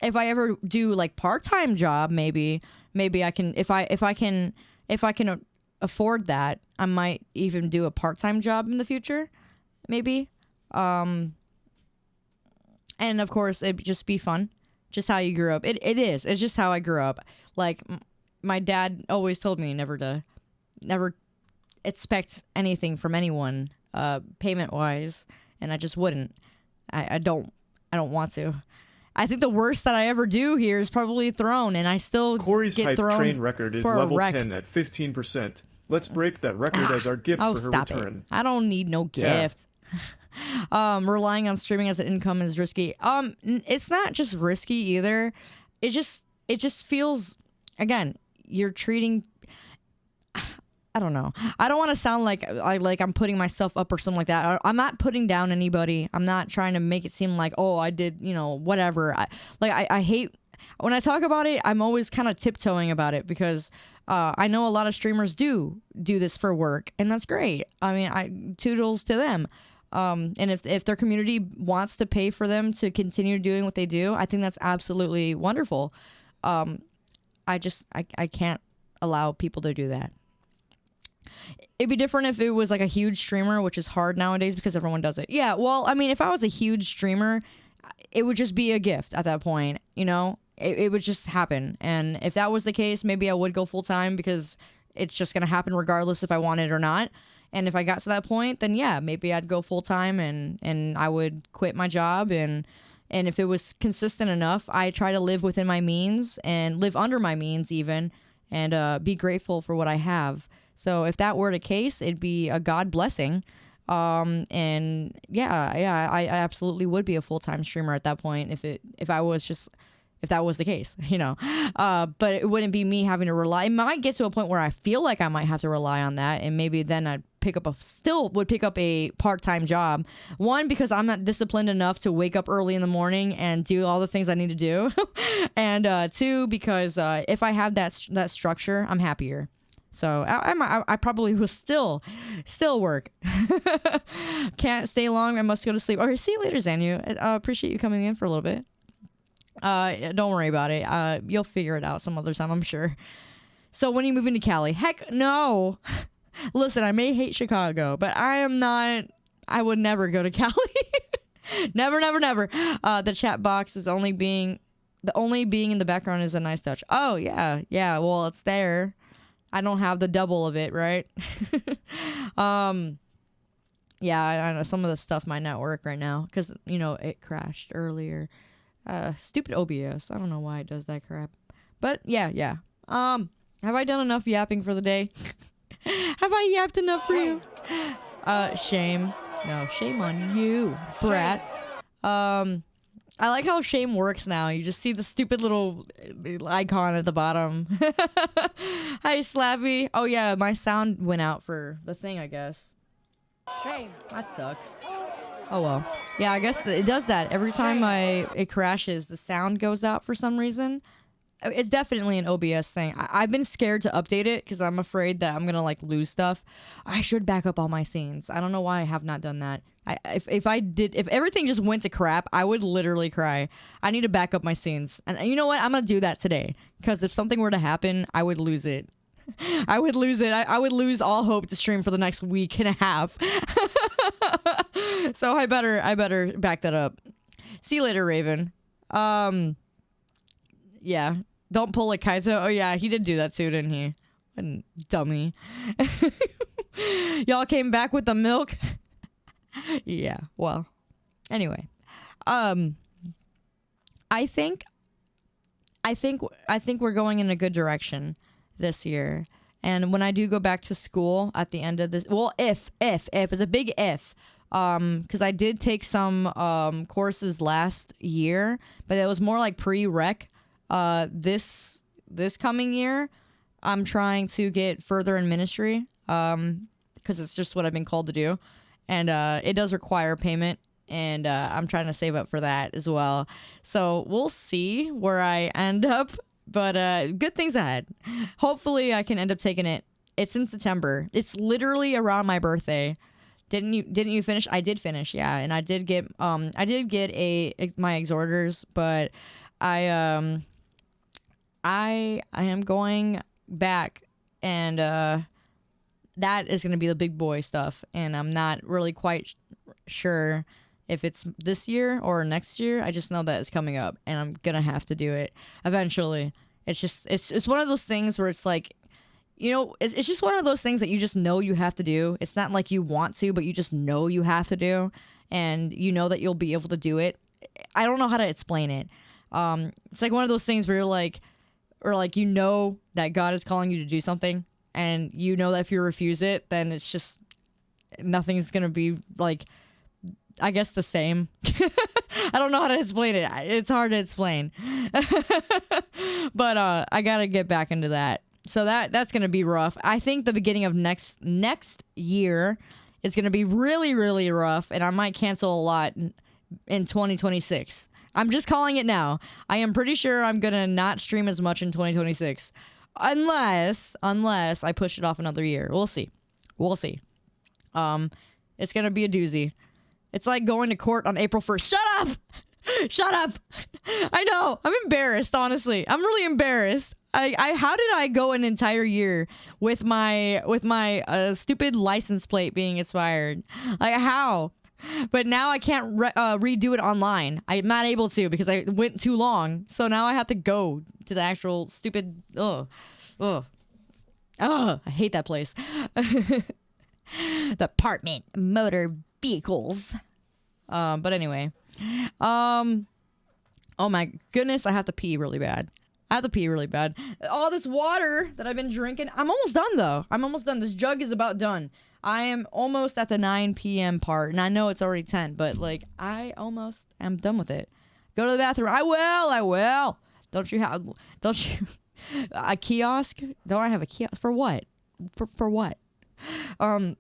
If I ever do like part-time job, maybe I can, if I can afford that, I might even do a part-time job in the future, maybe. And of course, it'd just be fun. Just how you grew up. It is. It's just how I grew up. Like, my dad always told me never expect anything from anyone. Payment wise, and I just wouldn't. I don't want to. I think the worst that I ever do here is probably thrown, and I still Corey's get hype thrown train record is level 10 at 15%. Let's break that record as our gift for her stop return. It. I don't need no gift. Yeah. Relying on streaming as an income is risky. It's not just risky either. It just feels, again, you're treating. I don't know. I don't want to sound like I'm putting myself up or something like that. I'm not putting down anybody. I'm not trying to make it seem like, oh, I did, you know, whatever. I hate when I talk about it. I'm always kind of tiptoeing about it because I know a lot of streamers do this for work, and that's great. I mean, toodles to them. And if their community wants to pay for them to continue doing what they do, I think that's absolutely wonderful. I can't allow people to do that. It'd be different if it was like a huge streamer, which is hard nowadays because everyone does it. Yeah, well, I mean, if I was a huge streamer, it would just be a gift at that point, you know? It would just happen. And if that was the case, maybe I would go full-time because it's just going to happen regardless if I want it or not. And if I got to that point, then yeah, maybe I'd go full-time and I would quit my job. And if it was consistent enough, I try to live within my means and live under my means even and be grateful for what I have. So if that were the case, it'd be a God blessing. And yeah, I absolutely would be a full-time streamer at that point if that was the case, you know. But it wouldn't be me having to rely. It might get to a point where I feel like I might have to rely on that, and maybe then I'd pick up a part-time job. One, because I'm not disciplined enough to wake up early in the morning and do all the things I need to do. And two, because if I have that structure, I'm happier. So I probably will still work. Can't stay long. I must go to sleep. Okay, see you later, Zanyu. Appreciate you coming in for a little bit. Don't worry about it. You'll figure it out some other time, I'm sure. So when are you moving to Cali? Heck no. Listen, I may hate Chicago, but I would never go to Cali. Never, never, never. The chat box is only being in the background is a nice touch. Oh yeah, yeah. Well, it's there. I don't have the double of it, right? Yeah, I know some of the stuff might not work right now because it crashed earlier. Stupid OBS. I don't know why it does that crap. But yeah. Have I done enough yapping for the day? Have I yapped enough for you? Shame. No, shame on you, brat. I like how shame works now. You just see the stupid little icon at the bottom. Hi, Slappy. Oh yeah, my sound went out for the thing, I guess. Shame. That sucks. Oh well. Yeah, I guess it does that. Every time it crashes, the sound goes out for some reason. It's definitely an OBS thing. I've been scared to update it because I'm afraid that I'm gonna lose stuff. I should back up all my scenes. I don't know why I have not done that. If everything just went to crap, I would literally cry. I need to back up my scenes, and you know what? I'm gonna do that today because if something were to happen, I would lose it. I would lose it. I would lose all hope to stream for the next week and a half. So I better back that up. See you later, Raven. Yeah. Don't pull a Kaito. Oh yeah, he did do that too, didn't he? What a dummy. Y'all came back with the milk. Yeah. Well. Anyway, I think we're going in a good direction this year. And when I do go back to school at the end of this, well, if it's a big if, because I did take some courses last year, but it was more like pre-rec. This coming year, I'm trying to get further in ministry, because it's just what I've been called to do, and it does require payment, and I'm trying to save up for that as well. So we'll see where I end up, but good things ahead. Hopefully, I can end up taking it. It's in September. It's literally around my birthday. Didn't you finish? I did finish, yeah, and I did get my exhorters, but I am going back, and that is going to be the big boy stuff, and I'm not really quite sure if it's this year or next year. I just know that it's coming up, and I'm going to have to do it eventually. It's one of those things where it's like, it's just one of those things that you just know you have to do. It's not like you want to, but you just know you have to do, and you know that you'll be able to do it. I don't know how to explain it. It's like one of those things where you're like, you know that God is calling you to do something, and you know that if you refuse it, then it's just nothing's gonna be I guess the same. I don't know how to explain it. It's hard to explain. But I gotta get back into that. So that's gonna be rough. I think the beginning of next year is gonna be really, really rough, and I might cancel a lot in 2026. I'm just calling it now. I am pretty sure I'm gonna not stream as much in 2026, unless I push it off another year. We'll see. It's gonna be a doozy. It's like going to court on April 1st. Shut up. I know. I'm embarrassed. Honestly, I'm really embarrassed. How did I go an entire year with my stupid license plate being expired? Like how? But now I can't redo it online. I'm not able to because I went too long. So now I have to go to the actual stupid. I hate that place. The Department Motor Vehicles. But anyway, oh my goodness, I have to pee really bad. All this water that I've been drinking. I'm almost done though. This jug is about done. I am almost at the 9 p.m. part, and I know it's already 10, but I almost am done with it. Go to the bathroom. I will. Don't you a kiosk? Don't I have a kiosk? For what? For what? Gotta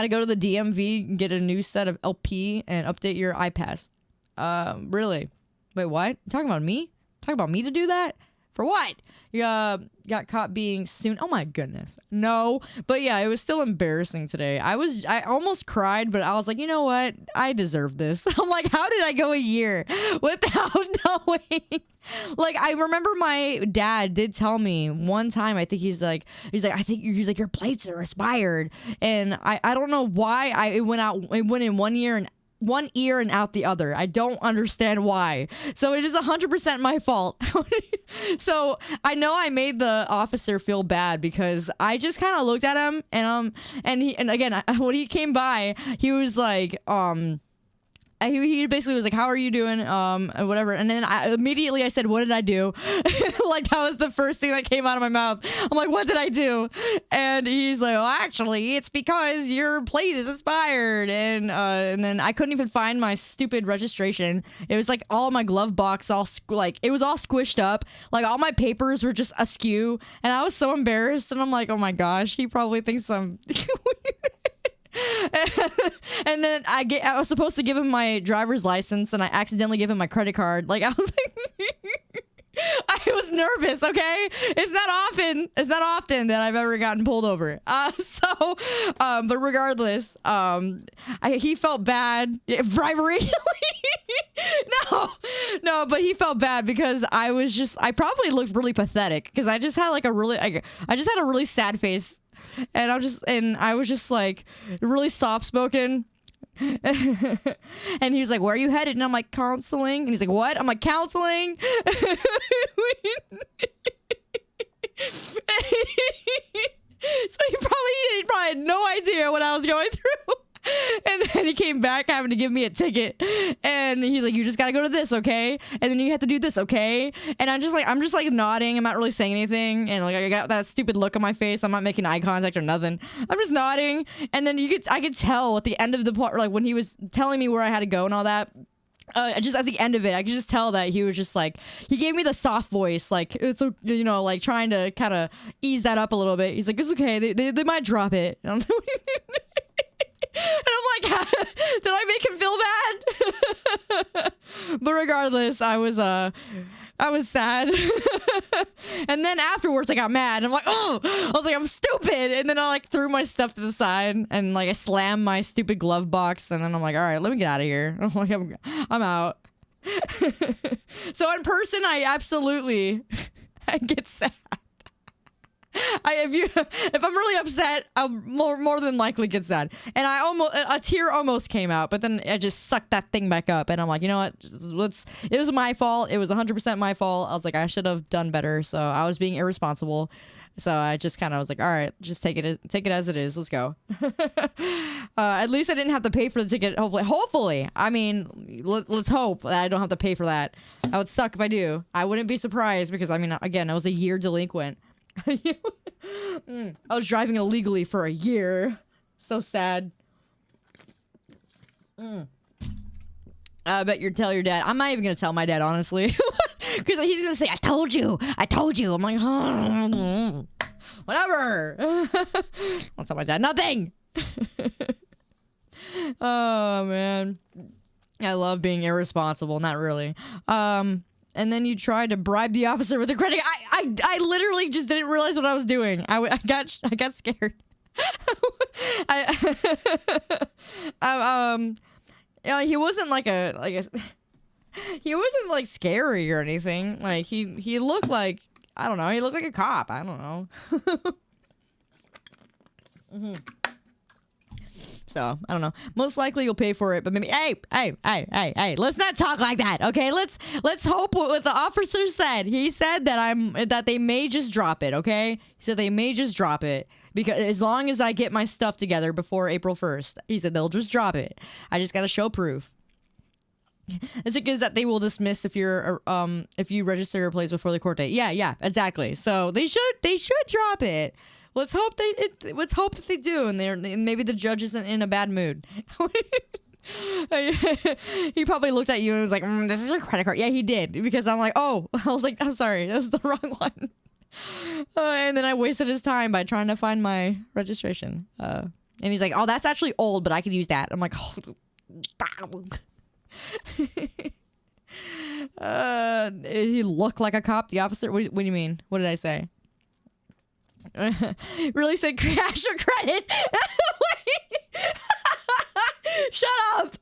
go to the DMV and get a new set of LP and update your iPass. Really? Wait, what? You talking about me? Talking about me to do that? For what? You got caught being soon. Oh my goodness. No. But yeah, it was still embarrassing today. I almost cried, but I was like, you know what? I deserve this. I'm like, how did I go a year without knowing? I remember my dad did tell me one time, I think he's like, your plates are expired. And I don't know why it went in one year and one ear and out the other. I don't understand why. So it is 100% my fault. So I know I made the officer feel bad because I just kind of looked at him and again, when he came by, he was like, he basically was like, how are you doing? And whatever. And then I said, what did I do? Like, that was the first thing that came out of my mouth. I'm like, what did I do? And he's like, well, actually, it's because your plate is expired. And then I couldn't even find my stupid registration. It was like all my glove box, it was all squished up. Like, all my papers were just askew. And I was so embarrassed. And I'm like, oh my gosh, he probably thinks I'm... And then I was supposed to give him my driver's license, and I accidentally gave him my credit card. Like, I was like, I was nervous. Okay, it's not often that I've ever gotten pulled over. But regardless, he felt bad. Bribery. No, but he felt bad because I probably looked really pathetic because I just had like a really sad face. And I was just like really soft spoken. And he was like, where are you headed? And I'm like, counseling. And he's like, what? I'm like, counseling. So he probably had no idea what I was going through. And then he came back having to give me a ticket, and he's like, you just gotta go to this, okay? And then you have to do this, okay? And I'm just like nodding. I'm not really saying anything, and like I got that stupid look on my face. I'm not making eye contact or nothing. I'm just nodding. And then I could tell at the end of the part, like when he was telling me where I had to go and all that, just at the end of it, I could just tell that he was just like, he gave me the soft voice, like, it's, you know, like trying to kind of ease that up a little bit. He's like, it's okay, they might drop it. And I'm like, did I make him feel bad? But regardless, I was sad. And then afterwards I got mad. I'm like, oh, I was like, I'm stupid. And then I like threw my stuff to the side and like I slammed my stupid glove box. And then I'm like, all right, let me get out of here. I'm like, I'm out. So in person, I absolutely I get sad. If I'm really upset, I'll more than likely get sad. And a tear almost came out, but then I just sucked that thing back up. And I'm like, you know what? It was my fault. It was 100% my fault. I was like, I should have done better. So I was being irresponsible. So I just kind of was like, all right, just take it as it is. Let's go. At least I didn't have to pay for the ticket. Hopefully. I mean, let's hope that I don't have to pay for that. That would suck if I do. I wouldn't be surprised because, I mean, again, I was a year delinquent. I was driving illegally for a year. So sad. I bet you'd tell your dad. I'm not even gonna tell my dad, honestly. Because he's gonna say, I told you. I'm like, oh, whatever. I'll tell my dad nothing. Oh man, I love being irresponsible. Not really. And then you tried to bribe the officer with a credit. I literally just didn't realize what I was doing. I got scared. You know, he wasn't he wasn't like scary or anything. Like he looked like, I don't know. He looked like a cop. I don't know. So, I don't know. Most likely you'll pay for it, but maybe, hey, let's not talk like that, okay? Let's hope what the officer said. He said that they may just drop it, okay? He said they may just drop it because as long as I get my stuff together before April 1st, he said they'll just drop it. I just gotta show proof. It's because that they will dismiss if you register your place before the court date. Yeah, exactly. So they should drop it. Let's hope that they do, and maybe the judge isn't in a bad mood. He probably looked at you and was like, "This is a credit card." Yeah, he did, because I'm like, "Oh," I was like, "I'm sorry, that's the wrong one." And then I wasted his time by trying to find my registration. And he's like, "Oh, that's actually old, but I could use that." I'm like, "Oh." He looked like a cop. The officer. What do you mean? What did I say? Really said crash your credit. Shut up.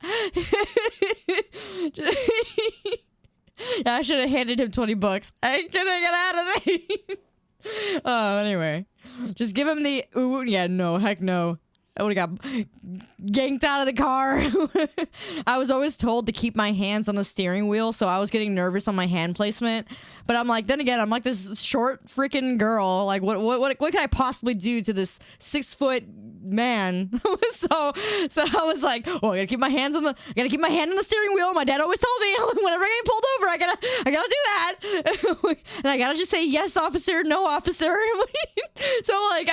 Yeah, I should have handed him $20. I couldn't get out of there. Oh, anyway, just give him the. Ooh, yeah, no, heck no. I would have got yanked out of the car. I was always told to keep my hands on the steering wheel, so I was getting nervous on my hand placement. But I'm like, then again, I'm like this short freaking girl. Like, what can I possibly do to this 6 foot man? so I was like, oh, I gotta keep my hand on the steering wheel. My dad always told me whenever I get pulled over, I gotta do that, and I gotta just say yes, officer, no, officer. So like,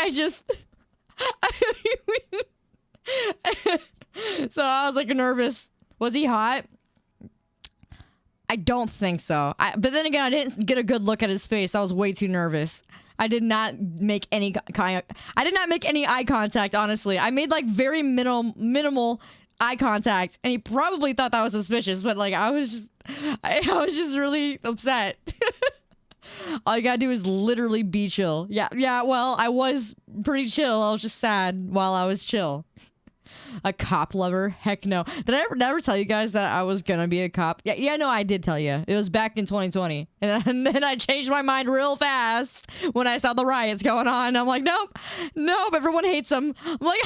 so I was like nervous. Was he hot? I don't think so. But then again, I didn't get a good look at his face. I was way too nervous. I did not make any eye contact, honestly. I made like very minimal eye contact, and he probably thought that was suspicious, but like I was just really upset. All you gotta do is literally be chill. Yeah, well, I was pretty chill. I was just sad while I was chill. A cop lover? Heck no. Did I ever tell you guys that I was gonna be a cop? Yeah, no, I did tell you. It was back in 2020. And then I changed my mind real fast when I saw the riots going on. I'm like, nope, everyone hates them. I'm like,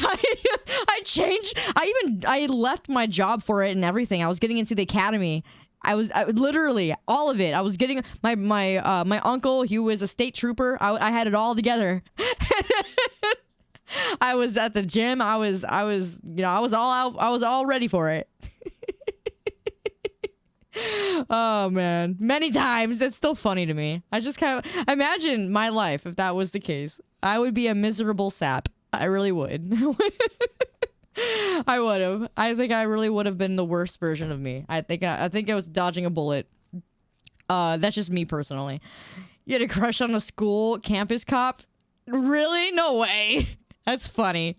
I left my job for it and everything. I was getting into the academy. I literally all of it. I was getting my uncle. He was a state trooper. I had it all together. I was at the gym. I was all ready for it. Oh man, many times. It's still funny to me. I just kind of imagine my life if that was the case. I would be a miserable sap. I really would. I would have. I think I really would have been the worst version of me. I think I was dodging a bullet. That's just me personally. You had a crush on a school campus cop? Really? No way. That's funny.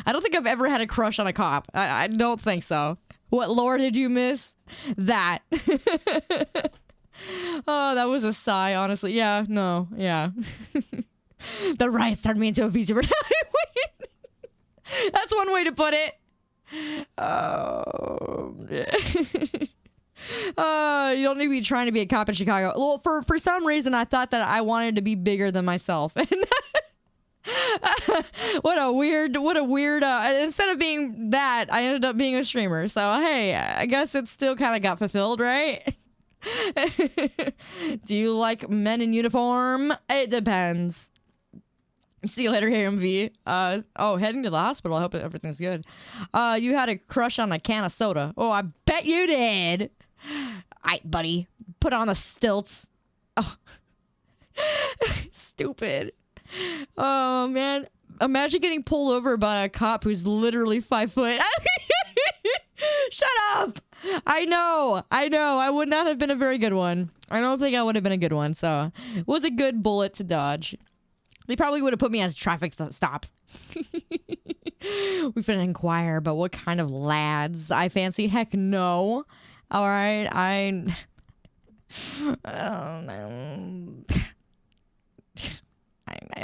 I don't think I've ever had a crush on a cop. I don't think so. What lore did you miss? That. Oh, that was a sigh, honestly. Yeah, no, yeah. The riots turned me into a VTuber. That's one way to put it. Oh. You don't need to be trying to be a cop in Chicago. Well, for some reason, I thought that I wanted to be bigger than myself. What a weird, instead of being that, I ended up being a streamer. So, hey, I guess it still kind of got fulfilled, right? Do you like men in uniform? It depends. See you later, HMV. Heading to the hospital. I hope everything's good. You had a crush on a can of soda. Oh, I bet you did. Aight, buddy. Put on the stilts. Oh. Stupid. Oh, man. Imagine getting pulled over by a cop who's literally 5 foot. Shut up. I know. I would not have been a very good one. I don't think I would have been a good one. So it was a good bullet to dodge. They probably would have put me as traffic stop. We finna inquire about what kind of lads I fancy. Heck no. All right. I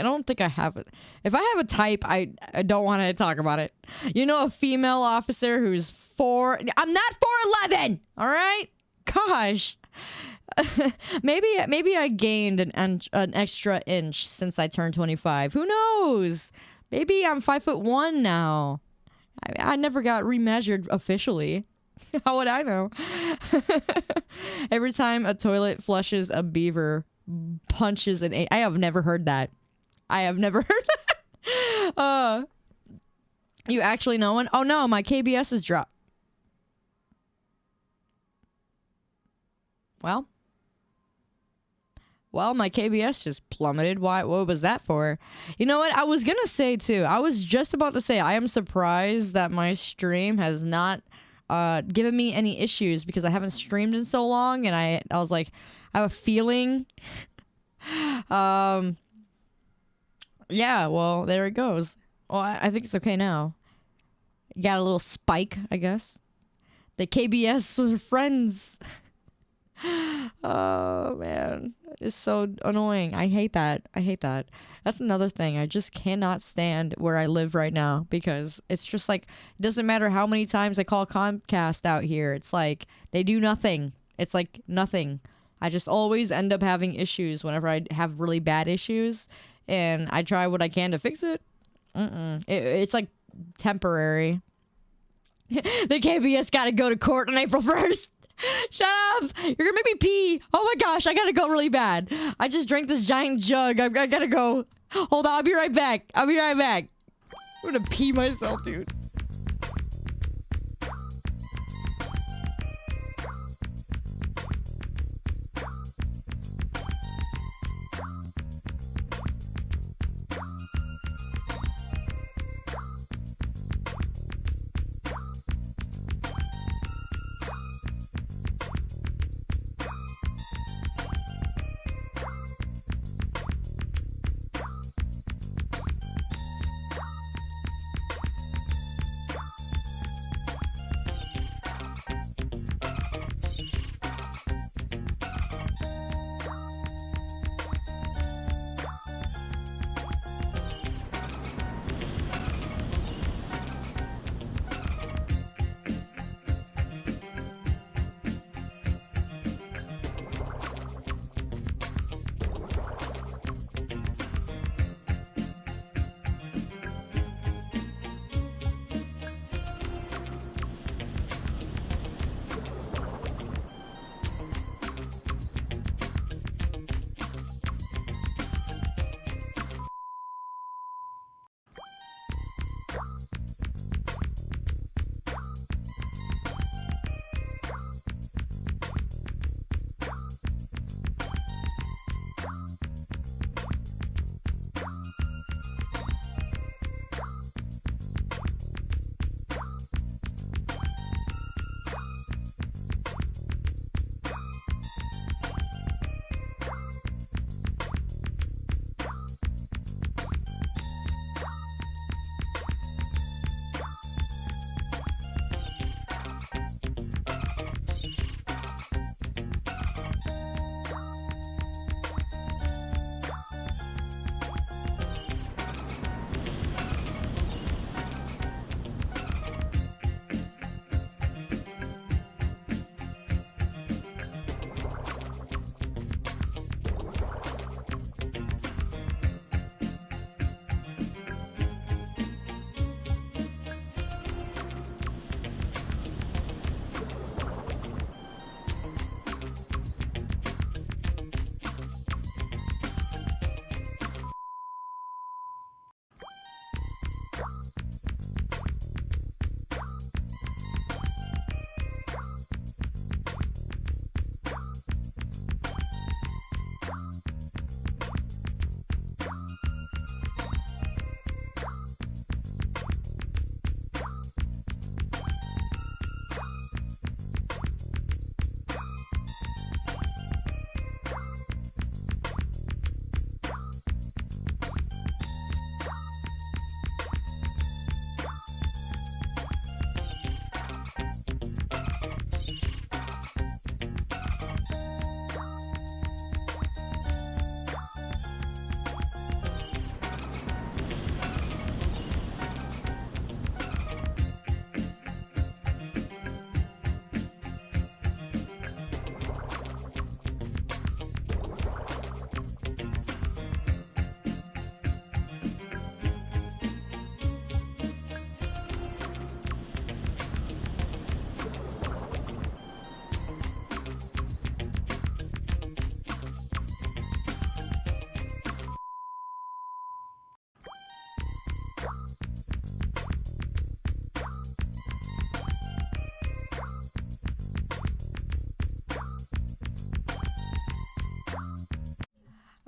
don't think I have it. If I have a type, I don't want to talk about it. You know, a female officer who's 4. I'm not 4'11". All right. Gosh. maybe I gained an extra inch since I turned 25. Who knows? Maybe I'm 5'1" now. I never got remeasured officially. How would I know? Every time a toilet flushes, a beaver punches an. I have never heard that. I have never heard that. You actually know one? Oh no, my KBS is dropped. Well, my KBS just plummeted. Why? What was that for? You know what? I was gonna say too. I was just about to say I am surprised that my stream has not given me any issues because I haven't streamed in so long, and I was like, I have a feeling. Yeah. Well, there it goes. Well, I think it's okay now. Got a little spike, I guess. The KBS were friends. Oh man, it's so annoying. I hate that. That's another thing. I just cannot stand where I live right now because it's just like, it doesn't matter how many times I call Comcast out here. It's like they do nothing. It's like nothing. I just always end up having issues whenever I have really bad issues, and I try what I can to fix it. It's like temporary. The KBS gotta go to court on April 1st. Shut up! You're gonna make me pee. Oh my gosh, I gotta go really bad. I just drank this giant jug. I gotta go. Hold on, I'll be right back. I'm gonna pee myself, dude.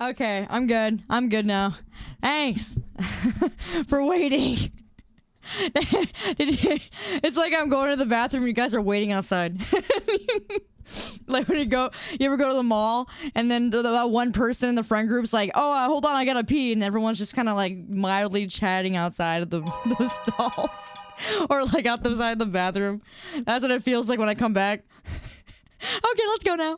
Okay, I'm good. I'm good now. Thanks for waiting. It's like I'm going to the bathroom. You guys are waiting outside. Like when you ever go to the mall, and then that one person in the friend group's like, "Oh, hold on, I gotta pee," and everyone's just kind of like mildly chatting outside of the stalls, or like out the side of the bathroom. That's what it feels like when I come back. Okay, let's go now.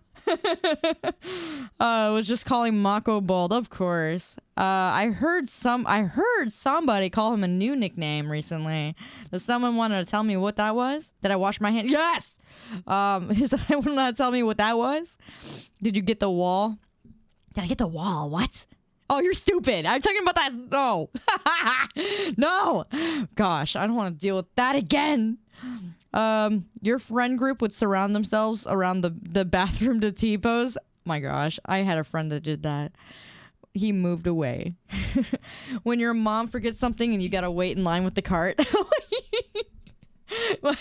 I was just calling Mako bald, of course. I heard somebody call him a new nickname recently. Does someone want to tell me what that was? Did I wash my hands? Yes! Does anyone want to tell me what that was? Did you get the wall? Did I get the wall? What? Oh, you're stupid. I'm talking about that. No. No. Gosh, I don't want to deal with that again. Your friend group would surround themselves around the bathroom to T-pose. My gosh, I had a friend that did that. He moved away. When your mom forgets something and you gotta wait in line with the cart. What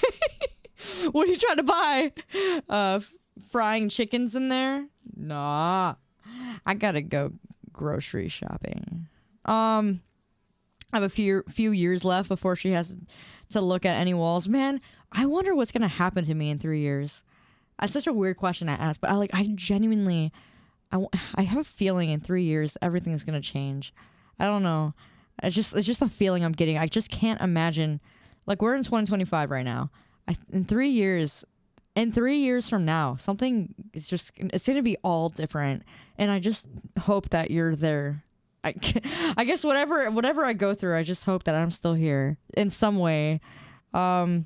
are you trying to buy? Frying chickens in there? Nah. I gotta go grocery shopping. I have a few years left before she has to look at any walls. Man, I wonder what's gonna happen to me in 3 years. That's such a weird question to ask, but I genuinely, I have a feeling in 3 years everything is gonna change. I don't know. It's just a feeling I'm getting. I just can't imagine. Like, we're in 2025 right now. In 3 years from now, something is it's gonna be all different. And I just hope that you're there. I guess whatever I go through, I just hope that I'm still here in some way. I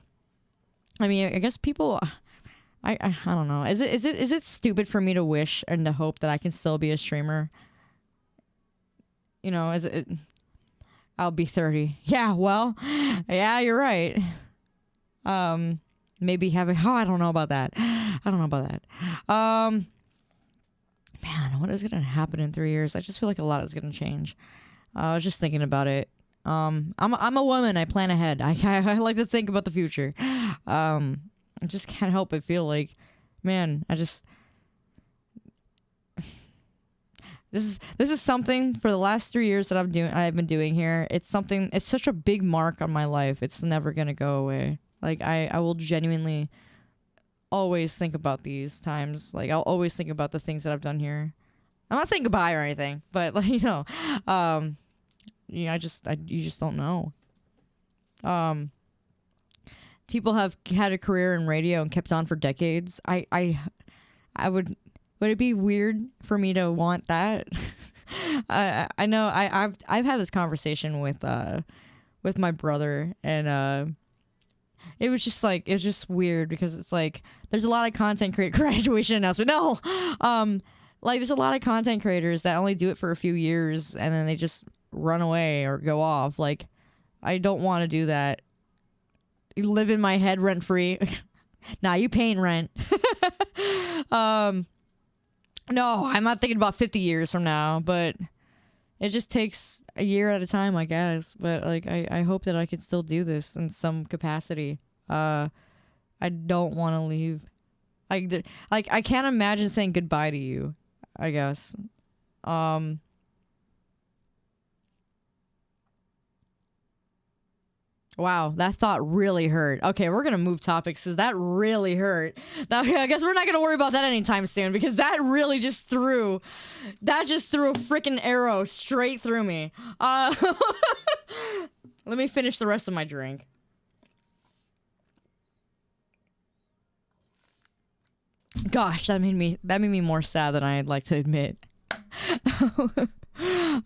mean, I guess people. I don't know. Is it stupid for me to wish and to hope that I can still be a streamer? You know, I'll be 30. Yeah, well, yeah, you're right. Maybe I don't know about that. Man, what is gonna happen in 3 years? I just feel like a lot is gonna change. I was just thinking about it. I'm a woman. I plan ahead. I like to think about the future. I just can't help but feel like, man, this is something for the last 3 years that I've been doing here. It's such a big mark on my life. It's never gonna go away. Like, I will genuinely always think about these times. Like, I'll always think about the things that I've done here. I'm not saying goodbye or anything, but like, you know, yeah, you just don't know. People have had a career in radio and kept on for decades. I would it be weird for me to want that? I know I've had this conversation with my brother, and it was just weird because it's like there's a lot of content graduation announcement. No, like there's a lot of content creators that only do it for a few years and then they just run away or go off. Like, I don't want to do that. You live in my head rent free. Nah, you paying rent. No, I'm not thinking about 50 years from now, but it just takes a year at a time, I guess. But like, I hope that I can still do this in some capacity. I don't want to leave. Like, I can't imagine saying goodbye to you, I guess. Wow, that thought really hurt. Okay, we're gonna move topics because that really hurt. I guess we're not gonna worry about that anytime soon because that really just threw a freaking arrow straight through me. Let me finish the rest of my drink. Gosh, that made me more sad than I'd like to admit.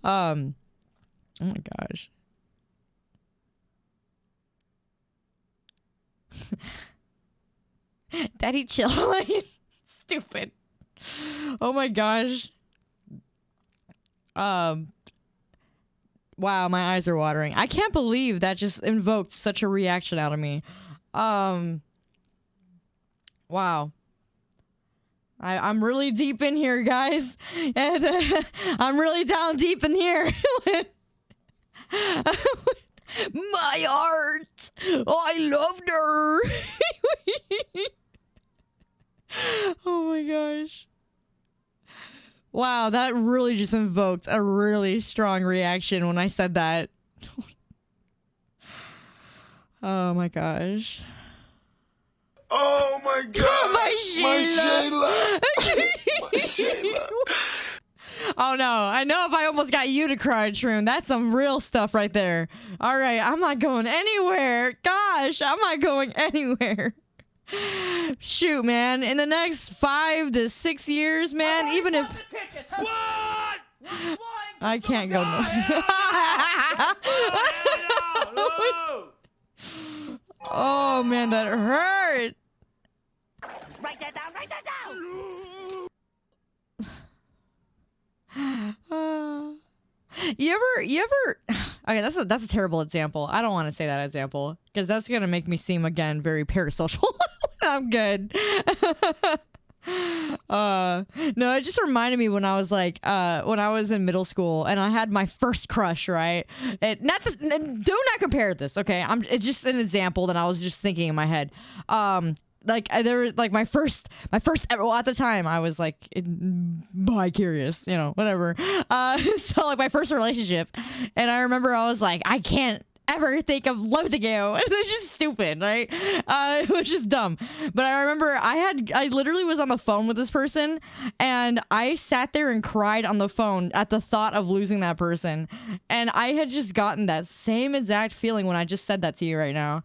Oh my gosh. Daddy, chill. Stupid. Oh my gosh. Wow, my eyes are watering. I can't believe that just invoked such a reaction out of me. Wow. I'm really deep in here, guys. And I'm really down deep in here. My heart. I loved her. Oh my gosh. Wow, that really just invoked a really strong reaction when I said that. Oh my gosh. Oh my God! My Sheila! My Sheila! Oh no, I know if I almost got you to cry, Shroom. That's some real stuff right there. Alright, I'm not going anywhere. Gosh, I'm not going anywhere. Shoot, man. In the next 5 to 6 years, man, even if... What? I can't go no. Oh man, that hurt. Write that down, write that down! You ever okay, that's a terrible example. I don't want to say that example because that's gonna make me seem again very parasocial. I'm good. No, it just reminded me when I was like when I was in middle school and I had my first crush, right? Do not compare this, okay? It's just an example that I was just thinking in my head. Like there was like my first well, at the time I was like bi-curious, you know, whatever. So like my first relationship, and I remember I was like, I can't ever think of losing you. It's just stupid, right? It was just dumb. But I remember I literally was on the phone with this person, and I sat there and cried on the phone at the thought of losing that person. And I had just gotten that same exact feeling when I just said that to you right now.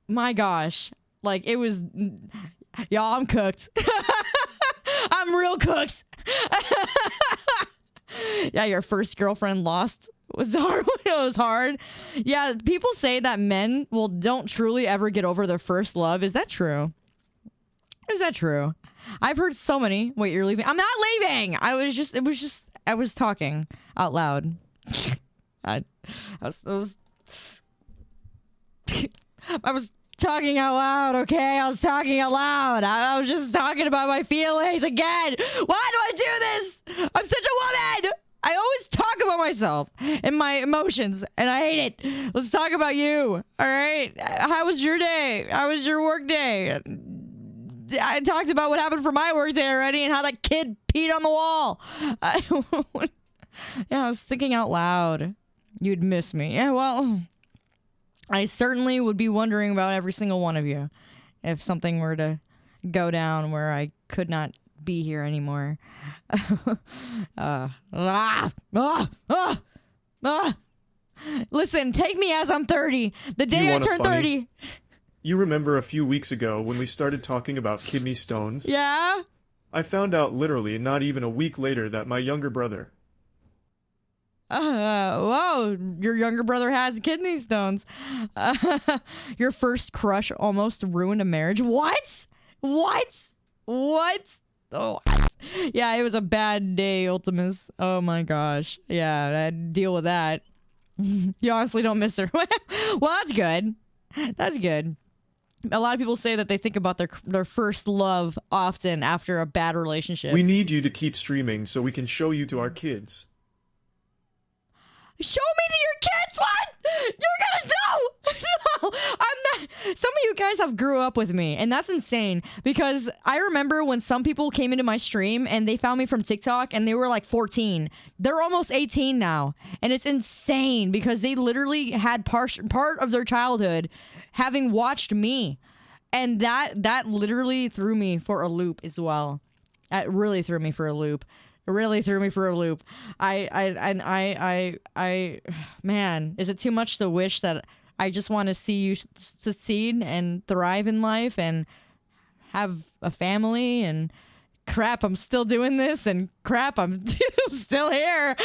My gosh. Like, it was... Y'all, I'm cooked. I'm real cooked. Yeah, your first girlfriend lost was hard. It was hard. Yeah, people say that men don't truly ever get over their first love. Is that true? Is that true? I've heard so many. Wait, you're leaving? I'm not leaving. I was talking out loud. I was talking out loud, okay? I was talking out loud. I was just talking about my feelings again. Why do I do this? I'm such a woman. I always talk about myself and my emotions, and I hate it. Let's talk about you, all right? How was your day? How was your work day? I talked about what happened for my work day already and how that kid peed on the wall. Yeah, I was thinking out loud. You'd miss me. Yeah, well... I certainly would be wondering about every single one of you if something were to go down where I could not be here anymore. Listen, take me as I'm 30. The day I turn 30. You remember a few weeks ago when we started talking about kidney stones? Yeah? I found out literally not even a week later that my younger brother... Whoa, your younger brother has kidney stones. Your first crush almost ruined a marriage. What? Oh, yeah, it was a bad day, Ultimus. Oh my gosh. Yeah, I had to deal with that. You honestly don't miss her. Well, that's good. That's good. A lot of people say that they think about their first love often after a bad relationship. We need you to keep streaming so we can show you to our kids. Show me to your kids? What? You're gonna know? No, I'm not. Some of you guys have grew up with me, and that's insane because I remember when some people came into my stream and they found me from TikTok and they were like 14. They're almost 18 now, and it's insane because they literally had part of their childhood having watched me, and that literally threw me for a loop as well. It really threw me for a loop. Man, is it too much to wish that I just want to see you succeed and thrive in life and have a family and crap, I'm still doing this and crap, I'm still here.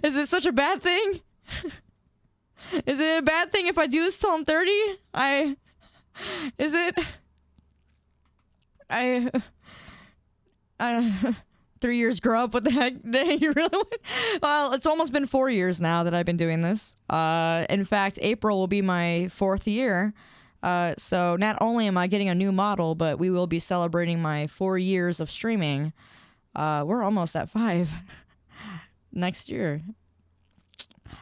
Is it such a bad thing? Is it a bad thing if I do this till I'm 30? Is it? 3 years grow up. What the heck? You really want? Well, it's almost been 4 years now that I've been doing this. In fact, April will be my 4th year. So not only am I getting a new model, but we will be celebrating my 4 years of streaming. We're almost at 5 next year.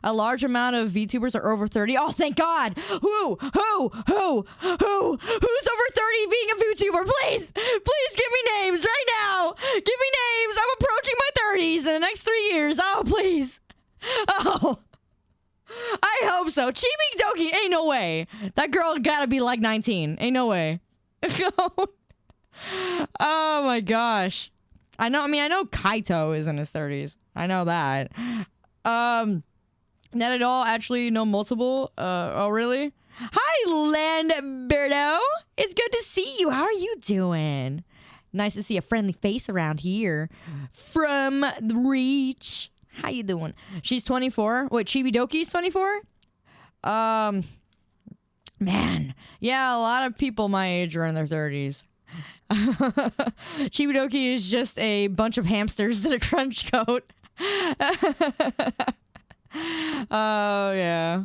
A large amount of VTubers are over 30. Oh, thank God. Who's over 30 being a VTuber? Please give me names right now. Give me names. I'm approaching my 30s in the next 3 years. Oh, please. Oh, I hope so. Chibi Doki, ain't no way. That girl gotta be like 19. Ain't no way. Oh my gosh. I know Kaito is in his 30s. I know that. Not at all. Actually, no multiple. Oh, really? Hi, Landberto. It's good to see you. How are you doing? Nice to see a friendly face around here. From the Reach. How you doing? She's 24. Wait, Chibidoki's 24? Man. Yeah, a lot of people my age are in their 30s. Chibidoki is just a bunch of hamsters in a trench coat. Oh, yeah.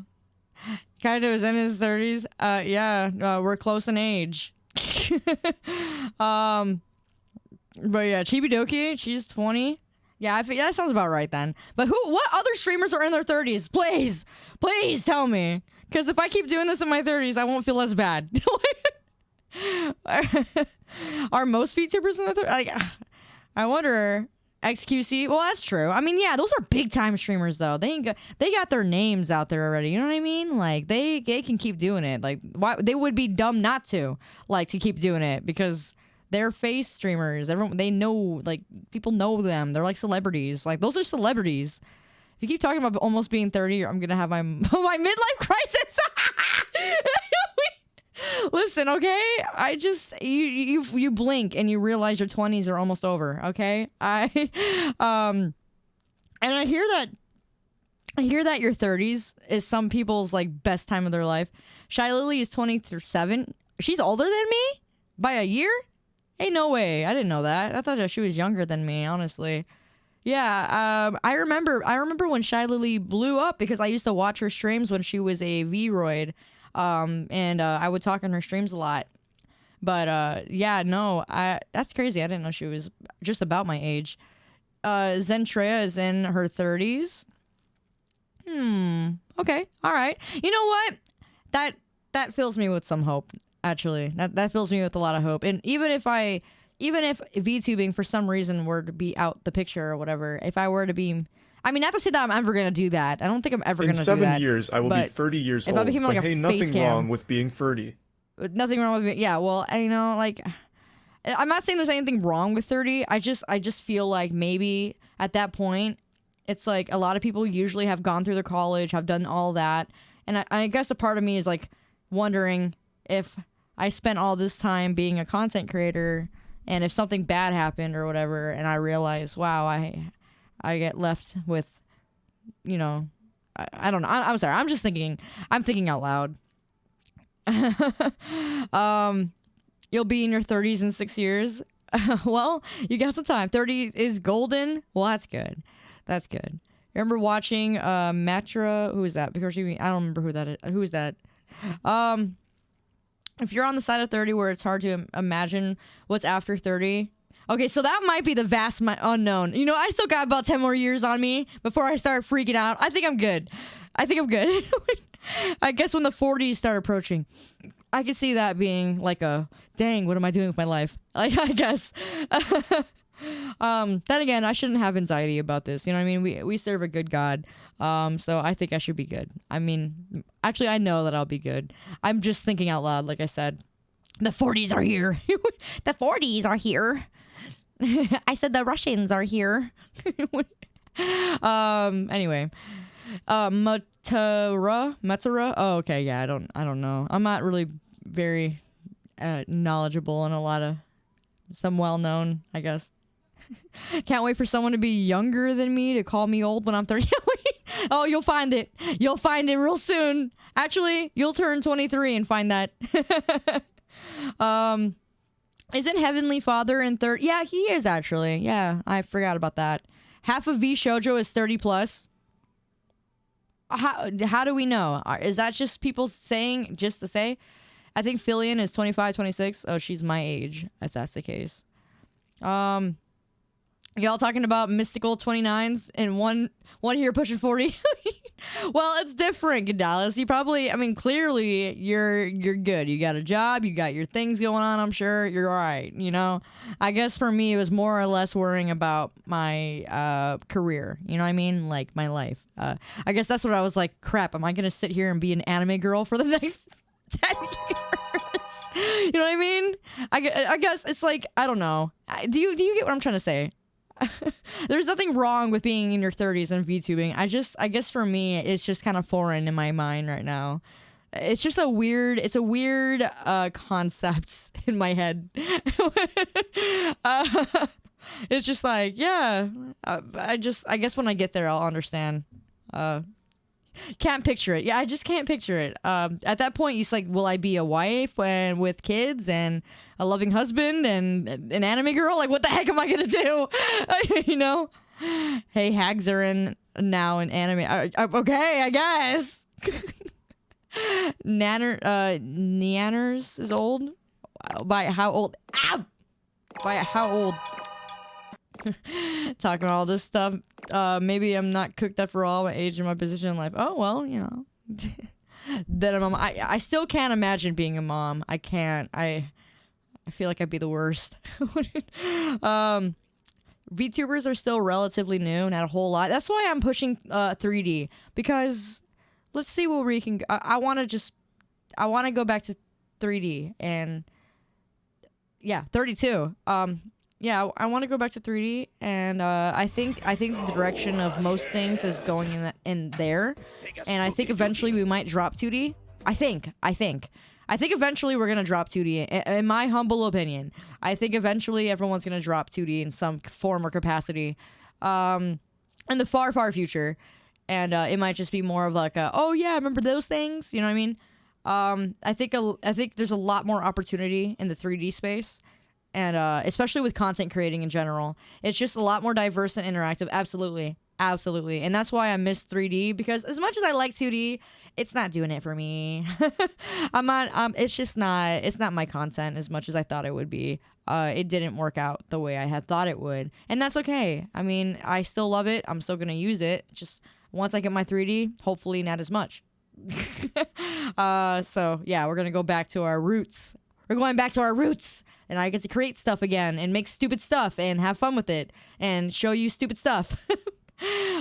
Kaido is in his 30s. Yeah, we're close in age. But yeah, Chibidoki, she's 20. Yeah, I think that sounds about right then. But what other streamers are in their 30s? Please tell me. Because if I keep doing this in my 30s, I won't feel as bad. Are most VTubers in their 30s? Like, I wonder. XQC? Well, that's true. I mean, yeah, those are big time streamers though. They got their names out there already. You know what I mean? Like they can keep doing it. Like why they would be dumb not to keep doing it because they're face streamers. Everyone they know, like people know them. They're like celebrities. Like those are celebrities. If you keep talking about almost being 30, I'm gonna have my midlife crisis. Listen, okay? I just you blink and you realize your 20s are almost over, okay? And I hear that your 30s is some people's like best time of their life. Shy Lily is 27. She's older than me by a year? Hey, no way. I didn't know that. I thought that she was younger than me, honestly. Yeah, I remember when Shy Lily blew up because I used to watch her streams when she was a V-Roid. And I would talk on her streams a lot. But yeah, no, that's crazy. I didn't know she was just about my age. Zentrea is in her 30s. Okay, all right. You know what? That fills me with some hope. Actually, that fills me with a lot of hope. And even if VTubing for some reason were to be out the picture or whatever, if I were to be, I mean, not to say that I'm ever going to do that. I don't think I'm ever going to do that. In 7 years, I will be 30 years old. I became like but a hey, nothing wrong with being 30. Nothing wrong with it. Yeah, well, you know, like, I'm not saying there's anything wrong with 30. I just feel like maybe at that point, it's like a lot of people usually have gone through their college, have done all that. And I guess a part of me is like wondering if I spent all this time being a content creator and if something bad happened or whatever, and I realize, wow, I get left with, you know, I don't know. I'm sorry. I'm thinking out loud. You'll be in your 30s in 6 years. Well, you got some time. 30 is golden. Well, that's good. That's good. Remember watching Matra? Who is that? Because I don't remember who that is. Who is that? If you're on the side of 30 where it's hard to imagine what's after 30. Okay, so that might be the vast unknown. You know, I still got about 10 more years on me before I start freaking out. I think I'm good. I guess when the 40s start approaching, I could see that being like a, dang, what am I doing with my life? Like, I guess. Then again, I shouldn't have anxiety about this. You know what I mean? We serve a good God. So I think I should be good. I mean, actually, I know that I'll be good. I'm just thinking out loud, like I said. The 40s are here. The 40s are here. I said the Russians are here. Anyway. Matsura? Oh, okay, yeah, I don't know. I'm not really very knowledgeable on a lot of some well-known, I guess. Can't wait for someone to be younger than me to call me old when I'm 30. Oh, you'll find it. You'll find it real soon. Actually, you'll turn 23 and find that. Isn't Heavenly Father in 30? Yeah, he is actually. Yeah, I forgot about that. Half of V Shoujo is 30 plus. How do we know? Is that just people saying just to say? I think Filian is 25, 26. Oh, she's my age, if that's the case. Y'all talking about mystical 29s and one here pushing 40? Well, it's different, Dallas. You probably, I mean, clearly you're good. You got a job, you got your things going on, I'm sure. You're all right, you know? I guess for me, it was more or less worrying about my career. You know what I mean? Like, my life. I guess that's what I was like, crap, am I going to sit here and be an anime girl for the next 10 years? You know what I mean? I guess it's like, I don't know. Do you get what I'm trying to say? There's nothing wrong with being in your 30s and VTubing. I guess for me, it's just kind of foreign in my mind right now. It's just a weird concept in my head. It's just like, yeah, I guess when I get there, I'll understand. Can't picture it. Yeah, I just can't picture it. At that point, it's like, will I be a wife and with kids and a loving husband and an anime girl? Like, what the heck am I gonna do? You know? Hey, hags are in now in anime. Okay, I guess. Nanners is old. By how old? Ow! By how old? Talking about all this stuff. Maybe I'm not cooked up for all my age and my position in life. Oh, well, you know. Then I'm a mom. I still can't imagine being a mom. I can't. I feel like I'd be the worst. VTubers are still relatively new, not a whole lot. That's why I'm pushing 3D. Because let's see where we can... I want to go back to 3D. And... yeah, 32. Yeah, I want to go back to 3D, and I think the direction of most things is going in there, and I think eventually we might drop 2D. I think eventually we're gonna drop 2D. In my humble opinion, I think eventually everyone's gonna drop 2D in some form or capacity, in the far future, and it might just be more of like a, oh yeah, remember those things? You know what I mean? I think there's a lot more opportunity in the 3D space. And especially with content creating in general, it's just a lot more diverse and interactive. Absolutely. And that's why I miss 3D, because as much as I like 2D, it's not doing it for me. It's just not. It's not my content as much as I thought it would be. It didn't work out the way I had thought it would, and that's okay. I mean, I still love it. I'm still gonna use it. Just once I get my 3D, hopefully not as much. So yeah, we're gonna go back to our roots. We're going back to our roots, and I get to create stuff again and make stupid stuff and have fun with it and show you stupid stuff.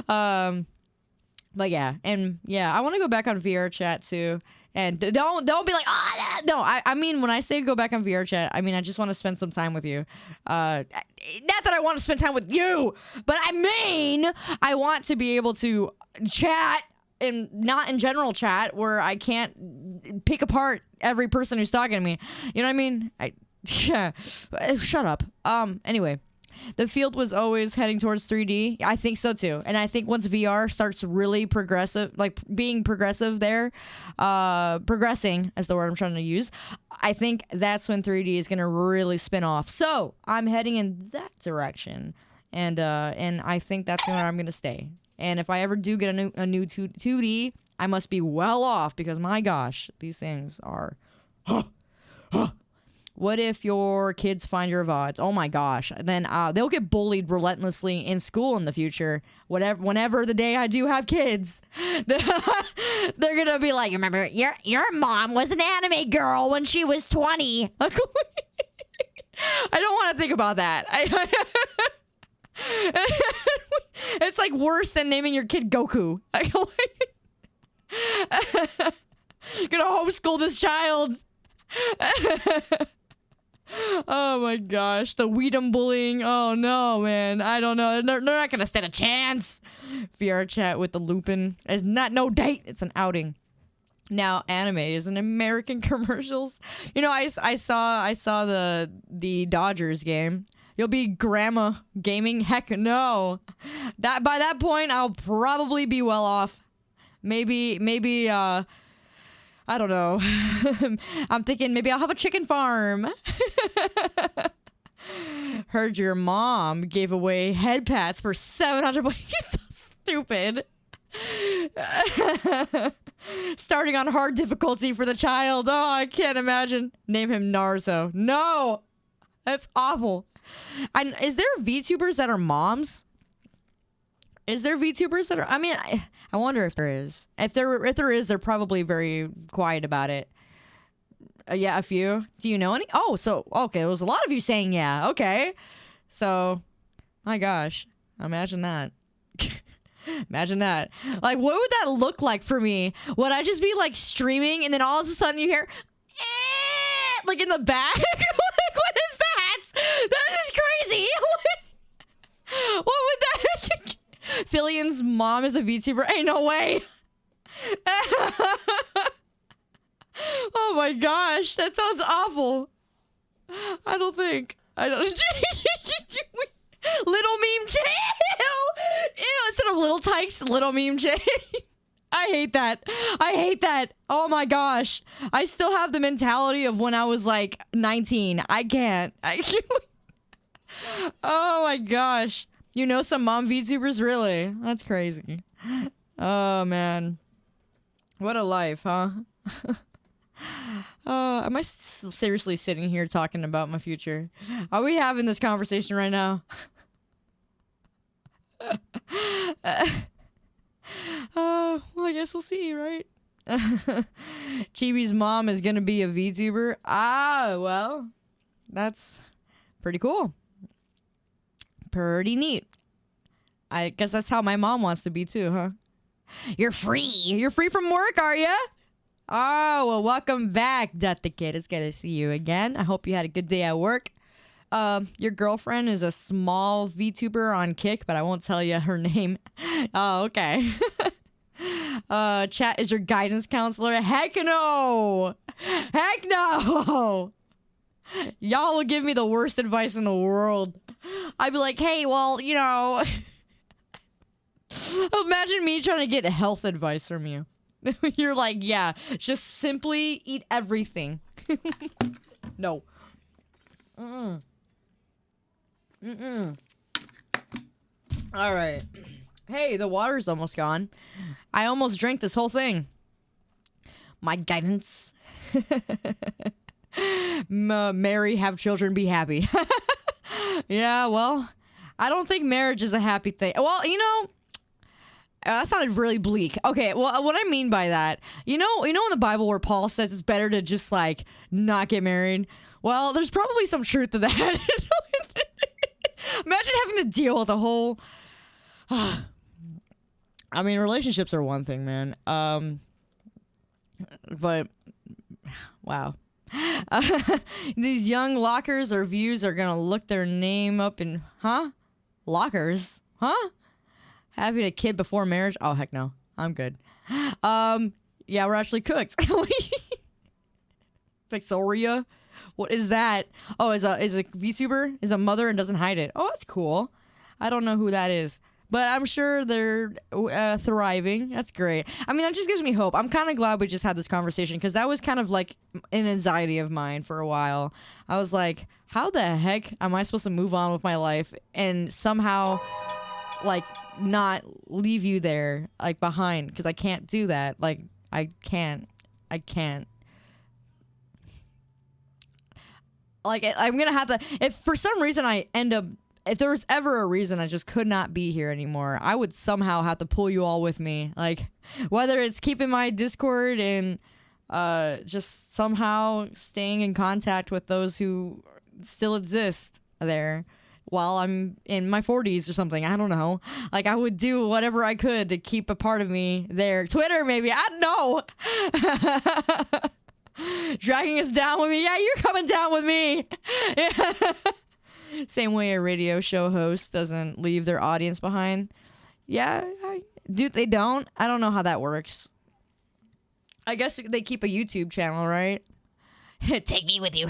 But yeah, and yeah, I want to go back on VR chat too. And don't be like, oh, no. I mean, when I say go back on VR chat, I mean I just want to spend some time with you. Not that I want to spend time with you, but I mean I want to be able to chat. And not in general chat where I can't pick apart every person who's talking to me. You know what I mean? Yeah. Shut up. Anyway, the field was always heading towards 3D. I think so too. And I think once VR starts really progressive, like being progressive there, progressing is the word I'm trying to use. I think that's when 3D is going to really spin off. So I'm heading in that direction. And I think that's where I'm going to stay. And if I ever do get a new 2D, I must be well off, because my gosh, these things are... What if your kids find your VODs? Oh my gosh. Then they'll get bullied relentlessly in school in the future. Whenever the day I do have kids, they're gonna be like, remember, your mom was an anime girl when she was 20. I don't want to think about that. It's like worse than naming your kid Goku. Gonna homeschool this child. Oh my gosh, the Weedum bullying. Oh no, man. I don't know. They're not gonna stand a chance. VR chat with the Lupine is not no date. It's an outing. Now anime is in American commercials. You know, I saw the Dodgers game. You'll be grandma gaming? Heck no. By that point, I'll probably be well off. Maybe, I don't know. I'm thinking maybe I'll have a chicken farm. Heard your mom gave away head pats for 700 bucks. You're so stupid. Starting on hard difficulty for the child. Oh, I can't imagine. Name him Naruto. No. That's awful. Is there VTubers that are moms? Is there VTubers that are... I mean, I wonder if there is. If there is, they're probably very quiet about it. Yeah, a few. Do you know any? Oh, so... Okay, there was a lot of you saying yeah. Okay. So... My gosh. Imagine that. Imagine that. Like, what would that look like for me? Would I just be, like, streaming, and then all of a sudden you hear... like, in the back? Like, what is that? That is crazy. What would that... Fillion's mom is a VTuber? Ain't no way. Oh my gosh, that sounds awful. I don't. Little Meme J. Ew, instead of Little Tykes, Little Meme J. I hate that. I hate that. Oh my gosh. I still have the mentality of when I was like 19. I can't. Oh my gosh. You know some mom VTubers? Really? That's crazy. Oh man. What a life, huh? Am I seriously sitting here talking about my future? Are we having this conversation right now? Well, I guess we'll see, right? Chibi's mom is gonna be a VTuber. Ah, well, that's pretty cool. Pretty neat. I guess that's how my mom wants to be too, huh? You're free. You're free from work, are ya? Oh, well, welcome back, Death the Kid. It's good to see you again. I hope you had a good day at work. Your girlfriend is a small VTuber on Kick, but I won't tell you her name. Oh, okay. Chat is your guidance counselor. Heck no! Heck no! Y'all will give me the worst advice in the world. I'd be like, hey, well, you know... Imagine me trying to get health advice from you. You're like, yeah, just simply eat everything. No. Mm-mm. Mm-mm. All right. Hey, the water's almost gone. I almost drank this whole thing. My guidance. Marry, have children, be happy. Yeah, well, I don't think marriage is a happy thing. Well, you know, that sounded really bleak. Okay, well, what I mean by that, you know in the Bible where Paul says it's better to just, like, not get married? Well, there's probably some truth to that. Imagine having to deal with a whole... I mean, relationships are one thing, man. But, wow. These young lockers or views are gonna look their name up in... Huh? Lockers? Huh? Having a kid before marriage? Oh, heck no. I'm good. Yeah, we're actually cooked. Victoria? What is that? Oh, is a VTuber? Is a mother and doesn't hide it. Oh, that's cool. I don't know who that is. But I'm sure they're thriving. That's great. I mean, that just gives me hope. I'm kind of glad we just had this conversation because that was kind of like an anxiety of mine for a while. I was like, how the heck am I supposed to move on with my life and somehow, like, not leave you there, like, behind? Because I can't do that. Like, I can't. Like, I'm going to have to... If for some reason I end up... If there was ever a reason I just could not be here anymore, I would somehow have to pull you all with me. Like, whether it's keeping my Discord and just somehow staying in contact with those who still exist there while I'm in my 40s or something. I don't know. Like, I would do whatever I could to keep a part of me there. Twitter, maybe. I don't know. Dragging us down with me. Yeah, you're coming down with me. Yeah. Same way a radio show host doesn't leave their audience behind. Yeah, they don't. I don't know how that works. I guess they keep a YouTube channel, right? Take me with you.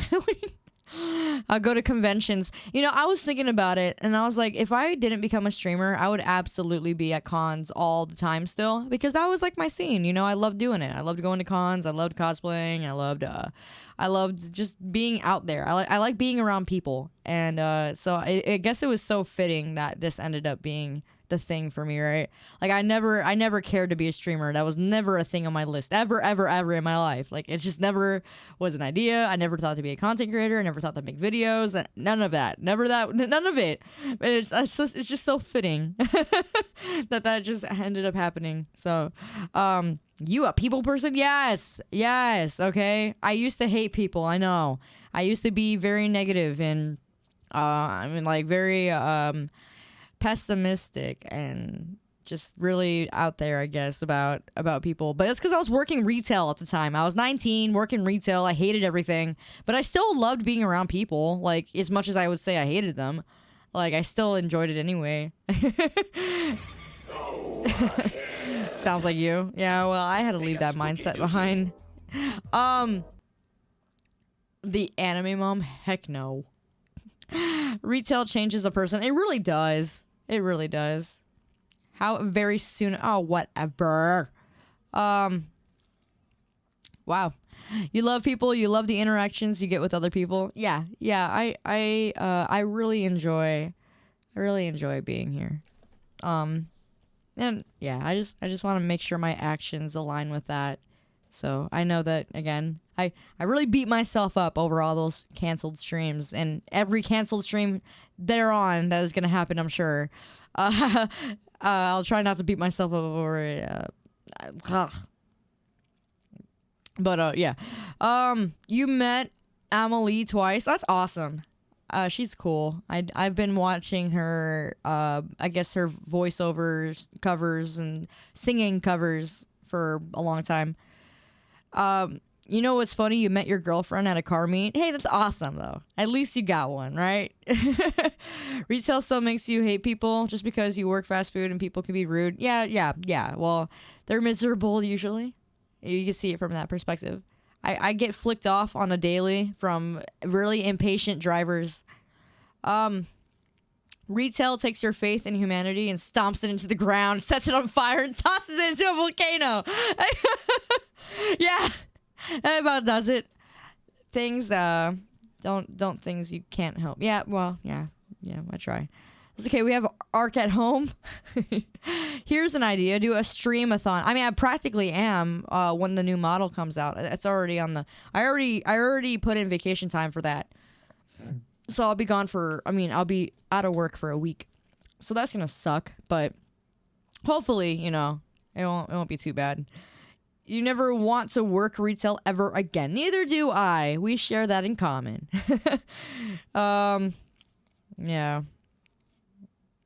I'll go to conventions. You know, I was thinking about it, and I was like, if I didn't become a streamer, I would absolutely be at cons all the time still, because that was like my scene. You know, I loved doing it. I loved going to cons. I loved cosplaying. I loved just being out there. I like being around people. And so I guess it was so fitting that this ended up being the thing for me, right? Like, I never cared to be a streamer. That was never a thing on my list. Ever in my life. Like, it just never was an idea. I never thought to be a content creator. I never thought to make videos. None of that. None of it. But it's just so fitting that just ended up happening. So, you a people person? Yes, okay. I used to hate people, I know. I used to be very negative and, I mean, like, very, pessimistic and just really out there, I guess, about people. But it's because I was working retail at the time. I was 19, working retail. I hated everything. But I still loved being around people, like, as much as I would say I hated them. Like, I still enjoyed it anyway. Sounds like you. Yeah, well, I had to leave that mindset behind. The anime mom? Heck no. Retail changes a person. It really does. It really does. How very soon... Oh, whatever. Wow. You love people, you love the interactions you get with other people. Yeah. I really enjoy being here. And yeah, I just want to make sure my actions align with that. So I know that, again, I really beat myself up over all those canceled streams, and every canceled stream thereon that is going to happen, I'm sure. I'll try not to beat myself up over it. But yeah. You met Amelie twice. That's awesome. She's cool. I've been watching her, I guess her voiceovers, covers, and singing covers for a long time. You know what's funny? You met your girlfriend at a car meet. Hey, that's awesome, though. At least you got one, right? Retail still makes you hate people just because you work fast food and people can be rude. Yeah. Well, they're miserable usually. You can see it from that perspective. I get flicked off on a daily from really impatient drivers. Retail takes your faith in humanity and stomps it into the ground, sets it on fire, and tosses it into a volcano. Yeah, that about does it. Things, don't things you can't help. Yeah, well, yeah, I try. It's okay, we have Arc at home. Here's an idea, do a stream-a-thon. I mean, I practically am when the new model comes out. It's already on the... I already put in vacation time for that. So I'll be gone for... I mean, I'll be out of work for a week. So that's gonna suck, but hopefully, you know, it won't be too bad. You never want to work retail ever again. Neither do I. We share that in common. Yeah.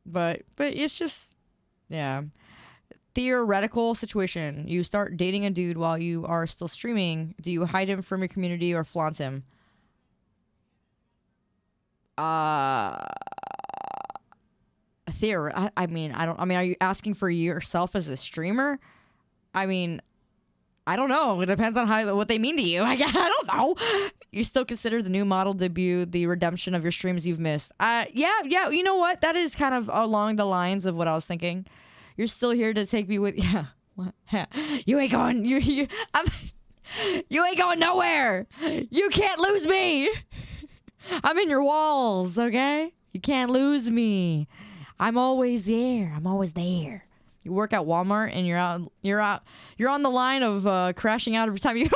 But it's just, yeah. Theoretical situation. You start dating a dude while you are still streaming. Do you hide him from your community or flaunt him? I mean, are you asking for yourself as a streamer? I mean, I don't know. It depends on what they mean to you. I don't know. You still consider the new model debut the redemption of your streams you've missed? Yeah. You know what? That is kind of along the lines of what I was thinking. You're still here to take me with. Yeah. What? You ain't going. You ain't going nowhere. You can't lose me. I'm in your walls. Okay. You can't lose me. I'm always there. I'm always there. You work at Walmart and you're on the line of crashing out every time you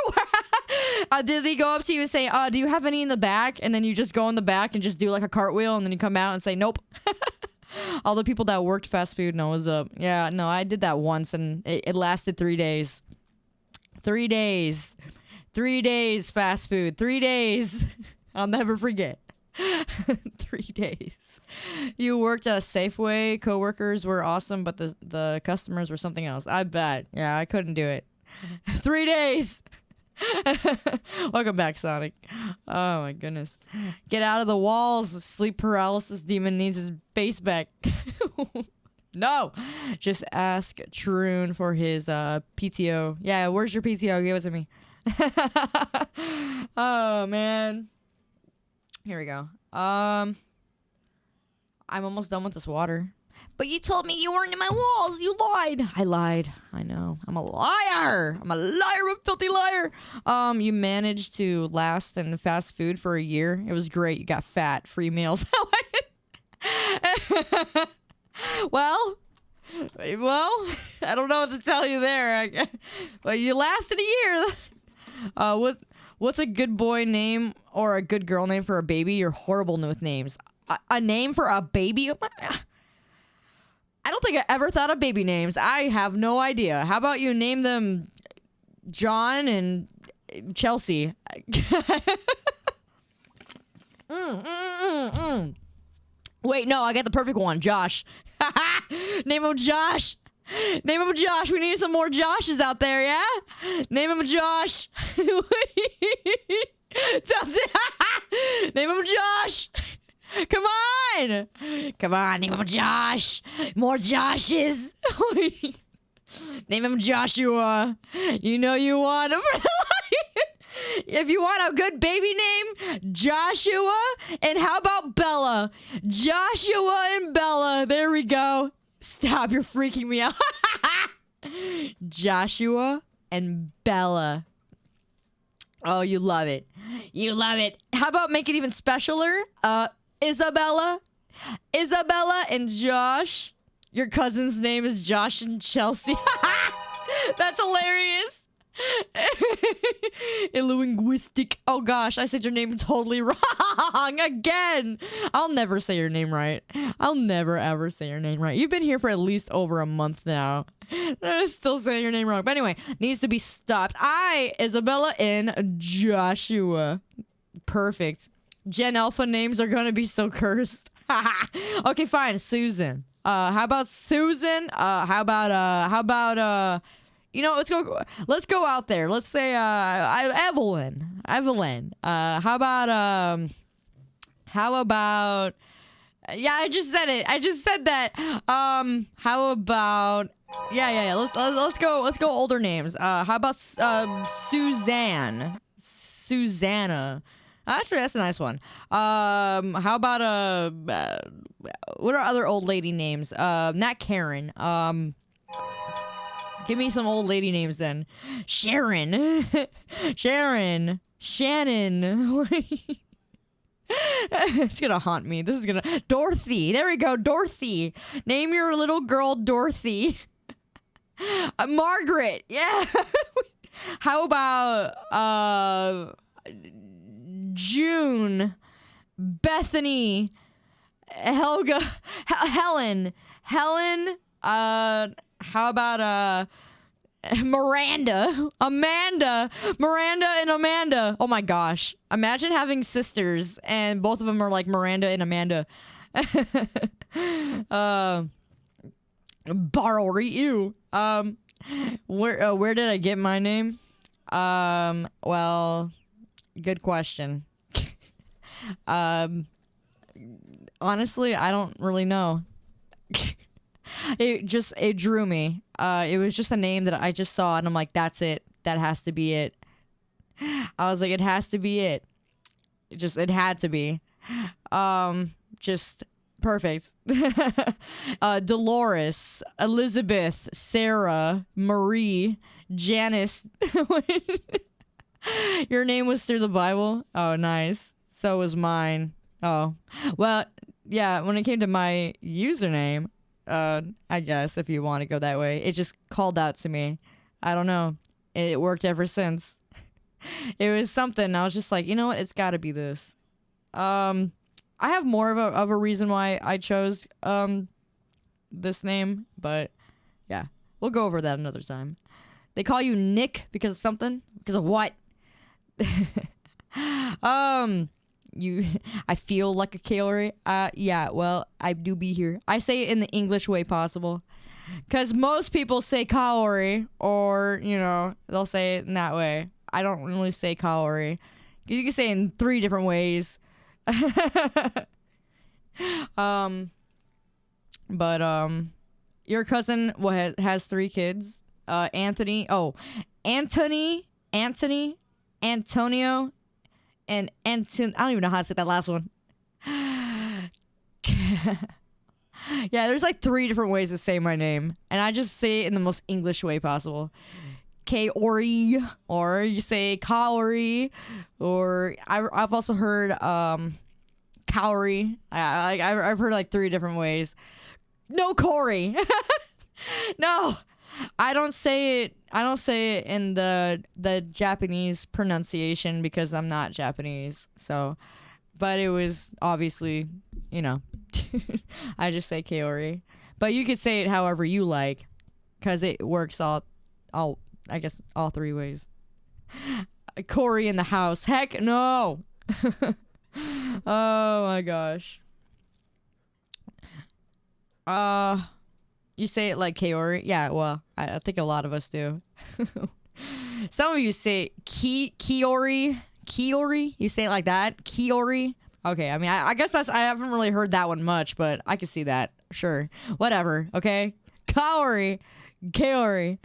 did they go up to you and say, do you have any in the back? And then you just go in the back and just do like a cartwheel and then you come out and say, nope. All the people that worked fast food know what's up. Yeah, no, I did that once and it lasted 3 days. 3 days. 3 days fast food. 3 days. I'll never forget. 3 days. You worked at a Safeway. Coworkers were awesome, but the customers were something else. I bet. Yeah, I couldn't do it. 3 days. Welcome back, Sonic. Oh my goodness. Get out of the walls. Sleep paralysis demon needs his base back. No. Just ask Troon for his PTO. Yeah, where's your PTO? Give it to me. Oh man. Here we go. I'm almost done with this water. But you told me you weren't in my walls. You lied. I lied. I know. I'm a liar. I'm a liar, a filthy liar. You managed to last in fast food for a year. It was great. You got fat. Free meals. Well, I don't know what to tell you there. Well, you lasted a year. What's a good boy name or a good girl name for a baby? You're horrible with names. A name for a baby? I don't think I ever thought of baby names. I have no idea. How about you name them John and Chelsea? Wait, no, I got the perfect one. Josh. Name him Josh. Name him Josh. We need some more Joshes out there, yeah? Name him Josh. Name him Josh. Come on. Come on, name him Josh. More Joshes. Name him Joshua. You know you want him. If you want a good baby name, Joshua. And how about Bella? Joshua and Bella. There we go. Stop, you're freaking me out. Joshua and Bella. Oh, you love it. You love it. How about make it even specialer? Isabella and Josh. Your cousin's name is Josh and Chelsea. That's hilarious. Linguistic. Oh gosh, I said your name totally wrong again. I'll never say your name right. I'll never ever say your name right. You've been here for at least over a month now. I'm still saying your name wrong. But anyway, needs to be stopped. Isabella and Joshua. Perfect. Gen Alpha names are gonna be so cursed. Okay, fine. Susan. How about Susan? How about you know, let's go out there. Let's say Evelyn. How about yeah, I just said it. I just said that. How about yeah. Let's go older names. How about Suzanne? Susanna. Actually, that's a nice one. How about what are other old lady names? Not Karen. Give me some old lady names then. Sharon. Sharon. Shannon. It's gonna haunt me. This is gonna... Dorothy. There we go. Dorothy. Name your little girl Dorothy. Margaret. Yeah. How about June. Bethany. Helga. Helen. How about Miranda, Amanda, Miranda and Amanda. Oh my gosh. Imagine having sisters and both of them are like Miranda and Amanda. Barley, ew. Where did I get my name? Well, good question. Honestly, I don't really know. It drew me. It was just a name that I just saw and I'm like, that's it. That has to be it. I was like, it has to be it. It had to be. Just perfect. Dolores, Elizabeth, Sarah, Marie, Janice. Your name was through the Bible? Oh, nice. So was mine. Oh. Well, yeah, when it came to my username, I guess if you want to go that way, it just called out to me. I don't know. It worked ever since. It was something. I was just like, you know what? It's got to be this. I have more of a reason why I chose this name, but yeah, we'll go over that another time. They call you Nick because of something? Because of what? I feel like a Kaori. Yeah, well, I do be here. I say it in the English way possible. Because most people say Kaori, or, you know, they'll say it in that way. I don't really say Kaori. You can say it in 3 different ways. Your cousin has 3 kids. Anthony, Antonio, and Anton. I don't even know how to say that last one. Yeah, there's like 3 different ways to say my name, and I just say it in the most English way possible. Kaori, or you say Kaori, or I've also heard Kaori. I've heard like 3 different ways. No, Corey. No, I don't say it. I don't say it in the Japanese pronunciation because I'm not Japanese. So, but it was obviously, you know, I just say Kaori. But you could say it however you like, because it works all I guess all 3 ways. Corey in the house. Heck no. Oh my gosh. You say it like Kaori? Yeah, well, I think a lot of us do. Some of you say Kiori. Kiori? You say it like that? Kiori? Okay, I mean, I guess I haven't really heard that one much, but I can see that. Sure. Whatever, okay? Kaori. Kaori.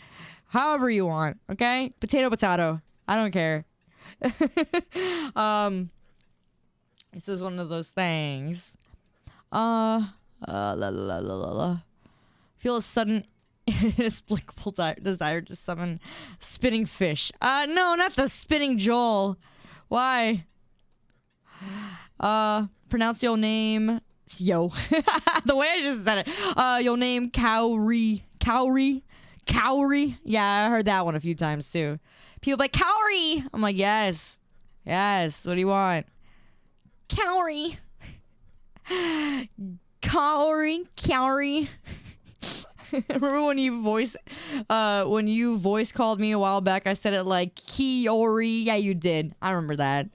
However you want, okay? Potato. I don't care. This is one of those things. Feel a sudden inexplicable desire to summon spinning fish. No, not the spinning Joel. Why? Pronounce your name. Yo. The way I just said it. Your name, Kaori. Yeah, I heard that one a few times too. People like, Kaori! I'm like, yes. Yes, what do you want? Kaori. Kaori. Remember when you voice called me a while back, I said it like Kiori. Yeah, you did. I remember that.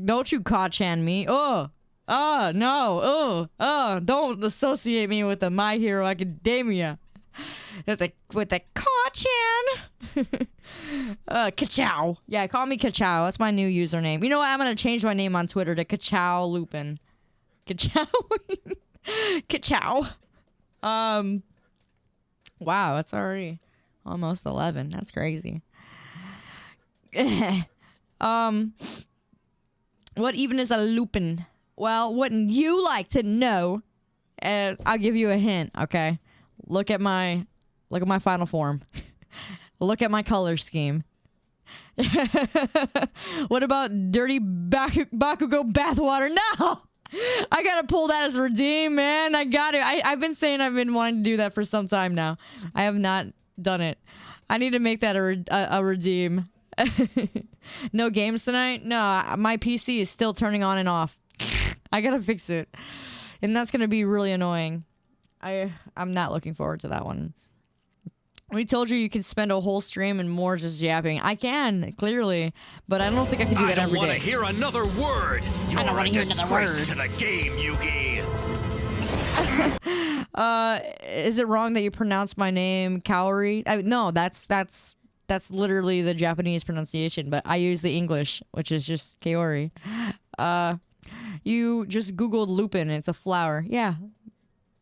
Don't you Ka-chan me. No. Don't associate me with the My Hero Academia. With the Ka-chan. Kachow. Yeah, call me Kachow. That's my new username. You know what? I'm gonna change my name on Twitter to Kachow Lupin. Kachow. Kachow. Wow, it's already almost 11. That's crazy. What even is a Lupin? Well, wouldn't you like to know? I'll give you a hint, okay? Look at my final form. Look at my color scheme. What about dirty Bakugo bathwater? No! I gotta pull that as a redeem, man. I got it. I've been saying I've been wanting to do that for some time now. I have not done it. I need to make that a redeem. No games tonight? No, my PC is still turning on and off. I gotta fix it. And that's gonna be really annoying. I'm not looking forward to that one. We told you could spend a whole stream and more just yapping. I can, clearly, but I don't think I can do that every day. I don't want to hear another word. You're a disgrace to the game, Yugi. Is it wrong that you pronounce my name Kaori? No, that's literally the Japanese pronunciation, but I use the English, which is just Kaori. You just Googled Lupin, it's a flower. Yeah.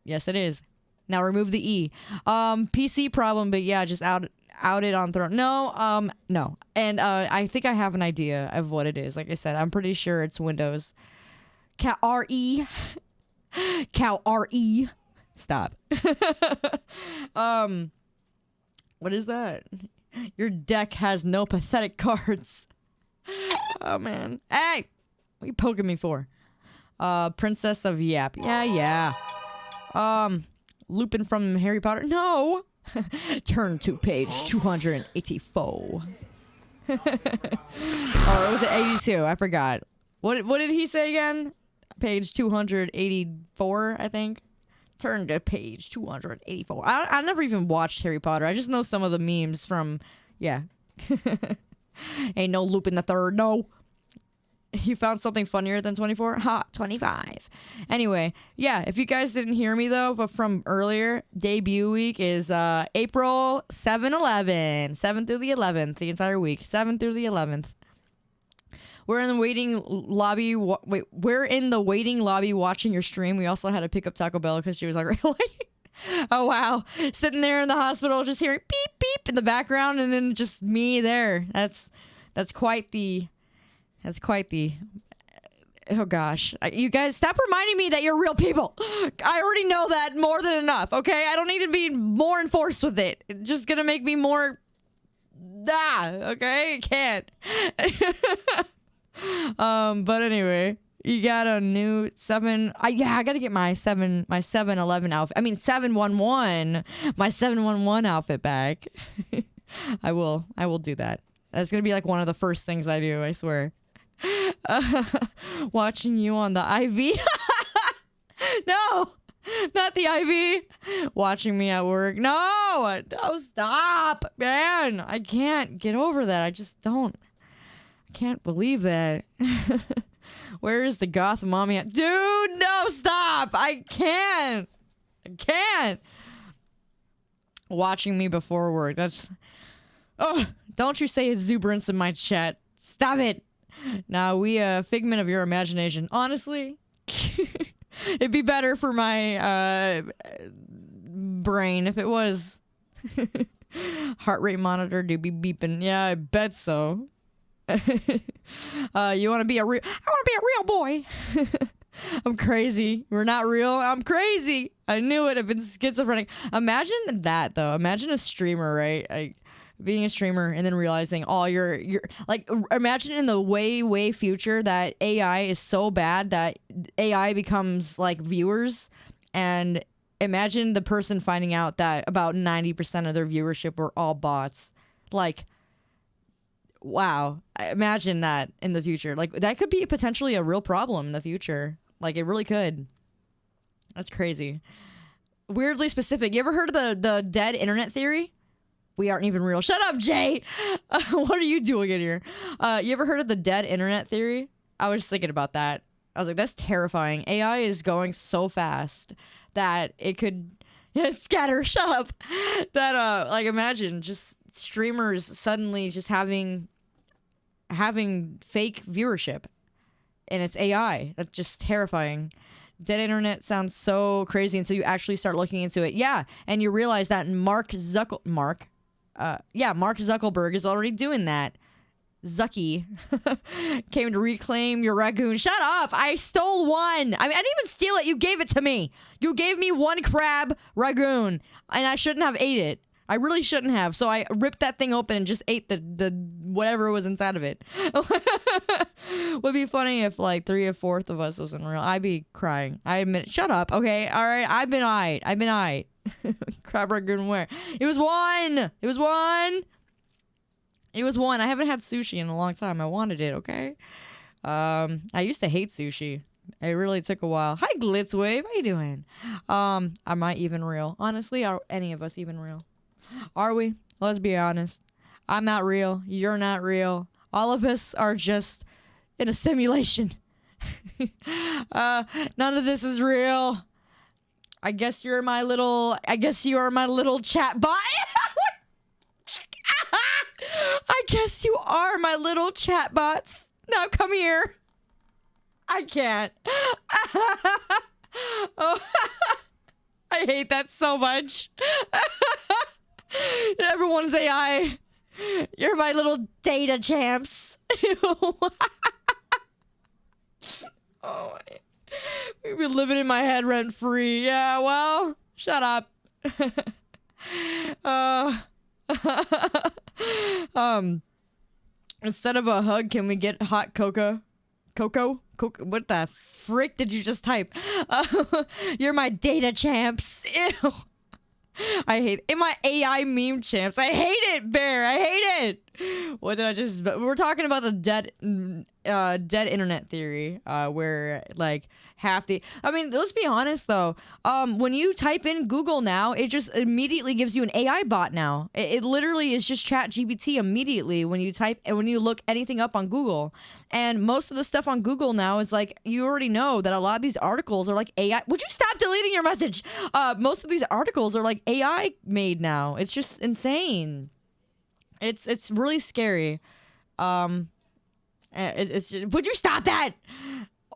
Yes, it is. Now remove the E. PC problem, but yeah, just out it on Throne. No, no. And I think I have an idea of what it is. Like I said, I'm pretty sure it's Windows. Kaori. Kaori. Stop. What is that? Your deck has no pathetic cards. Oh man. Hey! What are you poking me for? Princess of Yap. Yeah. Lupin from Harry Potter. No! Turn to page 284. Oh, it was 82. I forgot. What did he say again? Page 284, I think. Turn to page 284. I never even watched Harry Potter. I just know some of the memes from... Yeah. Ain't no Lupin the Third. No. You found something funnier than 24? Ha, 25. Anyway, yeah, if you guys didn't hear me, though, but from earlier, debut week is April 7/11. 7th through the 11th, the entire week. 7th through the 11th. We're in the waiting lobby. We're in the waiting lobby watching your stream. We also had to pick up Taco Bell because she was like, really? Oh, wow. Sitting there in the hospital just hearing beep, beep in the background and then just me there. That's quite the... Oh gosh. You guys, stop reminding me that you're real people. I already know that more than enough, okay? I don't need to be more enforced with it. It's just gonna make me more... okay? I can't. But anyway, you got a new 7... yeah, I gotta get my 7-11 outfit. I mean, 711. My 711 outfit back. I will do that. That's gonna be like one of the first things I do, I swear. Watching you on the IV. No, not the IV. Watching me at work. No, stop, man. I can't get over that. I just don't. I can't believe that. Where is the goth mommy at? Dude, no, stop. I can't. Watching me before work. That's... Oh, don't you say exuberance in my chat. Stop it. Now, we a figment of your imagination. Honestly, it'd be better for my brain if it was. Heart rate monitor do be beeping. Yeah, I bet so. You want to be a real... I want to be a real boy. I'm crazy. We're not real. I'm crazy. I knew it. I've been schizophrenic. Imagine that though. Imagine a streamer, right? Being a streamer and then realizing, oh, you're like, imagine in the way future that AI is so bad that AI becomes like viewers, and imagine the person finding out that about 90% of their viewership were all bots. Like, wow. Imagine that in the future. Like, that could be potentially a real problem in the future. Like, it really could. That's crazy. Weirdly specific. You ever heard of the dead internet theory? We aren't even real. Shut up, Jay! What are you doing in here? You ever heard of the dead internet theory? I was thinking about that. I was like, that's terrifying. AI is going so fast that it could... scatter, shut up! That, like, imagine just streamers suddenly just having fake viewership. And it's AI. That's just terrifying. Dead internet sounds so crazy until you actually start looking into it. Yeah, and you realize that Mark Zuckerberg is already doing that. Zucky came to reclaim your raccoon. Shut up! I stole one! I didn't even steal it. You gave it to me. You gave me one crab ragoon, and I shouldn't have ate it. I really shouldn't have. So I ripped that thing open and just ate the whatever was inside of it. Would be funny if like 3/4 of us wasn't real. I'd be crying. I admit. Shut up. Okay. All right. I've been eyed. Crab ragoon where? It was one. I haven't had sushi in a long time. I wanted it. Okay. I used to hate sushi. It really took a while. Hi, Glitzwave. How you doing? Am I even real? Honestly, are any of us even real? Are we? Let's be honest. I'm not real. You're not real. All of us are just in a simulation. None of this is real. I guess you are my little chat bot. I guess you are my little chat bots. Now come here. I can't. Oh, I hate that so much. Everyone's AI. You're my little data champs. Oh, we've been living in my head rent free. Yeah, well, shut up. Instead of a hug, can we get hot cocoa? Cocoa? What the frick did you just type? You're my data champs. Ew. I hate in my AI meme champs. I hate it, Bear. I hate it. What did I just? We're talking about the dead internet theory, where like half the. Let's be honest though. When you type in Google now, it just immediately gives you an AI bot now. It literally is just Chat GPT immediately when you type and when you look anything up on Google. And most of the stuff on Google now is like, you already know that a lot of these articles are like AI. Would you stop deleting your message? Most of these articles are like AI made now. It's just insane. It's really scary. It's just, would you stop that?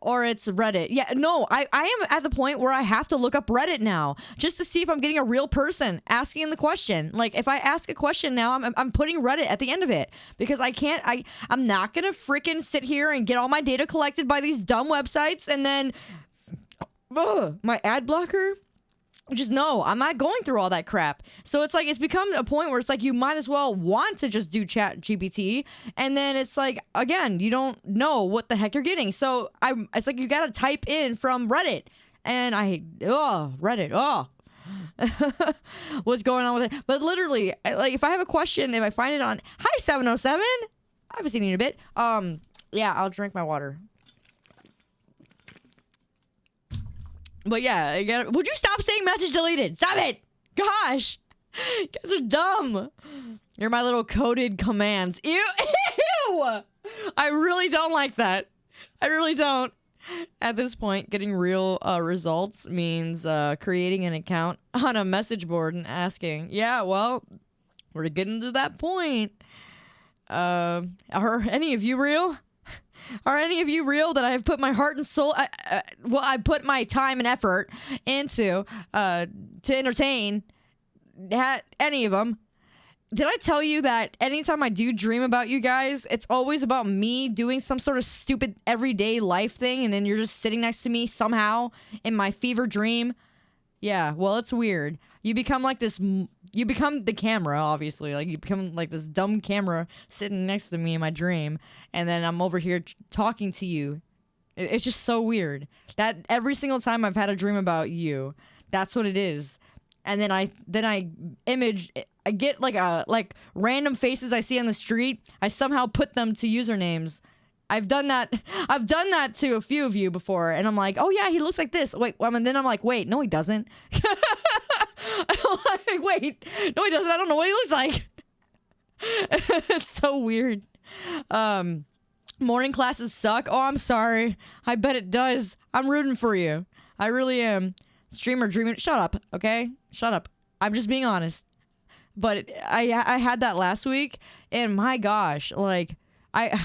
Or it's Reddit. Yeah, no, I am at the point where I have to look up Reddit now just to see if I'm getting a real person asking the question. Like, if I ask a question now, I'm putting Reddit at the end of it because I'm not gonna freaking sit here and get all my data collected by these dumb websites and then my ad blocker. Just no, I'm not going through all that crap. So it's like, it's become a point where it's like, you might as well want to just do Chat GPT. And then it's like, again, you don't know what the heck you're getting. So it's like, you got to type in from Reddit. And Reddit, what's going on with it? But literally, like, if I have a question, if I find it on, hi, 707. I haven't seen you in a bit. Yeah, I'll drink my water. But yeah, would you stop saying message deleted? Stop it! Gosh! You guys are dumb. You're my little coded commands. Ew! Ew! I really don't like that. I really don't. At this point, getting real results means creating an account on a message board and asking, yeah, well, we're getting to that point. Are any of you real? Are any of you real that I have put my heart and soul, I put my time and effort into to entertain any of them? Did I tell you that anytime I do dream about you guys, it's always about me doing some sort of stupid everyday life thing, and then you're just sitting next to me somehow in my fever dream? Yeah, well, it's weird. You become like this. You become the camera, obviously. Like, you become like this dumb camera sitting next to me in my dream, and then I'm over here talking to you. It's just so weird that every single time I've had a dream about you, that's what it is. And then I get like random faces I see on the street. I somehow put them to usernames. I've done that to a few of you before, and I'm like, oh yeah, he looks like this. Wait, and then I'm like, wait, no, he doesn't. I'm like, wait, no, he doesn't. I don't know what he looks like. It's so weird. Morning classes suck. Oh, I'm sorry. I bet it does. I'm rooting for you. I really am. Streamer dreaming. Shut up, okay? Shut up. I'm just being honest. But I had that last week, and my gosh, like, I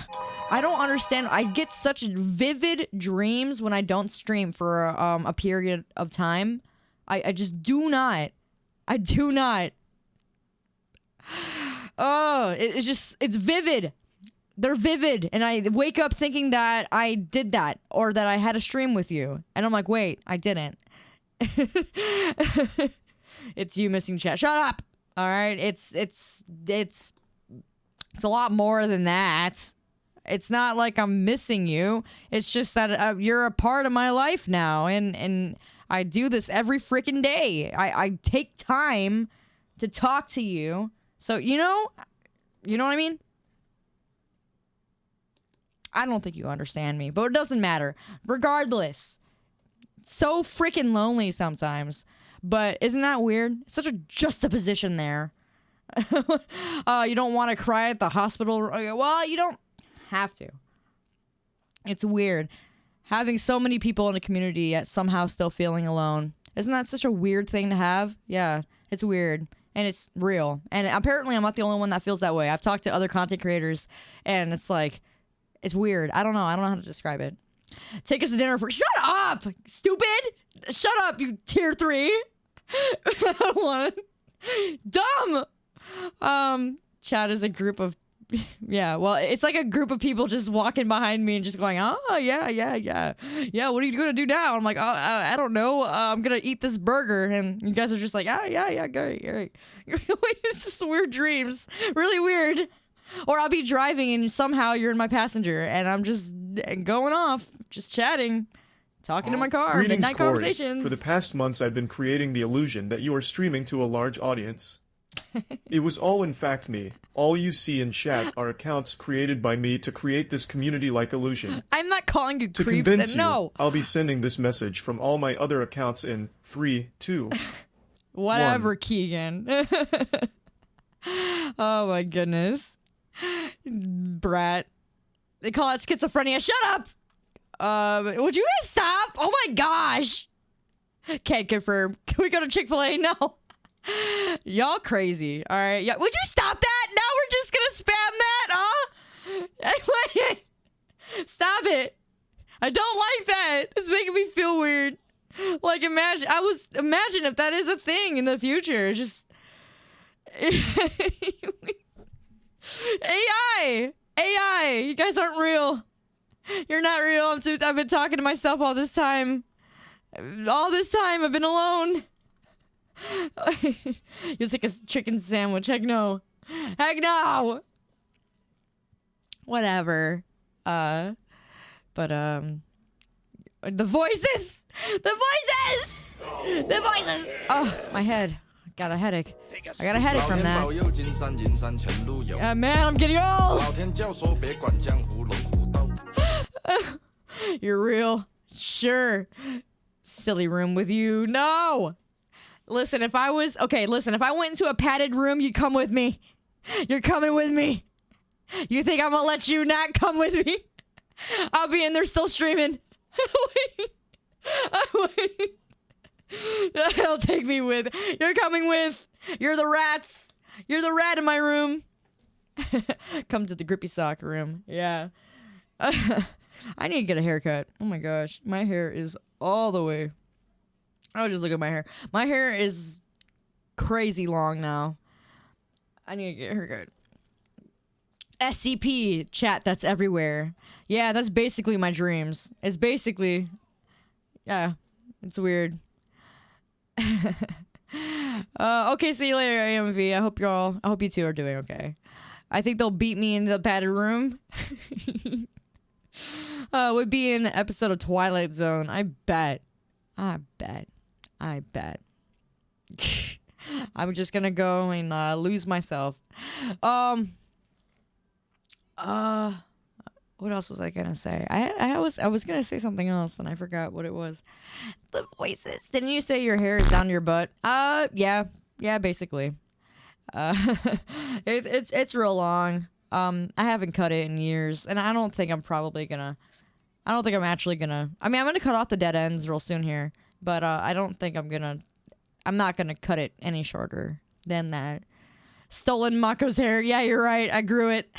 don't understand. I get such vivid dreams when I don't stream for a period of time. I just do not. I do not. Oh, it's vivid. They're vivid, and I wake up thinking that I did that, or that I had a stream with you, and I'm like, wait, I didn't. It's you missing chat. Shut up. All right, it's a lot more than that. It's not like I'm missing you. It's just that you're a part of my life now, and I do this every freaking day. I take time to talk to you, so you know what I mean. I don't think you understand me, but it doesn't matter. Regardless, so freaking lonely sometimes. But isn't that weird? Such a juxtaposition there. You don't want to cry at the hospital. Well, you don't have to. It's weird. Having so many people in a community yet somehow still feeling alone. Isn't that such a weird thing to have? Yeah, it's weird. And it's real. And apparently I'm not the only one that feels that way. I've talked to other content creators, and it's like, it's weird. I don't know how to describe it. Take us to dinner for— Shut up, stupid! Shut up, you tier 3. I don't want it. Dumb! Chat is a group of— yeah, well, it's like a group of people just walking behind me and just going, oh, yeah. Yeah, what are you gonna do now? I'm like, oh, I don't know. I'm gonna eat this burger. And you guys are just like, yeah, great. It's just weird dreams. Really weird. Or I'll be driving and somehow you're in my passenger and I'm just going off, just chatting, talking to my car, Greetings, midnight Corey. conversations. For the past months, I've been creating the illusion that you are streaming to a large audience. It was all in fact me. All you see in chat are accounts created by me to create this community-like illusion. I'm not calling you To creeps. convince you, No. I'll be sending this message from all my other accounts in 3, 2, Whatever, 1. Keegan. Oh my goodness. Brat. They call it schizophrenia. Shut up! Would you guys stop? Oh my gosh! Can't confirm. Can we go to Chick-fil-A? No. Y'all crazy. Alright. Yeah. Would you stop that? Now we're just gonna spam that, huh? Stop it. I don't like that. It's making me feel weird. Like, imagine if that is a thing in the future. Just AI, you guys aren't real. You're not real. I've been talking to myself all this time. I've been alone. You'll take a chicken sandwich. Heck no. Whatever. But the voices. Oh, my head. Got a headache. I got a headache from that. Man, I'm getting old. You're real. Sure. Silly room with you. No. Listen, if I went into a padded room, you'd come with me. You're coming with me. You think I'm gonna let you not come with me? I'll be in there still streaming. Wait. They'll take me with. You're coming with. You're the rats. You're the rat in my room. Come to the grippy sock room. Yeah. I need to get a haircut. Oh my gosh. My hair is all the way. I'll just look at my hair. My hair is crazy long now. I need to get a haircut. SCP chat, that's everywhere. Yeah, that's basically my dreams. It's basically, yeah, it's weird. Okay, see you later, AMV. I hope you two are doing okay. I think they'll beat me in the padded room. Would be an episode of Twilight Zone. I bet. I'm just gonna go and lose myself. What else was I gonna say? I was gonna say something else and I forgot what it was. The voices. Didn't you say your hair is down your butt? Yeah, basically. It's real long. I haven't cut it in years, and I don't think I'm actually gonna. I mean, I'm gonna cut off the dead ends real soon here, but I don't think I'm not gonna cut it any shorter than that. Stolen Mako's hair. Yeah, you're right. I grew it.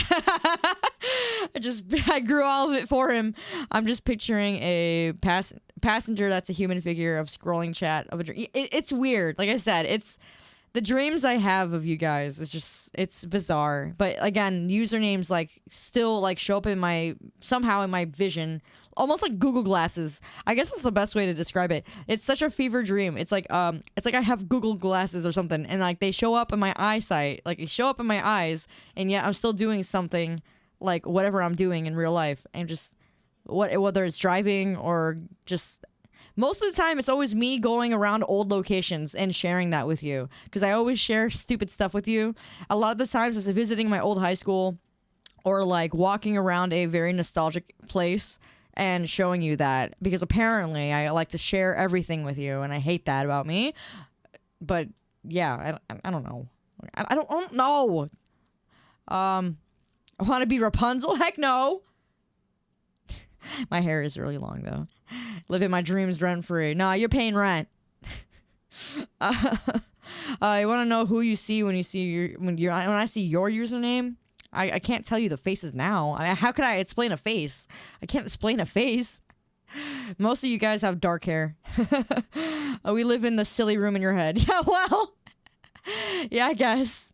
I grew all of it for him. I'm just picturing a passenger that's a human figure of scrolling chat of a dream. It's weird. Like I said, it's the dreams I have of you guys. It's bizarre. But again, usernames like still like show up somehow in my vision, almost like Google glasses. I guess that's the best way to describe it. It's such a fever dream. It's like I have Google glasses or something, and like they show up in my eyesight, like they show up in my eyes, and yet I'm still doing something like whatever I'm doing in real life, and just whether it's driving or just. Most of the time, it's always me going around old locations and sharing that with you. Because I always share stupid stuff with you. A lot of the times, it's visiting my old high school or like walking around a very nostalgic place and showing you that. Because apparently, I like to share everything with you. And I hate that about me. But yeah, I don't know. I don't know. I want to be Rapunzel? Heck no. My hair is really long, though. Living my dreams rent-free. Nah, you're paying rent. You want to know who you see when I see your username? I can't tell you the faces now. How can I explain a face? I can't explain a face. Most of you guys have dark hair. We live in the silly room in your head. Yeah, well. Yeah, I guess.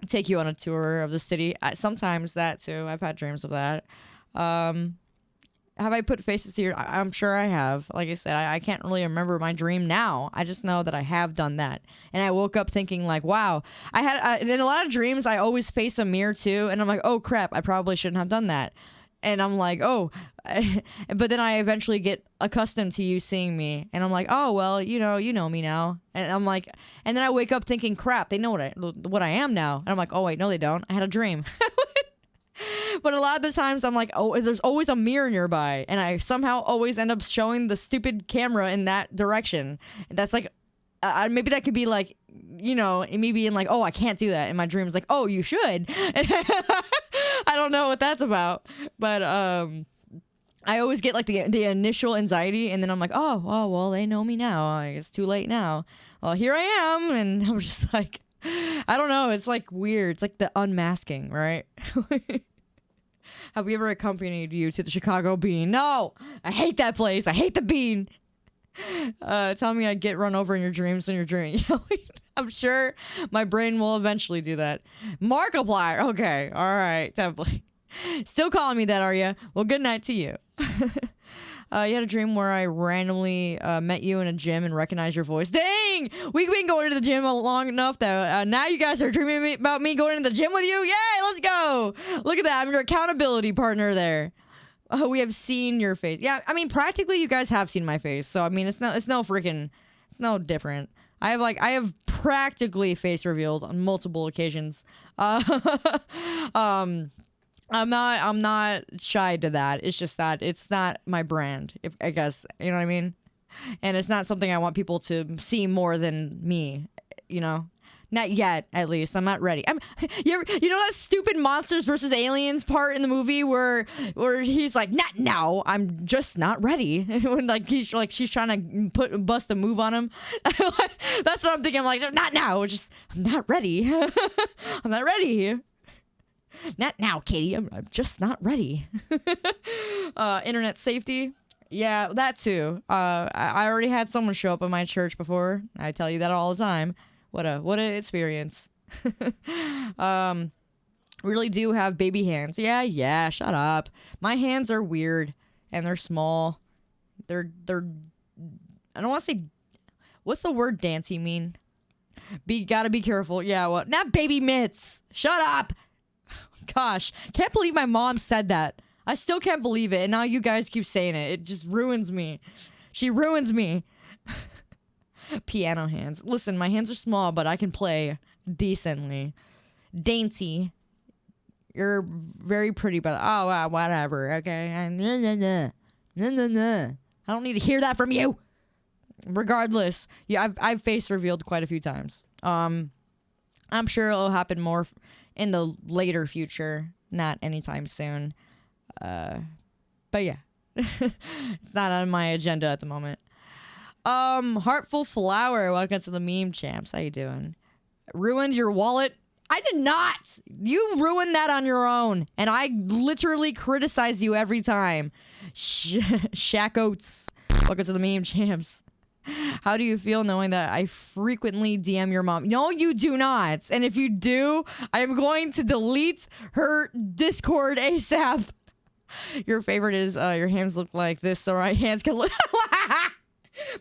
Take you on a tour of the city. Sometimes that, too. I've had dreams of that. Have I put faces here? I'm sure I have. Like I said, I can't really remember my dream now. I just know that I have done that. And I woke up thinking like, wow. In a lot of dreams, I always face a mirror too. And I'm like, oh crap, I probably shouldn't have done that. And I'm like, oh. But then I eventually get accustomed to you seeing me. And I'm like, oh, well, you know me now. And I'm like, and then I wake up thinking, crap, they know what I am now. And I'm like, oh wait, no they don't. I had a dream. But a lot of the times I'm like, oh, there's always a mirror nearby. And I somehow always end up showing the stupid camera in that direction. And that's like, maybe that could be like, me being like, oh, I can't do that. And my dream's like, oh, you should. I don't know what that's about. But I always get like the initial anxiety. And then I'm like, oh, well, they know me now. It's too late now. Well, here I am. And I'm just like, I don't know. It's like weird. It's like the unmasking, right? Have we ever accompanied you to the Chicago Bean? No! I hate that place. I hate the Bean. Tell me I get run over in your dreams when you're dreaming. I'm sure my brain will eventually do that. Markiplier. Okay. All right. Definitely. Still calling me that, are you? Well, good night to you. You had a dream where I randomly met you in a gym and recognized your voice. Dang! We've been going to the gym long enough that now you guys are dreaming about me going to the gym with you? Yay! Let's go! Look at that. I'm your accountability partner there. We have seen your face. Yeah, I mean, practically you guys have seen my face. So, I mean, it's no different. I have practically face revealed on multiple occasions. I'm not shy to that. It's just that it's not my brand, I guess. You know what I mean? And it's not something I want people to see more than me, Not yet, at least. I'm not ready. You know that stupid Monsters versus Aliens part in the movie where he's like, not now, I'm just not ready. When she's trying to bust a move on him. That's what I'm thinking. I'm like, not now. I'm not ready. I'm not ready. Not now, Katie. I'm just not ready. Internet safety. Yeah, that too. I already had someone show up at my church before. I tell you that all the time. What an experience. Really do have baby hands. Yeah, shut up. My hands are weird and they're small. They're I don't want to say, What's the word dancy mean? Gotta be careful. Yeah, well, not baby mitts. Shut up. Gosh, can't believe my mom said that. I still can't believe it, and now you guys keep saying it. It just ruins me. She ruins me. Piano hands. Listen, my hands are small, but I can play decently. Dainty. You're very pretty, but oh, whatever. Okay. I don't need to hear that from you. Regardless, yeah, I've face revealed quite a few times. I'm sure it'll happen more in the later future, not anytime soon. But yeah, it's not on my agenda at the moment. Heartful Flower, welcome to the meme champs. How you doing? Ruined your wallet? I did not. You ruined that on your own, and I literally criticize you every time. Shaq Oates, welcome to the meme champs. How do you feel knowing that I frequently DM your mom? No, you do not. And if you do, I am going to delete her Discord ASAP. Your favorite is your hands look like this, so my hands can look.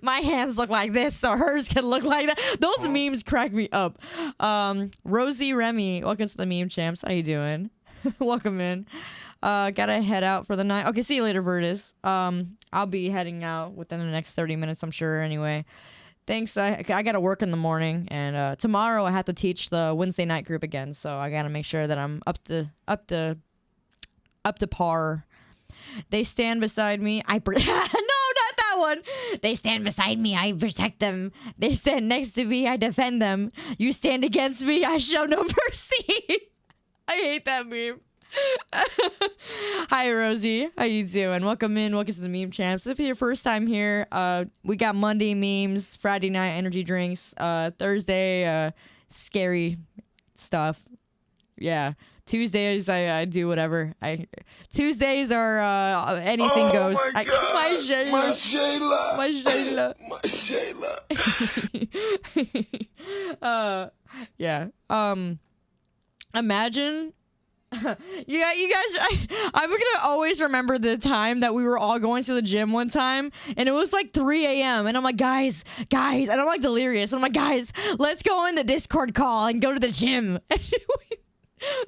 My hands look like this, so hers can look like that. Those memes crack me up. Rosie Remy, welcome to the meme champs. How you doing? Welcome in. Gotta head out for the night. Okay, see you later, Virtus. I'll be heading out within the next 30 minutes, I'm sure, anyway. Thanks. I gotta work in the morning, and tomorrow I have to teach the Wednesday night group again, so I gotta make sure that I'm up to par. They stand beside me. No, not that one. They stand beside me. I protect them. They stand next to me. I defend them. You stand against me. I show no mercy. I hate that meme. Hi, Rosie. How you doing? Welcome in. Welcome to the meme champs. If it's your first time here, we got Monday memes, Friday night energy drinks, Thursday scary stuff. Yeah. Tuesdays I do whatever. Tuesdays are anything goes. My God. My Shayla. My Shayla. Yeah. Imagine. Yeah, you guys, I'm gonna always remember the time that we were all going to the gym one time, and it was like 3 a.m. and I'm like, guys, and I'm like delirious. I'm like, guys, let's go in the Discord call and go to the gym.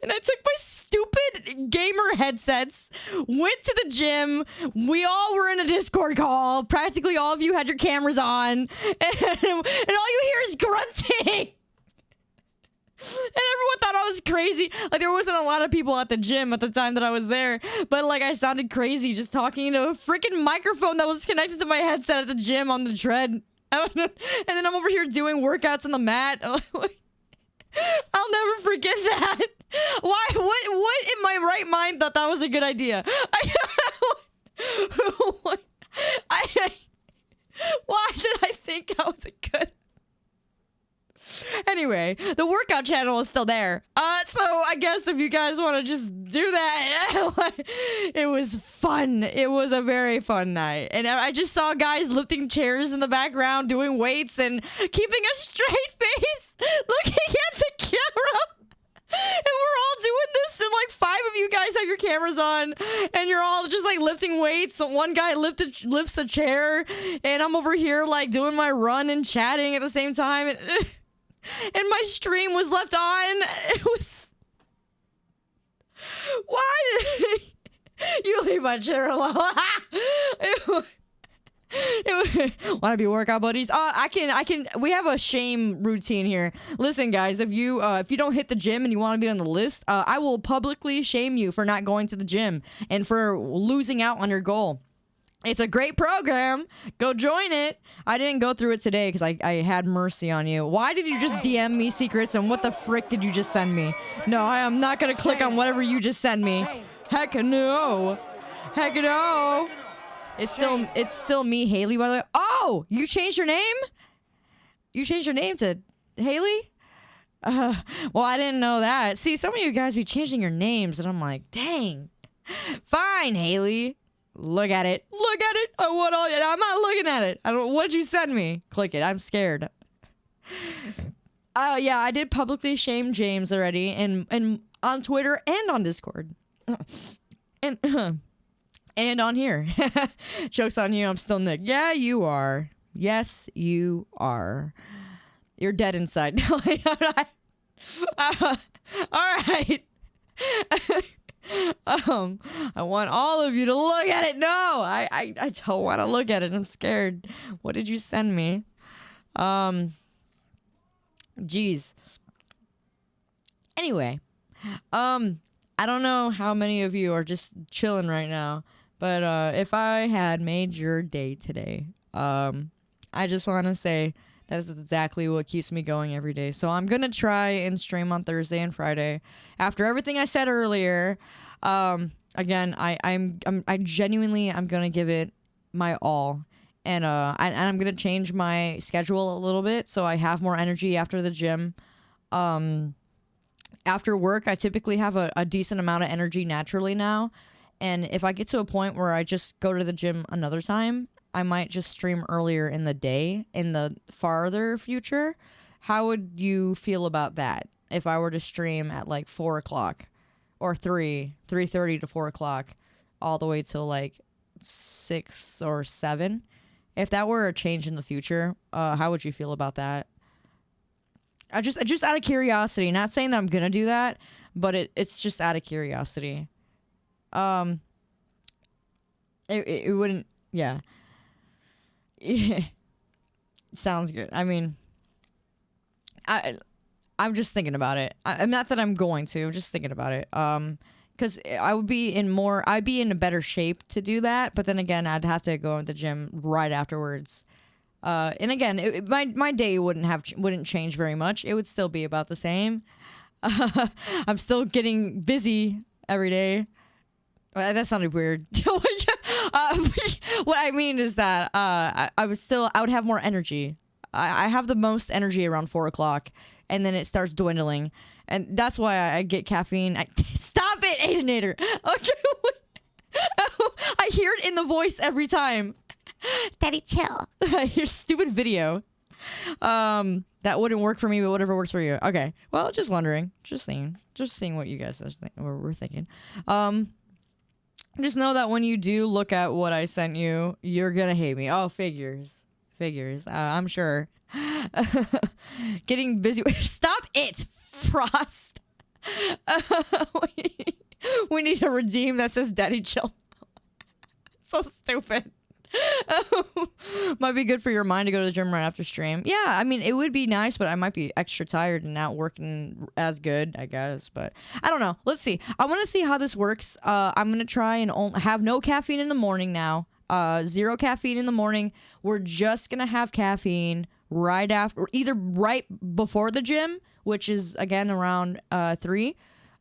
And I took my stupid gamer headsets, went to the gym. We all were in a Discord call. Practically all of you had your cameras on, and all you hear is grunting. And everyone thought I was crazy. Like, there wasn't a lot of people at the gym at the time that I was there, but like I sounded crazy just talking into a freaking microphone that was connected to my headset at the gym on the tread. And then I'm over here doing workouts on the mat. I'll never forget that. Why? What in my right mind thought that was a good idea? Why did I think that was a good? Anyway, the workout channel is still there. So I guess if you guys want to just do that, it was fun. It was a very fun night. And I just saw guys lifting chairs in the background, doing weights, and keeping a straight face, looking at the camera. And we're all doing this, and like 5 of you guys have your cameras on, and you're all just like lifting weights. So one guy lifts a chair, and I'm over here like doing my run and chatting at the same time. And my stream was left on. It was... Why did... You leave my chair alone. Want to be workout buddies? I can. We have a shame routine here. Listen, guys, if you don't hit the gym and you want to be on the list, I will publicly shame you for not going to the gym and for losing out on your goal. It's a great program. Go join it. I didn't go through it today because I had mercy on you. Why did you just DM me secrets, and what the frick did you just send me? No, I am not going to click on whatever you just sent me. Heck no. Heck no. It's still me, Haley, by the way. Oh, you changed your name? You changed your name to Haley? Well, I didn't know that. See, some of you guys be changing your names, and I'm like, dang. Fine, Haley. Look at it. Look at it. I want all. I'm not looking at it. I don't. What'd you send me? Click it. I'm scared. Yeah, I did publicly shame James already, and on Twitter and on Discord, and on here. Joke's on you. I'm still Nick. Yeah, you are. Yes, you are. You're dead inside. All right. I want all of you to look at it. No, I don't want to look at it. I'm scared. What did you send me? Jeez. Anyway, I don't know how many of you are just chilling right now, but if I had made your day today, I just want to say that is exactly what keeps me going every day. So I'm gonna try and stream on Thursday and Friday. After everything I said earlier, again, I genuinely I'm gonna give it my all, and I'm gonna change my schedule a little bit so I have more energy after the gym. After work, I typically have a decent amount of energy naturally now, and if I get to a point where I just go to the gym another time, I might just stream earlier in the day in the farther future. How would you feel about that if I were to stream at like 4 o'clock or 3:30 to 4 o'clock all the way till like 6 or 7? If that were a change in the future, how would you feel about that? Just out of curiosity, not saying that I'm gonna do that, but it's just out of curiosity. It wouldn't, yeah. Yeah. Sounds good. I mean, I'm just thinking about it. I'm not that I'm going to. I'm just thinking about it. Because I'd be in a better shape to do that. But then again, I'd have to go to the gym right afterwards. And again, my day wouldn't change very much. It would still be about the same. I'm still getting busy every day. That sounded weird. What I mean is that I would have more energy. I have the most energy around 4 o'clock, and then it starts dwindling, and that's why I get caffeine. Stop it, Aidenator. Okay, I hear it in the voice every time. Daddy, chill. I hear stupid video. That wouldn't work for me, but whatever works for you. Okay. Well, just wondering, just seeing what you guys were thinking. Just know that when you do look at what I sent you, you're gonna hate me. Oh, figures. I'm sure. Getting busy. Stop it, Frost. We need a redeem that says Daddy chill. So stupid. Might be good for your mind to go to the gym right after stream. Yeah, I mean, it would be nice, but I might be extra tired and not working as good, I guess. But I don't know. Let's see. I want to see how this works. I'm going to try and have no caffeine in the morning now. 0 caffeine in the morning. We're just going to have caffeine right after, either right before the gym, which is, again, around 3,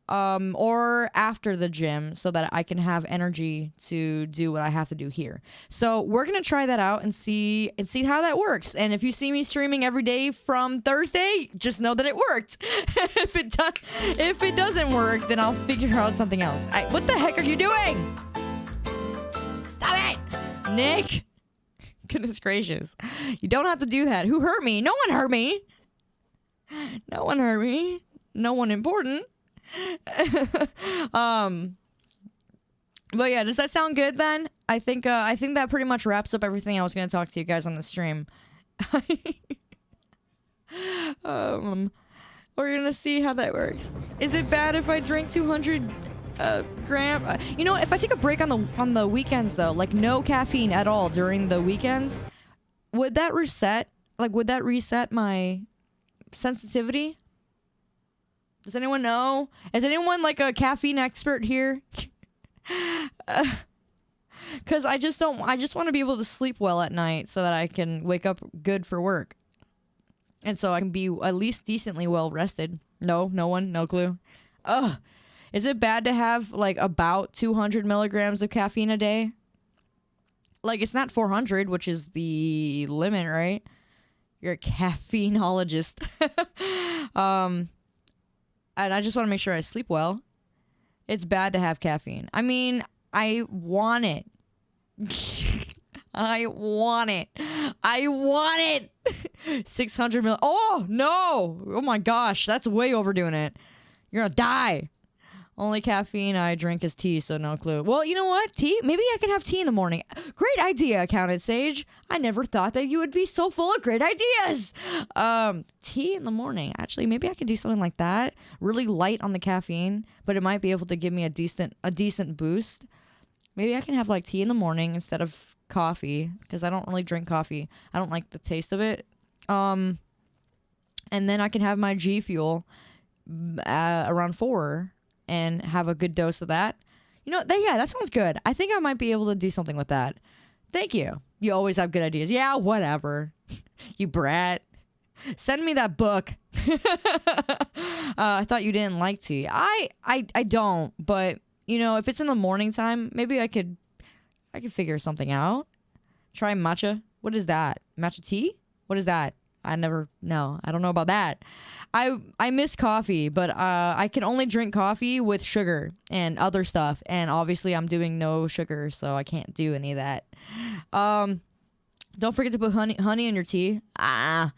or after the gym, so that I can have energy to do what I have to do here. So we're gonna try that out and see how that works. And if you see me streaming every day from Thursday, just know that it worked. If it doesn't work, then I'll figure out something else. What the heck are you doing? Stop it, Nick. Goodness gracious, you don't have to do that. Who hurt me? No one hurt me. No one hurt me. No one important. But yeah, does that sound good then? I think that pretty much wraps up everything I was gonna talk to you guys on the stream. We're gonna see how that works. Is it bad if I drink 200 gram? You know, if I take a break on the weekends though, like no caffeine at all during the weekends, would that reset? Like, would that reset my sensitivity? Does anyone know? Is anyone like a caffeine expert here? Because I just want to be able to sleep well at night so that I can wake up good for work. And so I can be at least decently well rested. No one, no clue. Ugh. Is it bad to have like about 200 milligrams of caffeine a day? Like, it's not 400, which is the limit, right? You're a caffeineologist. And I just want to make sure I sleep well. It's bad to have caffeine. I mean, I want it. I want it. 600 Oh, no. Oh, my gosh. That's way overdoing it. You're going to die. Only caffeine I drink is tea, so no clue. Well, you know what? Tea? Maybe I can have tea in the morning. Great idea, Accountant Sage. I never thought that you would be so full of great ideas. Tea in the morning. Actually, maybe I could do something like that. Really light on the caffeine, but it might be able to give me a decent boost. Maybe I can have like tea in the morning instead of coffee, because I don't really drink coffee. I don't like the taste of it. And then I can have my G Fuel around 4 and have a good dose of that. You know, yeah, that sounds good. I think I might be able to do something with that. Thank you. You always have good ideas. Yeah, whatever. You brat. Send me that book. I thought you didn't like tea. I don't, but you know, if it's in the morning time, maybe I could figure something out. Try matcha. What is that? Matcha tea? What is that? I don't know about that. I miss coffee, but I can only drink coffee with sugar and other stuff. And obviously I'm doing no sugar, so I can't do any of that. Don't forget to put honey in your tea. I'm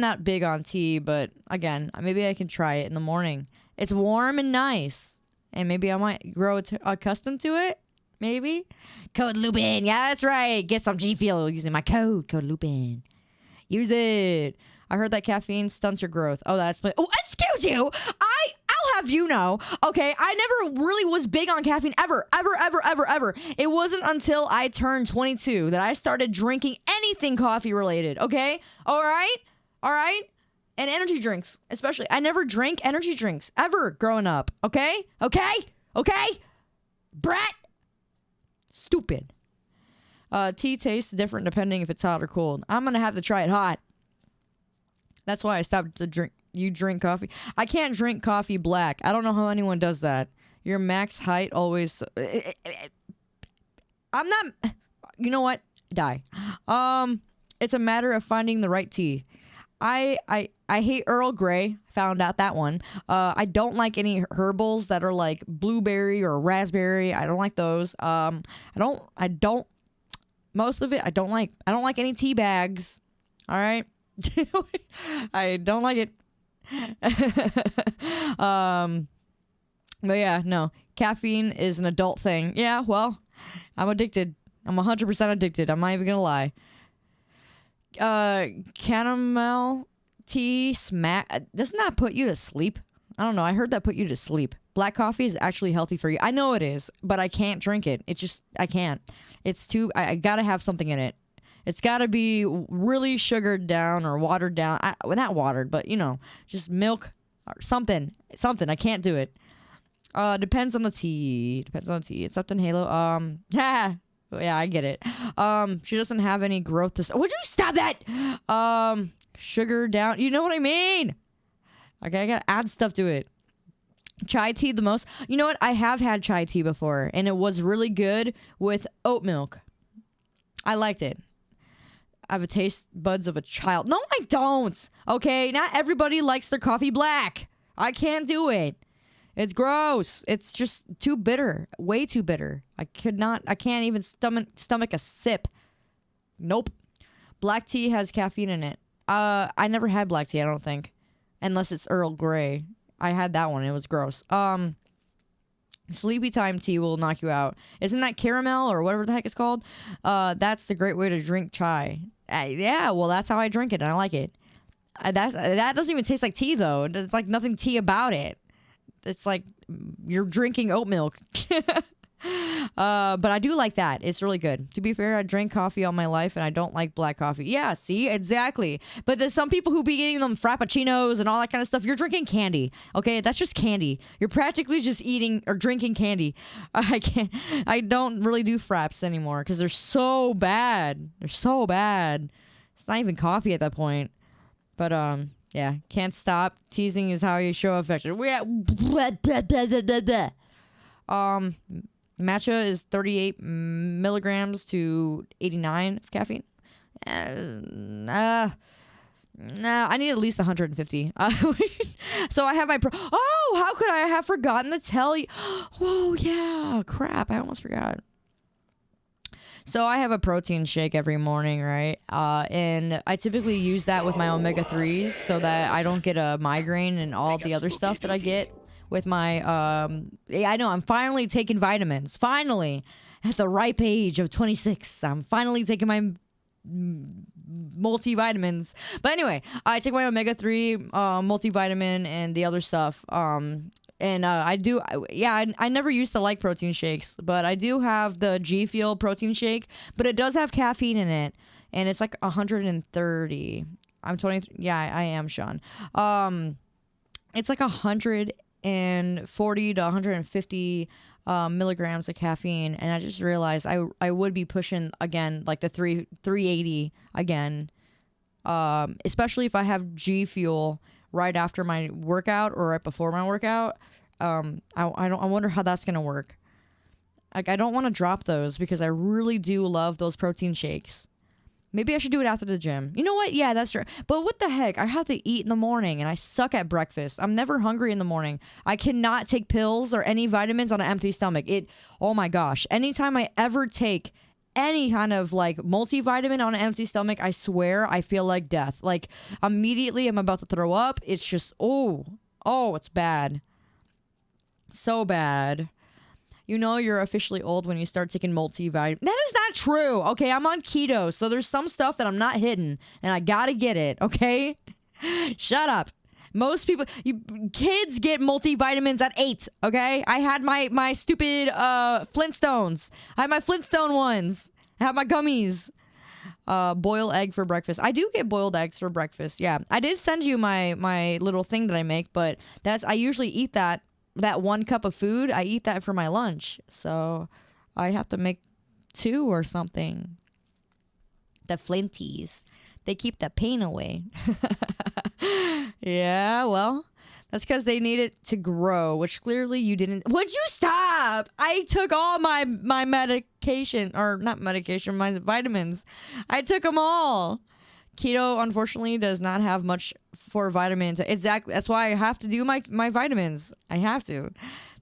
not big on tea, but again, maybe I can try it in the morning. It's warm and nice. And maybe I might grow accustomed to it. Maybe. Code Lupine. Yeah, that's right. Get some G Fuel using my code Lupine. Use it. I heard that caffeine stunts your growth. Oh, that's... Oh, excuse you! I'll have you know, okay, I never really was big on caffeine ever. It wasn't until I turned 22 that I started drinking anything coffee related, okay? All right? And energy drinks, especially. I never drank energy drinks ever growing up, okay? Brat! Stupid. Tea tastes different depending if it's hot or cold. I'm gonna have to try it hot. That's why I stopped to drink. You drink coffee? I can't drink coffee black. I don't know how anyone does that. Your max height always... I'm not... You know what? Die. It's a matter of finding the right tea. I hate Earl Grey. Found out that one. I don't like any herbals that are like blueberry or raspberry. I don't like those. I don't... Most of it, I don't like. I don't like any tea bags. All right? I don't like it. But yeah, no. Caffeine is an adult thing. Yeah, well, I'm addicted. I'm 100% addicted. I'm not even gonna lie. Chamomile tea doesn't that put you to sleep? I don't know. I heard that put you to sleep. Black coffee is actually healthy for you. I know it is, but I can't drink it. I can't. It's too, I gotta have something in it. It's gotta be really sugared down or watered down. Well, not watered, but you know, just milk or something. I can't do it. Depends on the tea. It's something Halo. Yeah, I get it. She doesn't have any growth to... Would you stop that? Sugar down. You know what I mean? Okay, I gotta add stuff to it. Chai tea the most. You know what? I have had chai tea before, and it was really good with oat milk. I liked it. I have a taste buds of a child. No, I don't. Okay, not everybody likes their coffee black. I can't do it. It's gross. It's just too bitter. Way too bitter. I can't even stomach a sip. Nope. Black tea has caffeine in it. I never had black tea, I don't think. Unless it's Earl Grey. I had that one. It was gross. Sleepy time tea will knock you out. Isn't that caramel or whatever the heck it's called? That's the great way to drink chai. Yeah, well, that's how I drink it, and I like it. That doesn't even taste like tea, though. There's like nothing tea about it. It's like you're drinking oat milk. But I do like that. It's really good. To be fair, I drank coffee all my life and I don't like black coffee. Yeah, see? Exactly. But there's some people who be eating them frappuccinos and all that kind of stuff. You're drinking candy. Okay? That's just candy. You're practically just eating or drinking candy. I don't really do fraps anymore because they're so bad. It's not even coffee at that point. But yeah, can't stop. Teasing is how you show affection. Matcha is 38 milligrams to 89 of caffeine. Nah, I need at least 150. So I have my... how could I have forgotten to tell you? Oh, yeah. Crap, I almost forgot. So I have a protein shake every morning, right? And I typically use that with my omega-3s so that I don't get a migraine and all the other stuff that I get with my I know I'm finally taking vitamins. Finally, at the ripe age of 26, I'm finally taking my multivitamins. But anyway, I take my omega-3 multivitamin and the other stuff. And I never used to like protein shakes, but I do have the G Fuel protein shake, but it does have caffeine in it, and it's like 130. I'm 23. Yeah, I am, Sean. It's like 140 to 150 milligrams of caffeine, and I just realized I would be pushing again, like the 380 again, especially if I have G Fuel right after my workout or right before my workout. I wonder how that's gonna work. Like, I don't want to drop those because I really do love those protein shakes. Maybe I should do it after the gym. You know what? Yeah, that's true. But what the heck? I have to eat in the morning, and I suck at breakfast. I'm never hungry in the morning. I cannot take pills or any vitamins on an empty stomach. Oh my gosh. Anytime I ever take any kind of like multivitamin on an empty stomach, I swear I feel like death. Like, immediately I'm about to throw up. It's just, it's bad. So bad. You know you're officially old when you start taking multivitamin. That is not true. Okay, I'm on keto, so there's some stuff that I'm not hitting, and I gotta get it, okay? Shut up. Most people, kids get multivitamins at 8, okay? I had my stupid Flintstones. I had my Flintstone ones. I have my gummies. Boiled egg for breakfast. I do get boiled eggs for breakfast, yeah. I did send you my little thing that I make, but I usually eat that 1 cup of food. I eat that for my lunch. So I have to make 2 or something. The Flinties. They keep the pain away. Yeah, well, that's because they need it to grow, which clearly you didn't. Would you stop? I took all my medication, or not medication, my vitamins. I took them all. Keto, unfortunately, does not have much for vitamins. Exactly. That's why I have to do my vitamins. I have to.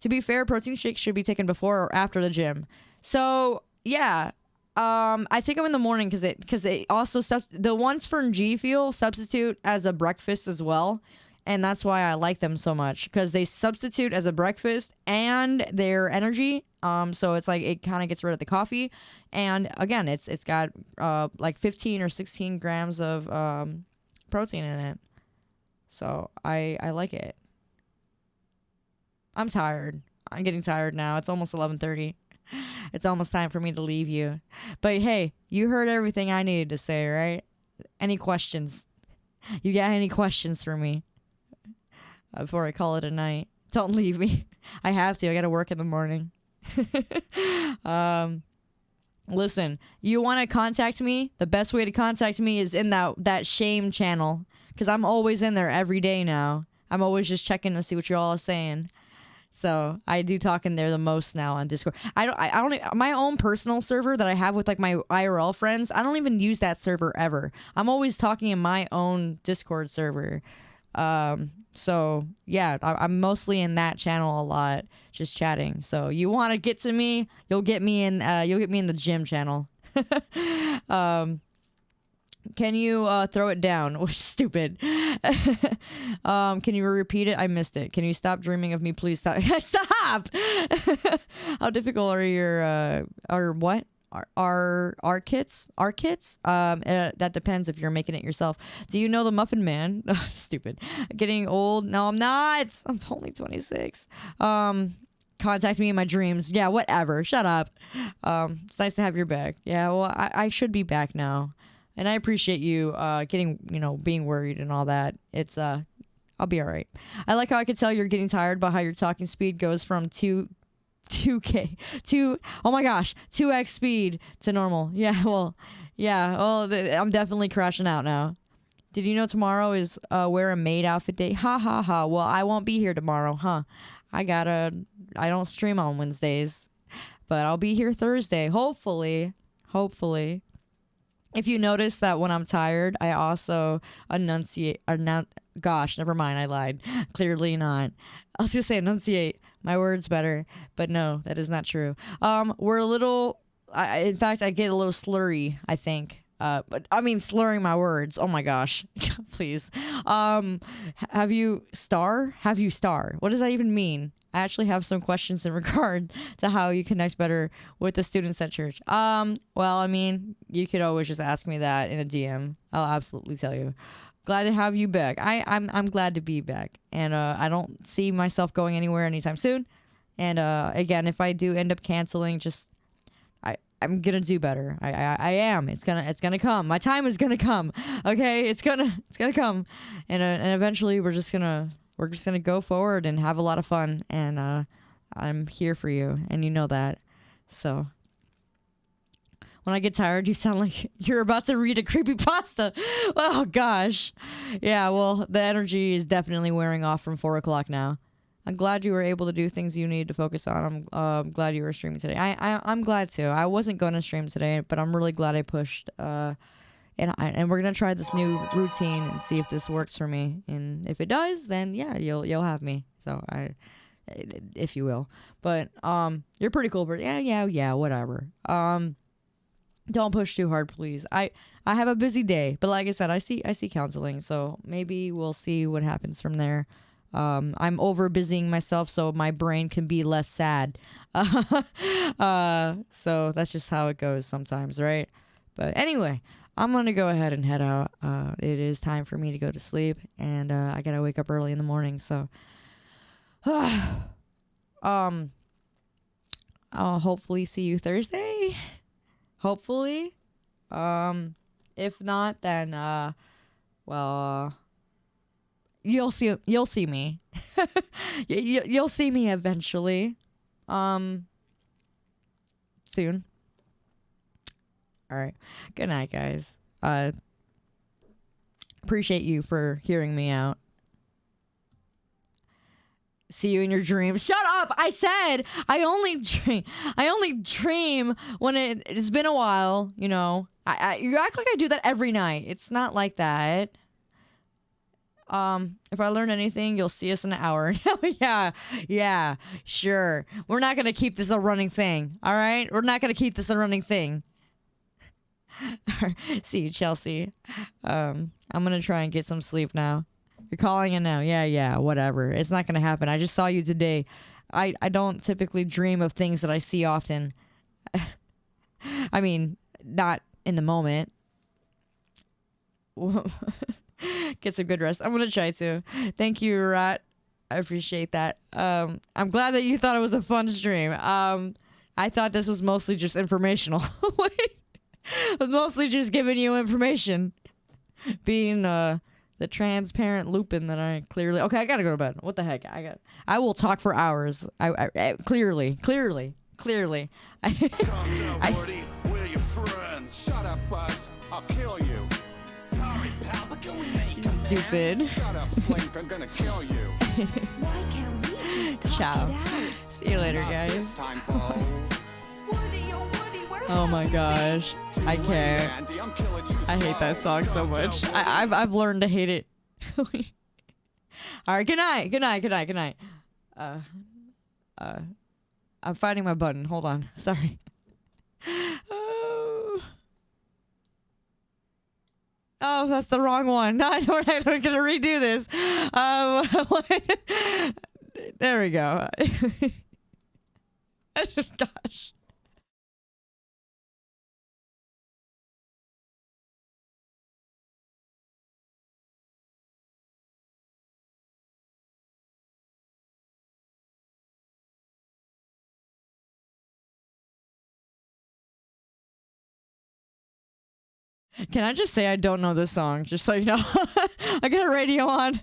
To be fair, protein shakes should be taken before or after the gym. So, yeah. I take them in the morning because it also the ones from G Fuel substitute as a breakfast as well, and that's why I like them so much, because they substitute as a breakfast and their energy. So it's like it kind of gets rid of the coffee, and again, it's got like 15 or 16 grams of protein in it. So I like it. I'm tired. I'm getting tired now. It's almost 11:30. It's almost time for me to leave you. But hey, you heard everything I needed to say, right? Any questions? You got any questions for me before I call it a night? Don't leave me. I have to. I got to work in the morning. Listen, you want to contact me? The best way to contact me is in that shame channel, because I'm always in there every day now. I'm always just checking to see what you all are saying. So I do talk in there the most now on Discord. I don't my own personal server that I have with like my IRL friends. I don't even use that server ever. I'm always talking in my own Discord server. So yeah, I'm mostly in that channel a lot, just chatting. So you want to get to me, you'll get me in the gym channel. Can you throw it down? Stupid. Can you repeat it? I missed it. Can you stop dreaming of me, please? Stop. Stop. How difficult are your or what? Are kits? Are kits? That depends if you're making it yourself. Do you know the Muffin Man? Stupid. Getting old? No, I'm not. I'm only 26. Contact me in my dreams. Yeah, whatever. Shut up. It's nice to have your back. Yeah, well, I should be back now. And I appreciate you being worried and all that. It's I'll be all right. I like how I could tell you're getting tired by how your talking speed goes from 2x speed to normal. Yeah, I'm definitely crashing out now. Did you know tomorrow is wear a maid outfit day? Ha ha ha. Well, I won't be here tomorrow, huh? I don't stream on Wednesdays, but I'll be here Thursday, hopefully. If you notice that when I'm tired, I also gosh, never mind, I lied. Clearly not. I was going to say enunciate. My word's better, but no, that is not true. We're a little, in fact, I get a little slurry, I think. But I mean, slurring my words. Oh my gosh. Please. Have you star? What does that even mean? I actually have some questions in regard to how you connect better with the students at church. Well, I mean, you could always just ask me that in a DM. I'll absolutely tell you. Glad to have you back. I'm glad to be back. And I don't see myself going anywhere anytime soon. And again, if I do end up canceling, just I'm gonna do better. I am. It's gonna come. My time is gonna come. Okay, it's gonna come, and eventually we're just gonna go forward and have a lot of fun. And I'm here for you, and you know that. So when I get tired, you sound like you're about to read a creepypasta. Oh gosh, yeah. Well, the energy is definitely wearing off from 4 o'clock now. I'm glad you were able to do things you need to focus on. I'm glad you were streaming today. I'm glad too. I wasn't going to stream today, but I'm really glad I pushed. And we're gonna try this new routine and see if this works for me. And if it does, then yeah, you'll have me. So if you will. But you're pretty cool. But yeah, whatever. Don't push too hard, please. I have a busy day, but like I said, I see counseling, so maybe we'll see what happens from there. I'm over busying myself so my brain can be less sad. So that's just how it goes sometimes, right? But anyway, I'm gonna go ahead and head out. It is time for me to go to sleep, and I gotta wake up early in the morning. So, I'll hopefully see you Thursday. Hopefully, if not, then well. You'll see me. You'll see me eventually. Soon. All right. Good night, guys. Appreciate you for hearing me out. See you in your dreams. Shut up! I said I only dream when it's been a while, you know. You act like I do that every night. It's not like that. If I learn anything, you'll see us in an hour. yeah, sure. We're not gonna keep this a running thing, all right? We're not gonna keep this a running thing. See you, Chelsea. I'm gonna try and get some sleep now. You're calling in now. Yeah, whatever. It's not gonna happen. I just saw you today. I don't typically dream of things that I see often. I mean, not in the moment. Get some good rest. I'm gonna try to. Thank you, Rat. I appreciate that. I'm glad that you thought it was a fun stream. I thought this was mostly just informational. I was mostly just giving you information. Being the transparent Lupine that I clearly. Okay, I gotta go to bed. What the heck? I will talk for hours. Clearly. Calm down, buddy. We're your friends. Shut up, Buzz. I'll kill you. Sorry, pal, but can we make it? Stupid. Shut up, Slink. I'm gonna kill you. Why can't we just talk Ciao. it out? See you later, Not guys. this time, Bo. Oh my gosh. I can't. Andy, I'm killing you I hate that slow. song so Calm down, much. buddy. I've learned to hate it. Alright, good night. I'm finding my button. Hold on. Sorry. Oh, that's the wrong one. No, I'm gonna redo this. There we go. Gosh. Can I just say I don't know this song, just so you know? I got a radio on.